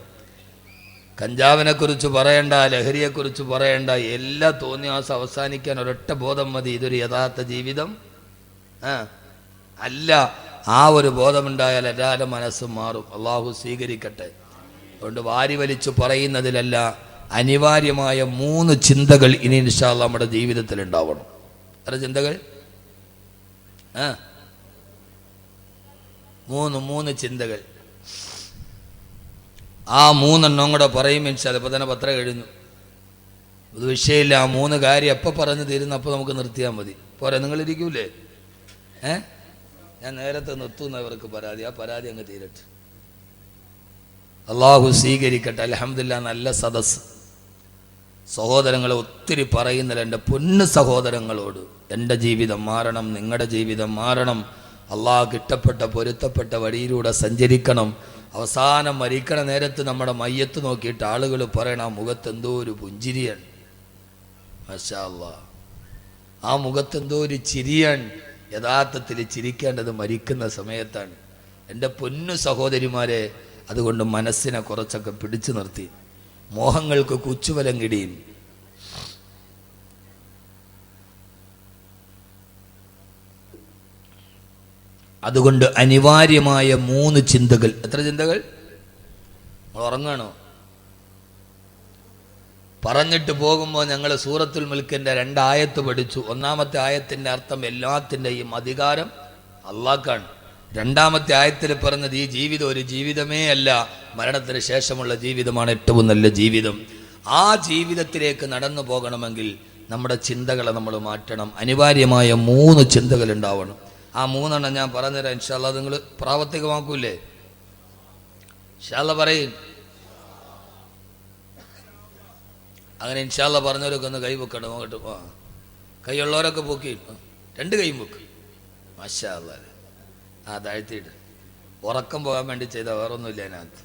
കഞ്ചാവിനെക്കുറിച്ച് പറയണ്ട, ലഹരിയെക്കുറിച്ച് പറയണ്ട, എല്ലാ തോന്നിയാസം അവസാനിക്കാൻ ഒരൊറ്റ ബോധം മതി, ഇതൊരു യഥാർത്ഥ ജീവിതം അല്ല. ആ ഒരു ബോധമുണ്ടായാൽ എല്ലാവരുടെ മനസ്സും മാറും. അള്ളാഹു സ്വീകരിക്കട്ടെ. അതുകൊണ്ട് വാരി വലിച്ചു പറയുന്നതിലല്ല, അനിവാര്യമായ 3 ചിന്തകൾ ഇനി ഇൻഷാ അല്ലാഹ് നമ്മുടെ ജീവിതത്തിൽ ഉണ്ടാവണം. എത്ര ചിന്തകൾ? 3 ചിന്തകൾ. ആ 3 കൂടെ പറയും ഇൻഷാ അല്ലാഹ്. ഇപ്പം തന്നെ പത്രം കഴിഞ്ഞു, അത് വിഷയമില്ല. ആ 3 കാര്യം എപ്പോൾ പറഞ്ഞു തീരുന്ന അപ്പോൾ നമുക്ക് നിർത്തിയാൽ മതി. പോരാ, നിങ്ങളിരിക്കൂലേ? ഞാൻ നേരത്തെ നിർത്തുന്നവർക്ക് പരാതി, ആ പരാതി അങ്ങ് തീരട്ടെ. അള്ളാഹു സ്വീകരിക്കട്ടെ. അൽഹംദുലില്ലാഹ്, നല്ല സദസ്. സഹോദരങ്ങളെ ഒത്തിരി പറയുന്നില്ല. എൻ്റെ പൊന്നു സഹോദരങ്ങളോട്, എൻ്റെ ജീവിതം മാറണം, നിങ്ങളുടെ ജീവിതം മാറണം. അള്ളാഹ്ക്ക് ഇഷ്ടപ്പെട്ട പൊരുത്തപ്പെട്ട വഴിയിലൂടെ സഞ്ചരിക്കണം. അവസാനം മരിക്കണ നേരത്ത് നമ്മുടെ മയ്യത്ത് നോക്കിയിട്ട് ആളുകൾ പറയണം, ആ മുഖത്ത് എന്തോ ഒരു പുഞ്ചിരിയാണ്, മാഷാ അല്ലാഹ്, ആ മുഖത്ത് എന്തോ ഒരു ചിരിയാണ്. യഥാർത്ഥത്തിൽ ചിരിക്കേണ്ടത് മരിക്കുന്ന സമയത്താണ്. എൻ്റെ പൊന്നു സഹോദരിമാരെ, അതുകൊണ്ട് മനസ്സിനെ കുറച്ചൊക്കെ പിടിച്ചു നിർത്തി, മോഹങ്ങൾക്ക് കുച്ചുവലം കിടിയും. അതുകൊണ്ട് അനിവാര്യമായ 3 ചിന്തകൾ. എത്ര ചിന്തകൾ? ഉറങ്ങണോ? പറഞ്ഞിട്ട് പോകുമ്പോൾ ഞങ്ങൾ സൂറത്തുൽ മുൽക്കിൻ്റെ 2 ആയത്ത് പഠിച്ചു. 1-ാമത്തെ ആയത്തിൻ്റെ അർത്ഥം എല്ലാത്തിൻ്റെയും അധികാരം അള്ളാഹ്ക്കാണ്. 2-ാമത്തെ ആയത്തിൽ പറഞ്ഞത് ഈ ജീവിതം ഒരു ജീവിതമേ അല്ല, മരണത്തിന് ശേഷമുള്ള ജീവിതമാണ് ഏറ്റവും നല്ല ജീവിതം. ആ ജീവിതത്തിലേക്ക് നടന്നു പോകണമെങ്കിൽ നമ്മുടെ ചിന്തകളെ നമ്മൾ മാറ്റണം. അനിവാര്യമായ 3 ചിന്തകൾ ഉണ്ടാവണം. ആ 3 ഞാൻ പറഞ്ഞുതരാം. ഇൻഷാ അല്ലാഹ് നിങ്ങൾ പ്രാവർത്തികമാക്കൂലേ? ഇൻഷാ അല്ലാഹ് പറയും. അങ്ങനെ ഇൻഷാ അല്ലാഹ് പറഞ്ഞവരൊക്കെ ഒന്ന് കൈ പൊക്കണം. നോക്കട്ടെ, കൈയുള്ളവരൊക്കെ പൊക്കി 2 കൈയും പൊക്ക്. മാഷാ അല്ലാഹ്. താഴ്ത്തിയിട്ട് ഉറക്കം പോകാൻ വേണ്ടി ചെയ്താൽ വേറൊന്നുമില്ല അതിനകത്ത്.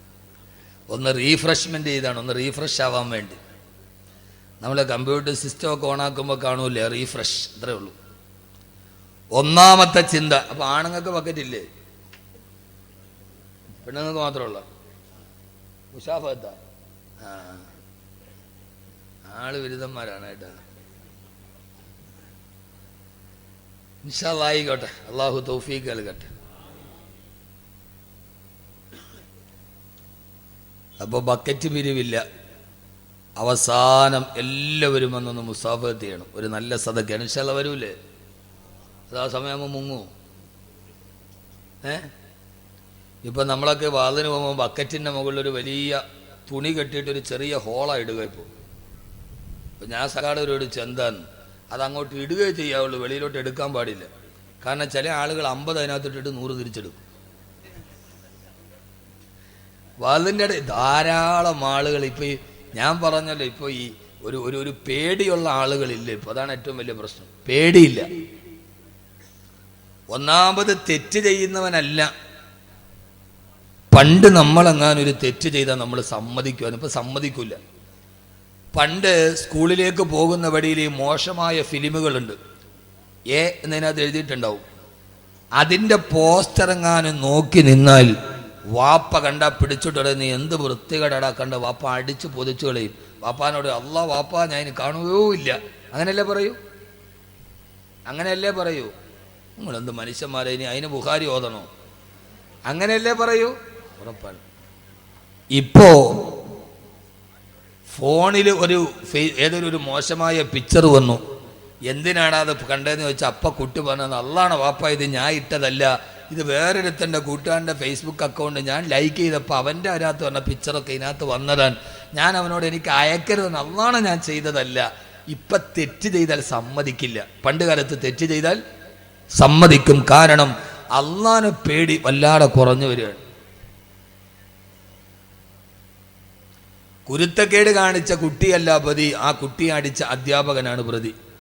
ഒന്ന് റീഫ്രഷ്മെൻ്റ് ചെയ്താണ്, ഒന്ന് റീഫ്രഷ് ആവാൻ വേണ്ടി. നമ്മൾ കമ്പ്യൂട്ടർ സിസ്റ്റമൊക്കെ ഓണാക്കുമ്പോൾ കാണൂലേ റീഫ്രഷ്, അത്രേ ഉള്ളൂ. 1-ാമത്തെ ചിന്ത. അപ്പം ആണുങ്ങൾക്ക് ബക്കറ്റില്ലേ? പെണ്ണുങ്ങൾക്ക് മാത്രമുള്ള മുസാഫത്ത? ആള് ബിരുദന്മാരാണ് കേട്ടോ. ഇൻഷാ അല്ലാഹ് ആയിക്കോട്ടെ, അള്ളാഹു തൗഫീഖ് നൽകട്ടെ. അപ്പോൾ ബക്കറ്റ് പിരിവില്ല. അവസാനം എല്ലാവരും വന്നൊന്ന് മുസാഫത്ത് ചെയ്യണം. ഒരു നല്ല സദക്കയാണ്. ഇൻഷാ അല്ലാഹ് വരൂലേ? അതാ സമയമാകുമ്പോൾ മുങ്ങൂ. ഇപ്പം നമ്മളൊക്കെ വാതിന് പോകുമ്പോൾ ബക്കറ്റിൻ്റെ മുകളിലൊരു വലിയ തുണി കെട്ടിയിട്ടൊരു ചെറിയ ഹോളാണ് ഇടുക. ഇപ്പം ഞാൻ സകാടവരോട് ചെന്താന്ന് അതങ്ങോട്ട് ഇടുകയേ ചെയ്യാവുള്ളൂ, വെളിയിലോട്ട് എടുക്കാൻ പാടില്ല. കാരണം ചില ആളുകൾ 50 അതിനകത്തിട്ടിട്ട് 100 തിരിച്ചെടുക്കും. വാതിൻ്റെ ഇടയിൽ ധാരാളം ആളുകൾ. ഇപ്പം ഈ ഞാൻ പറഞ്ഞല്ലോ, ഇപ്പോൾ ഈ ഒരു പേടിയുള്ള ആളുകളില്ല ഇപ്പോൾ. അതാണ് ഏറ്റവും വലിയ പ്രശ്നം. പേടിയില്ല. 1-ാമത് തെറ്റ് ചെയ്യുന്നവനല്ല. പണ്ട് നമ്മളെങ്ങാനൊരു തെറ്റ് ചെയ്താൽ നമ്മൾ സമ്മതിക്കുവാൻ, ഇപ്പം സമ്മതിക്കില്ല. പണ്ട് സ്കൂളിലേക്ക് പോകുന്ന വഴിയിൽ ഈ മോശമായ ഫിലിമുകളുണ്ട്, എന്നതിനകത്ത് എഴുതിയിട്ടുണ്ടാവും. അതിൻ്റെ പോസ്റ്ററെങ്ങാനും നോക്കി നിന്നാൽ വാപ്പ കണ്ടാ പിടിച്ചിട്ട് നീ എന്ത് വൃത്തികേടാ കണ്ട, വാപ്പ അടിച്ച് പൊതിച്ചു കളയും. വാപ്പാനോട് അല്ലാ വാപ്പ ഞാൻ കാണുകയോ ഇല്ല, അങ്ങനെയല്ലേ പറയൂ? അങ്ങനെയല്ലേ പറയൂ? നിങ്ങളെന്ത് മനുഷ്യന്മാരെ, ഇനി അതിന് ബുഖാരി ഓതണോ? അങ്ങനെയല്ലേ പറയൂ? ഉറപ്പാണ്. ഇപ്പോ ഫോണിൽ ഏതൊരു മോശമായ പിക്ചർ വന്നു. എന്തിനാണ് അത് കണ്ടതെന്ന് ചോദിച്ചാൽ അപ്പ കുട്ടി പറഞ്ഞത്, അള്ളാണ് വാപ്പ ഇത് ഞാൻ ഇട്ടതല്ല, ഇത് വേറൊരുത്തൻ്റെ കൂട്ടുകാരൻ്റെ ഫേസ്ബുക്ക് അക്കൗണ്ട് ഞാൻ ലൈക്ക് ചെയ്തപ്പോൾ അവൻ്റെ അതിനകത്ത് വന്ന പിക്ചറൊക്കെ ഇതിനകത്ത് വന്നതാണ്. ഞാൻ അവനോട് എനിക്ക് അയക്കരുതെന്ന്, അള്ളാണ് ഞാൻ ചെയ്തതല്ല. ഇപ്പം തെറ്റ് ചെയ്താൽ സമ്മതിക്കില്ല. പണ്ട് കാലത്ത് തെറ്റ് ചെയ്താൽ സമ്മതിക്കും. കാരണം അള്ളാനെ പേടി വല്ലാതെ കുറഞ്ഞു വരികയാണ്. കുരുത്തക്കേട് കാണിച്ച കുട്ടിയല്ല പ്രതി, ആ കുട്ടിയെ അടിച്ച അധ്യാപകനാണ് പ്രതി.